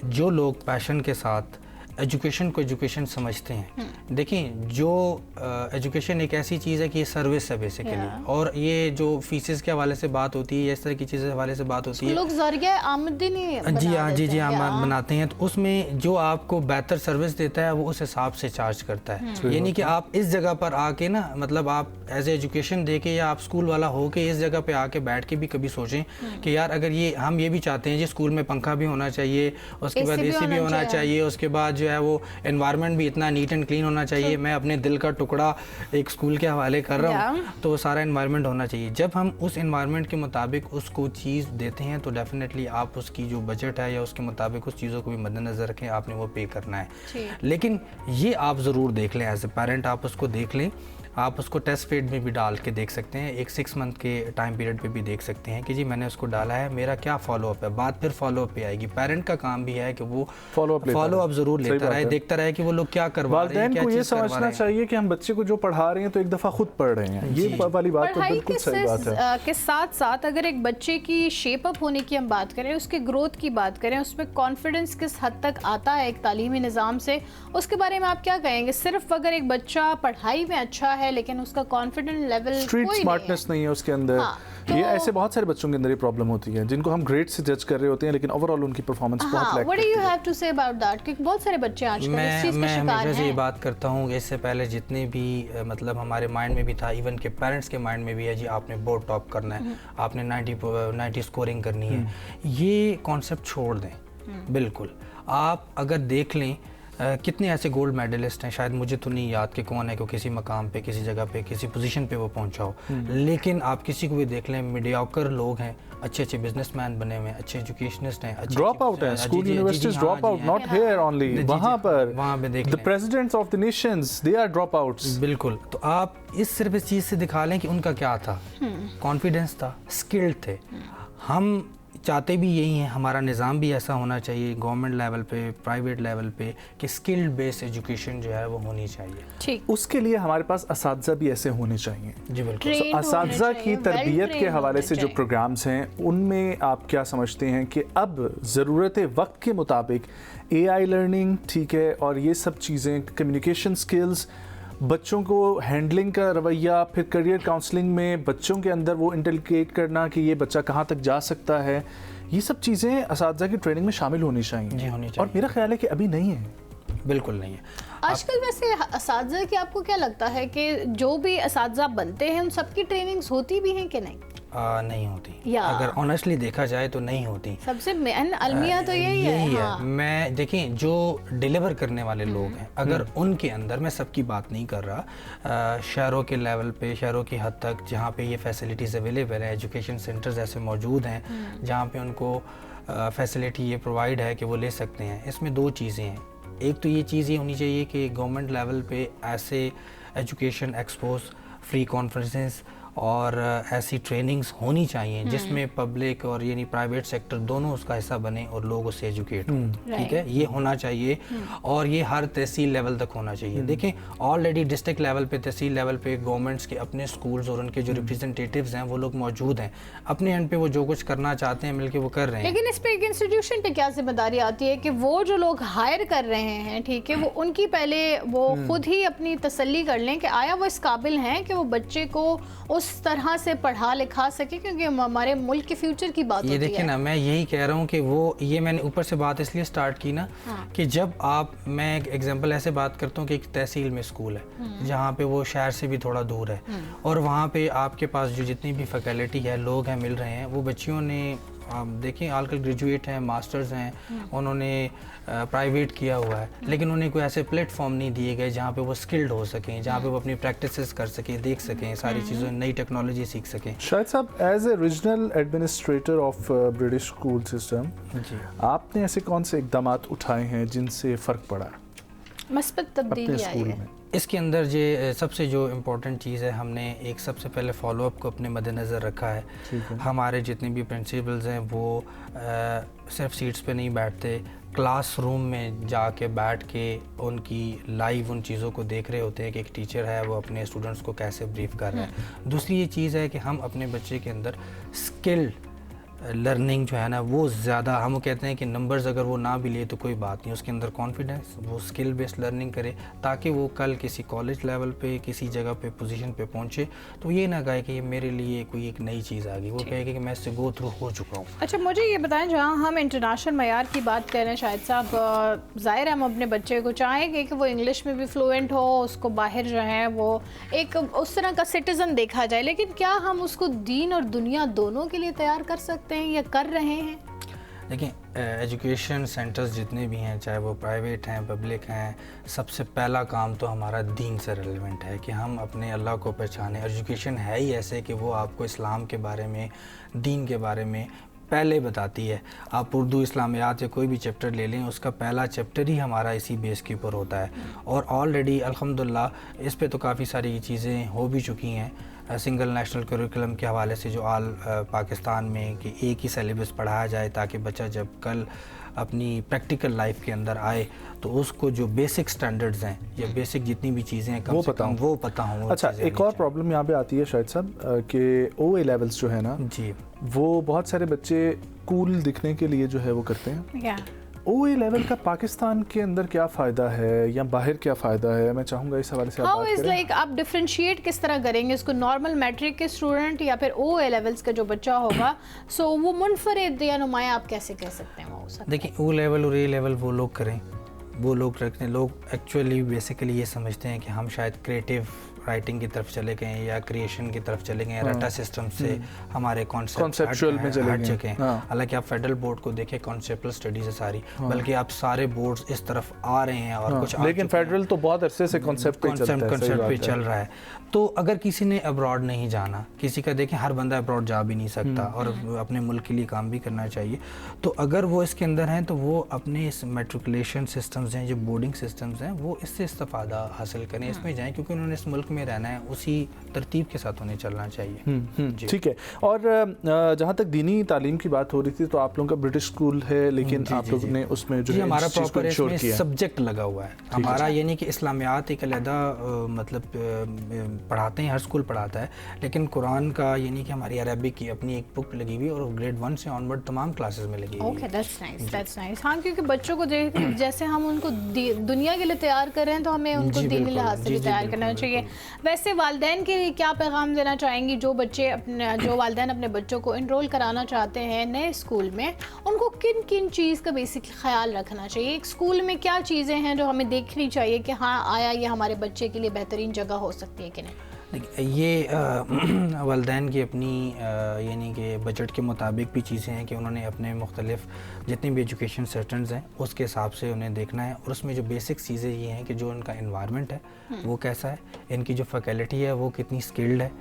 Speaker 8: जो लोग पैशन के साथ एजुकेशन को एजुकेशन समझते हैं, देखें जो एजुकेशन एक ऐसी चीज़ है कि ये सर्विस है बेसिकली, और ये जो फीसेस के हवाले से बात होती है या इस तरह की चीज़ें हवाले से बात होती है,
Speaker 1: लोग ज़रिया आमदनी
Speaker 8: जी हाँ बनाते हैं, तो उसमें जो आपको बेहतर सर्विस देता है वो उस हिसाब से चार्ज करता है। यानी कि आप इस जगह पर आके ना, मतलब आप एज एजुकेशन दे के या आप स्कूल वाला हो के इस जगह पे आके बैठ के भी कभी सोचें कि यार अगर हम ये भी चाहते हैं जी स्कूल में पंखा भी होना चाहिए, उसके बाद AC भी होना चाहिए, उसके बाद जो है वो एनवायरनमेंट भी इतना नीट एंड क्लीन होना चाहिए। मैं अपने दिल का टुकड़ा एक स्कूल के हवाले कर रहा हूँ, तो वो सारा एनवायरनमेंट होना चाहिए। जब हम उस एनवायरनमेंट के मुताबिक उसको चीज़ देते हैं तो डेफिनेटली आप उसकी जो बजट है या उसके मुताबिक उस चीज़ों को भी मद्देनज़र रखें, आपने वो पे करना है। लेकिन ये आप ज़रूर देख लें, एज ए पेरेंट आप उसको देख लें, आप उसको टेस्ट फेड में भी डाल के देख सकते हैं, एक 6 मंथ के टाइम पीरियड पे भी देख सकते हैं कि जी मैंने उसको डाला है, मेरा क्या फॉलोअप है। बात फिर फॉलोअप पे आएगी। पेरेंट का काम भी है कि वो फॉलोअप ज़रूर लेता रहे, देखता रहे कि वो लोग क्या करवा रहे हैं।
Speaker 2: को ये समझना चाहिए कि हम बच्चे को जो पढ़ा रहे हैं तो एक दफ़ा खुद पढ़ रहे हैं, ये वाली बात तो बिल्कुल सही बात है।
Speaker 1: के साथ साथ अगर एक बच्चे की शेप अप होने की हम बात करें, उसके ग्रोथ की बात करें, उसमें कॉन्फिडेंस किस हद तक आता है एक तालीमी निज़ाम से, उसके बारे में आप क्या कहेंगे? सिर्फ अगर एक बच्चा पढ़ाई में अच्छा है लेकिन उसका कॉन्फिडेंस लेवल,
Speaker 2: स्ट्रीट स्मार्टनेस नहीं है उसके अंदर, तो ये ऐसे बहुत सारे बच्चों के अंदर ये प्रॉब्लम होती है जिनको हम ग्रेड से जज कर रहे होते हैं लेकिन ओवरऑल उनकी परफॉर्मेंस बहुत lack
Speaker 1: what do you have to say about that? क्योंकि बहुत सारे बच्चे आजकल इस चीज़ के शिकार हैं।
Speaker 8: मैं ये बात करता हूँ, इससे पहले जितने भी मतलब हमारे माइंड में भी था, इवन के पेरेंट्स के माइंड में भी है जी आपने बोर्ड टॉप करना है, आपने 90 स्कोरिंग करनी है, ये कॉन्सेप्ट छोड़ दें बिल्कुल। आप अगर देख लें कितने ऐसे गोल्ड मेडलिस्ट हैं, शायद मुझे तो नहीं याद कि कौन है कि किसी मकाम पे, किसी जगह पे, किसी पोजीशन पे वो पहुंचा हो, लेकिन आप किसी को भी देख लें, मीडियोकर लोग हैं, अच्छे बिजनेसमैन बने हुए हैं, अच्छे एजुकेशनिस्ट हैं, अच्छे
Speaker 2: ड्रॉप आउट हैं, school universities drop out, not here only, वहां पे देख लें, the presidents of the nations they are drop outs.
Speaker 8: बिल्कुल। तो आप सिर्फ इस चीज़ से दिखा लें कि उनका क्या था, कॉन्फिडेंस था, स्किल्ड थे। हम चाहते भी यही हैं, हमारा निज़ाम भी ऐसा होना चाहिए गवर्नमेंट लेवल पे, प्राइवेट लेवल पे, कि स्किल्ड बेस्ड एजुकेशन जो है वो होनी चाहिए।
Speaker 1: ठीक,
Speaker 2: उसके लिए हमारे पास असातिज़ा भी ऐसे होने चाहिए।
Speaker 8: जी बिल्कुल।
Speaker 1: Trained
Speaker 2: असातिज़ा
Speaker 1: होने
Speaker 2: की
Speaker 1: चाहिए,
Speaker 2: तरबियत के
Speaker 1: well-trained
Speaker 2: हवाले से
Speaker 1: होने
Speaker 2: जो
Speaker 1: चाहिए।
Speaker 2: प्रोग्राम्स हैं उनमें आप क्या समझते हैं कि अब ज़रूरत वक्त के मुताबिक AI लर्निंग, ठीक है, और ये सब चीज़ें, कम्युनिकेशन स्किल्स, बच्चों को हैंडलिंग का रवैया, फिर करियर काउंसलिंग में बच्चों के अंदर वो इंटरकेट करना कि ये बच्चा कहाँ तक जा सकता है, ये सब चीज़ें असातिज़ा की ट्रेनिंग में शामिल होनी चाहिए।
Speaker 8: जी, होनी
Speaker 2: और
Speaker 8: चाहिए।
Speaker 2: मेरा ख्याल है कि अभी नहीं है।
Speaker 8: बिल्कुल नहीं है।
Speaker 1: आजकल वैसे असातिज़ा की आपको क्या लगता है कि जो भी असातिज़ा बनते हैं उन सबकी ट्रेनिंग्स होती भी हैं कि नहीं?
Speaker 8: नहीं होती।
Speaker 1: या
Speaker 8: अगर ऑनेस्टली देखा जाए तो नहीं होती।
Speaker 1: सबसे मेन अलमिया तो यही है। हाँ।
Speaker 8: मैं देखें, जो डिलीवर करने वाले लोग हैं, अगर उनके अंदर, मैं सबकी बात नहीं कर रहा, शहरों के लेवल पे, शहरों की हद तक जहाँ पे ये फैसिलिटीज़ अवेलेबल है, एजुकेशन सेंटर्स ऐसे मौजूद हैं जहाँ पे उनको फैसिलिटी ये प्रोवाइड है कि वो ले सकते हैं। इसमें दो चीज़ें हैं। एक तो ये चीज़ ये होनी चाहिए कि गवर्नमेंट लेवल पे ऐसे एजुकेशन एक्सपोज, फ्री कॉन्फ्रेंसेस और ऐसी ट्रेनिंग्स होनी चाहिए जिसमें पब्लिक और यानी प्राइवेट सेक्टर दोनों उसका हिस्सा बने और लोग उससे एजुकेट हों। ठीक है, ये होना चाहिए और ये हर तहसील लेवल तक होना चाहिए। देखें, ऑलरेडी डिस्ट्रिक्ट लेवल पे, तहसील लेवल पे गवर्नमेंट्स के अपने स्कूल्स और उनके जो रिप्रेजेंटेटिव्स हैं वो लोग मौजूद हैं। अपने एंड पे वो जो कुछ करना चाहते हैं मिलके वो कर रहे हैं।
Speaker 1: लेकिन इस पे एक इंस्टीट्यूशन पे क्या जिम्मेदारी आती है कि वो जो लोग हायर कर रहे हैं, ठीक है, वो उनकी पहले वो खुद ही अपनी तसल्ली कर लें कि आया वो इस काबिल हैं कि वो बच्चे को उस तरह से पढ़ा लिखा सके, क्योंकि हमारे मुल्क के फ्यूचर की बात
Speaker 8: ये
Speaker 1: होती
Speaker 8: देखिए
Speaker 1: है
Speaker 8: ना, मैं यही कह रहा हूँ कि वो, ये मैंने ऊपर से बात इसलिए स्टार्ट की ना कि जब आप, मैं एक एग्जांपल ऐसे बात करता हूँ कि एक तहसील में स्कूल है जहाँ पे वो शहर से भी थोड़ा दूर है और वहाँ पे आपके पास जो जितनी भी फैकल्टी है, लोग हैं, मिल रहे हैं, वो बच्चियों ने, आप देखें आजकल ग्रेजुएट हैं, मास्टर्स हैं, उन्होंने प्राइवेट किया हुआ है, लेकिन उन्हें कोई ऐसे प्लेटफॉर्म नहीं दिए गए जहाँ पे वो स्किल्ड हो सकें, जहाँ पे वो अपनी प्रैक्टिसेस कर सकें, देख सकें, सारी चीज़ों, नई टेक्नोलॉजी सीख सकें।
Speaker 2: शायद साहब, as a regional administrator of British school system,
Speaker 8: जी,
Speaker 2: आपने ऐसे कौन से इकदाम उठाए हैं जिनसे फ़र्क पड़ा
Speaker 1: मस्बत
Speaker 2: अपने
Speaker 1: तब्दीली आई
Speaker 2: स्कूल
Speaker 1: है?
Speaker 2: में?
Speaker 8: इसके अंदर जो सबसे जो इम्पोर्टेंट चीज़ है, हमने एक सबसे पहले फॉलोअप को अपने मद्देनज़र रखा है। हमारे जितने भी प्रिंसिपल्स हैं वो सिर्फ सीट्स पे नहीं बैठते, क्लासरूम में जाके बैठ के उनकी लाइव उन चीज़ों को देख रहे होते हैं कि एक टीचर है वो अपने स्टूडेंट्स को कैसे ब्रीफ कर रहा है। दूसरी ये चीज़ है कि हम अपने बच्चे के अंदर स्किल्ड लर्निंग जो है ना वो ज़्यादा, हम कहते हैं कि नंबर्स अगर वो ना भी ले तो कोई बात नहीं, उसके अंदर कॉन्फिडेंस, वो स्किल बेस्ड लर्निंग करे ताकि वो कल किसी कॉलेज लेवल पे, किसी जगह पे, पोजीशन पे पहुंचे तो ये ना कहे कि ये मेरे लिए कोई एक नई चीज़ आ गई, वो कहेगा कि मैं इससे गो थ्रू हो चुका हूँ।
Speaker 1: अच्छा, मुझे ये बताएं, जहाँ हम इंटरनेशनल मयार की बात कर रहे हैं शाहिद साहब, ज़ाहिर है हम अपने बच्चे को चाहेंगे कि वो इंग्लिश में भी फ्लुएंट हो, उसको बाहर जो है वो एक उस तरह का सिटीज़न देखा जाए, लेकिन क्या हम उसको दीन और दुनिया दोनों के लिए तैयार कर सकते हैं या कर रहे हैं?
Speaker 8: देखिए, एजुकेशन सेंटर्स जितने भी हैं, चाहे वो प्राइवेट हैं, पब्लिक हैं, सबसे पहला काम तो हमारा दीन से रिलेवेंट है कि हम अपने अल्लाह को पहचानें। एजुकेशन है ही ऐसे कि वो आपको इस्लाम के बारे में, दीन के बारे में पहले बताती है। आप उर्दू इस्लामियात या कोई भी चैप्टर ले लें, उसका पहला चैप्टर ही हमारा इसी बेस के ऊपर होता है और ऑलरेडी अल्हम्दुलिल्लाह इस पे तो काफ़ी सारी चीज़ें हो भी चुकी हैं। सिंगल नेशनल करिकुलम के हवाले से जो आल पाकिस्तान में कि एक ही सिलेबस पढ़ाया जाए ताकि बच्चा जब कल अपनी प्रैक्टिकल लाइफ के अंदर आए तो उसको जो बेसिक स्टैंडर्ड्स हैं या बेसिक जितनी भी चीज़ें हैं कम से कम वो पता हों।
Speaker 2: अच्छा, एक और प्रॉब्लम यहाँ पे आती है शायद साहब कि OA लेवल्स जो है ना
Speaker 8: जी,
Speaker 2: वो बहुत सारे बच्चे कूल दिखने के लिए जो है वो करते हैं। OA लेवल का पाकिस्तान के अंदर क्या फ़ायदा है या बाहर क्या फ़ायदा है, मैं चाहूँगा इस हवाले से आप बात करें।
Speaker 1: लाइक आप डिफरेंशिएट किस तरह करेंगे इसको, नॉर्मल मैट्रिक के स्टूडेंट या फिर OA लेवल्स का जो बच्चा होगा, सो वो मुनफरिद या नुमाया आप कैसे कह सकते हैं? वो
Speaker 8: देखिए, O लेवल और A लेवल वो लोग करें, वो लोग रखते हैं। लोग एक्चुअली बेसिकली ये समझते हैं कि हम शायद क्रिएटिव राइटिंग की तरफ चले गए या क्रिएशन की तरफ चले गए, रटा सिस्टम से हमारे
Speaker 2: कॉन्सेप्चुअल में
Speaker 8: हट चुके हैं। हालांकि आप फेडरल बोर्ड को देखें, कॉन्सेप्चुअल स्टडीज है सारी, बल्कि आप सारे बोर्ड्स इस तरफ आ रहे हैं और कुछ
Speaker 2: लेकिन फेडरल तो बहुत अरसे से कॉन्सेप्ट पे
Speaker 8: चल रहा है। तो अगर किसी ने अब्रॉड नहीं जाना, किसी का देखें हर बंदा अब्रॉड जा भी नहीं सकता और अपने मुल्क के लिए काम भी करना चाहिए, तो अगर वो इसके अंदर हैं तो वो अपने इस मेट्रिकुलेशन सिस्टम्स हैं, जो बोर्डिंग सिस्टम्स हैं, वो इससे इस्तेफादा हासिल करें, इसमें जाएँ, क्योंकि उन्होंने इस मुल्क में रहना है उसी तरतीब के साथ उन्हें चलना चाहिए। जी।
Speaker 2: ठीक है। और जहाँ तक दीनी तालीम की बात हो रही थी तो आप लोगों का ब्रिटिश स्कूल है, लेकिन आप लोगों ने उसमें जो है
Speaker 8: हमारा
Speaker 2: इस चीज़ को
Speaker 8: प्रॉपर
Speaker 2: इंश्योर
Speaker 8: इसमें
Speaker 2: किया है।
Speaker 8: सब्जेक्ट लगा हुआ है हमारा, यानी कि इस्लामियात एक अलहदा मतलब पढ़ाते हैं, हर स्कूल पढ़ाता है, लेकिन कुरान का यानी कि हमारी अरबिक की अपनी एक बुक लगी हुई है और ग्रेड 1 से ऑनवर्ड तमाम क्लासेस में लगी हुई है।
Speaker 1: Okay, that's nice, that's nice. हाँ, क्योंकि बच्चों को जैसे हम उनको दुनिया के लिए तैयार कर रहे हैं तो हमें उनको दीनी लिहाज से भी तैयार करना चाहिए। वैसे वालिदैन के लिए क्या पैगाम देना चाहेंगी जो वालिदैन अपने बच्चों को इनरोल कराना चाहते हैं नए स्कूल में, उनको किन किन चीज़ का बेसिक ख्याल रखना चाहिए? एक स्कूल में क्या चीज़ें हैं जो हमें देखनी चाहिए कि हाँ आया ये हमारे बच्चे के लिए बेहतरीन जगह हो सकती है कि नहीं?
Speaker 8: ये वालिदैन की अपनी यानी कि बजट के मुताबिक भी चीज़ें हैं कि उन्होंने अपने मुख्तलिफ जितनी भी एजुकेशन सेटर्स हैं उसके हिसाब से उन्हें देखना है, और उसमें जो बेसिक चीज़ें ये हैं कि जो उनका इन्वायरमेंट है वो कैसा है, इनकी जो फैकल्टी है वो कितनी स्किल्ड है।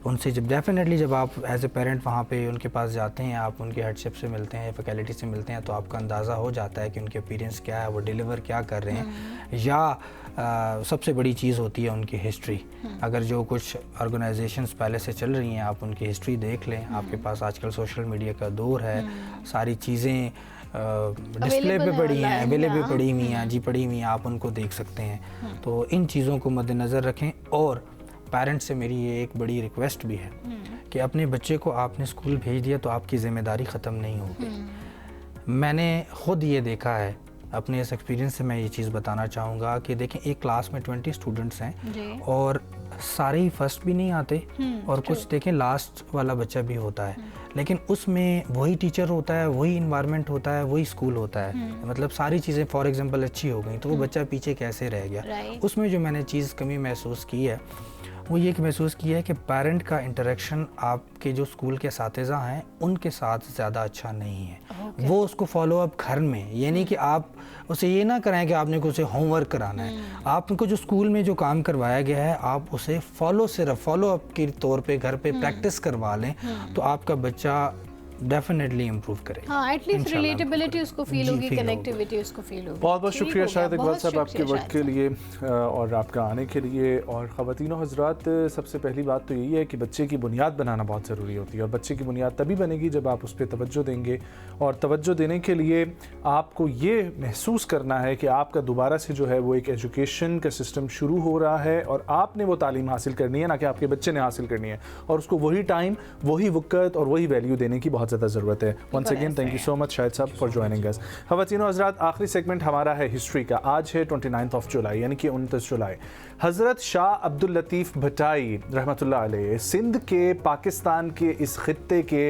Speaker 8: उनसे जब डेफिनेटली जब आप एज ए पेरेंट वहाँ पे उनके पास जाते हैं, आप उनके हेडशिप से मिलते हैं, फैकल्टी से मिलते हैं, तो आपका अंदाज़ा हो जाता है कि उनके अपीयरेंस क्या है, वो डिलीवर क्या कर रहे हैं। या सबसे बड़ी चीज़ होती है उनकी हिस्ट्री। अगर जो कुछ ऑर्गेनाइजेशंस पहले से चल रही हैं आप उनकी हिस्ट्री देख लें, आपके पास आजकल सोशल मीडिया का दौर है, सारी चीज़ें डिस्प्ले पे पड़ी हैं, अवेलेबल पड़ी हुई हैं, जी पड़ी हुई हैं, आप उनको देख सकते हैं। तो इन चीज़ों को मद्देनज़र रखें। और पेरेंट्स से मेरी ये एक बड़ी रिक्वेस्ट भी है कि अपने बच्चे को आपने स्कूल भेज दिया तो आपकी ज़िम्मेदारी ख़त्म नहीं होगी। मैंने ख़ुद ये देखा है, अपने इस एक्सपीरियंस से मैं ये चीज़ बताना चाहूँगा कि देखें एक क्लास में 20 स्टूडेंट्स हैं और सारे ही फर्स्ट भी नहीं आते और कुछ देखें लास्ट वाला बच्चा भी होता है, लेकिन उसमें वही टीचर होता है, वही इन्वायरमेंट होता है, वही स्कूल होता है, मतलब सारी चीज़ें फॉर एग्जांपल अच्छी हो गई तो वो बच्चा पीछे कैसे रह गया। उसमें जो मैंने चीज़ कमी महसूस की है वो ये कि महसूस किया है कि पेरेंट का इंटरेक्शन आपके जो स्कूल के साथीज़ा हैं उनके साथ ज़्यादा अच्छा नहीं है। वो उसको फॉलो अप घर में, यानी कि आप उसे ये ना कराएं कि आपने को उसे होमवर्क कराना है, आप उनको जो स्कूल में जो काम करवाया गया है आप उसे सिर्फ फॉलो अप के तौर पे घर पे प्रैक्टिस करवा लें तो आपका बच्चा डेफिनेटली इम्प्रूव करेगा।
Speaker 1: हाँ, एटलीस्ट रिलेटेबिलिटी उसको फील होगी, कनेक्टिविटी उसको फील होगी।
Speaker 2: बहुत बहुत शुक्रिया शाहिद इकबाल साहब आपके वक्त के लिए और आपका आने के लिए। और ख़वातीन और हज़रात, सबसे पहली बात तो यही है कि बच्चे की बुनियाद बनाना बहुत ज़रूरी होती है और बच्चे की बुनियाद तभी बनेगी जब आप उस पर तवज्जो देंगे। और तवज्जो देने के लिए आपको ये महसूस करना है कि आपका दोबारा से जो है वो एक एजुकेशन का सिस्टम शुरू हो रहा है और आपने वो तालीम हासिल करनी है, ना कि आपके बच्चे ने हासिल करनी है, और उसको वही टाइम, वही वक़्त और वही वैल्यू देने की बहुत ज़्यादा ज़रूरत है। Once again thank you so much Shahid साहब फॉर जॉइनिंग अस। ख़वातीन और हज़रात, आखिरी सेगमेंट हमारा है हिस्ट्री का। आज है 29 जुलाई यानी कि 29 जुलाई। हज़रत शाह अब्दुल लतीफ़ भटाई रहमतुल्लाह अलैह सिंध के पाकिस्तान के इस खित्ते के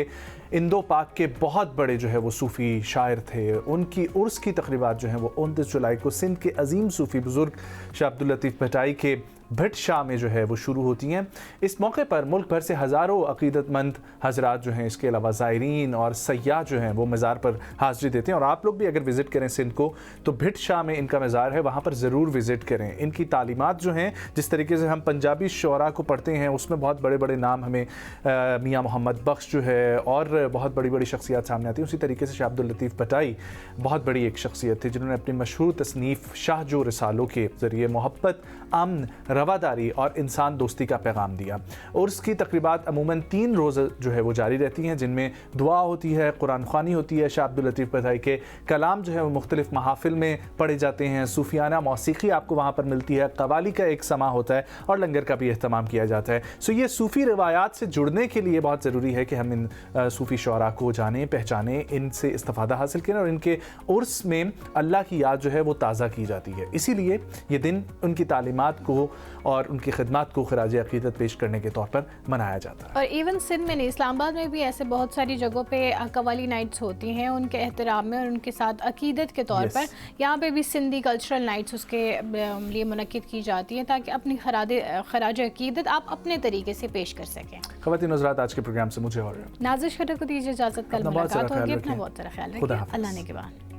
Speaker 2: इंदो पाक के बहुत बड़े जो है वो सूफ़ी शायर थे। उनकी उर्स की तक़रीबात जो हैं वो 29 जुलाई को सिंध के अजीम सूफ़ी बुज़ुर्ग शाह अब्दुल लतीफ़ भटाई के भट शाह में जो है वो शुरू होती हैं। इस मौके पर मुल्क भर से हज़ारों अक़ीदतमंद हज़रात जो हैं, इसके अलावा ज़ायरीन और सयाह जो हैं वो मज़ार पर हाज़िरी देते हैं। और आप लोग भी अगर विज़िट करें सिंध को तो भट शाह में इनका मज़ार है, वहाँ पर ज़रूर विज़िट करें। इनकी तालीमात जो हैं, जिस तरीके से हम पंजाबी शुअरा को पढ़ते हैं उसमें बहुत बड़े बड़े नाम हमें मियाँ मोहम्मद बख्श जो है और बहुत बड़ी बड़ी शख्सियत सामने आती हैं। उसी तरीके से शाह अब्दुल लतीफ़ भटाई बहुत बड़ी एक शख्सियत थी जिन्होंने अपनी मशहूर तसनीफ़ शाह जो रिसालों के ज़रिए मोहब्बत, अमन, रवादारी और इंसान दोस्ती का पैगाम दिया। उर्स की तकरीबात अमूमन 3 रोज़ जो है वो जारी रहती हैं, जिनमें दुआ होती है, कुरान ख़्वानी होती है, शाह अब्दुल लतीफ़ भटाई के कलाम जो है वो मुख्तलिफ़ महाफ़िल में पढ़े जाते हैं, सूफियाना मौसीकी आपको वहाँ पर मिलती है, कवाली का एक समा होता है और लंगर का भी अहतमाम किया जाता है। सो ये सूफ़ी रिवायात से जुड़ने के लिए बहुत ज़रूरी है कि हम इन सूफ़ी शुअरा को जानें, पहचानें, इनसे इस्तिफ़ादा हासिल करें और इनके उर्स में अल्लाह की याद जो है वो ताज़ा की जाती है। इसीलिए ये दिन उनकी तालीमात को और उनकी खिदमत को खराज अक़ीदत पेश करने के तौर पर मनाया जाता है।
Speaker 1: और इवन सिंध में नहीं, इस्लामाबाद में भी ऐसे बहुत सारी जगहों पे कवाली नाइट्स होती हैं उनके एहतराम में और उनके साथ अक़ीदत के तौर पर। यहाँ पे भी सिंधी कल्चरल नाइट्स उसके लिए मुनक्किद की जाती हैं ताकि अपनी खराज अक़ीदत आप अपने तरीके से पेश कर सकें।
Speaker 2: ख़वातीन हज़रात, आज के प्रोग्राम से मुझे और
Speaker 1: नाज़िश खट्टर को दीजिए इजाज़त। कल मुलाकात होगी। अपना बहुत सारा ख्याल रखिए। अल्लाह ने के बाद।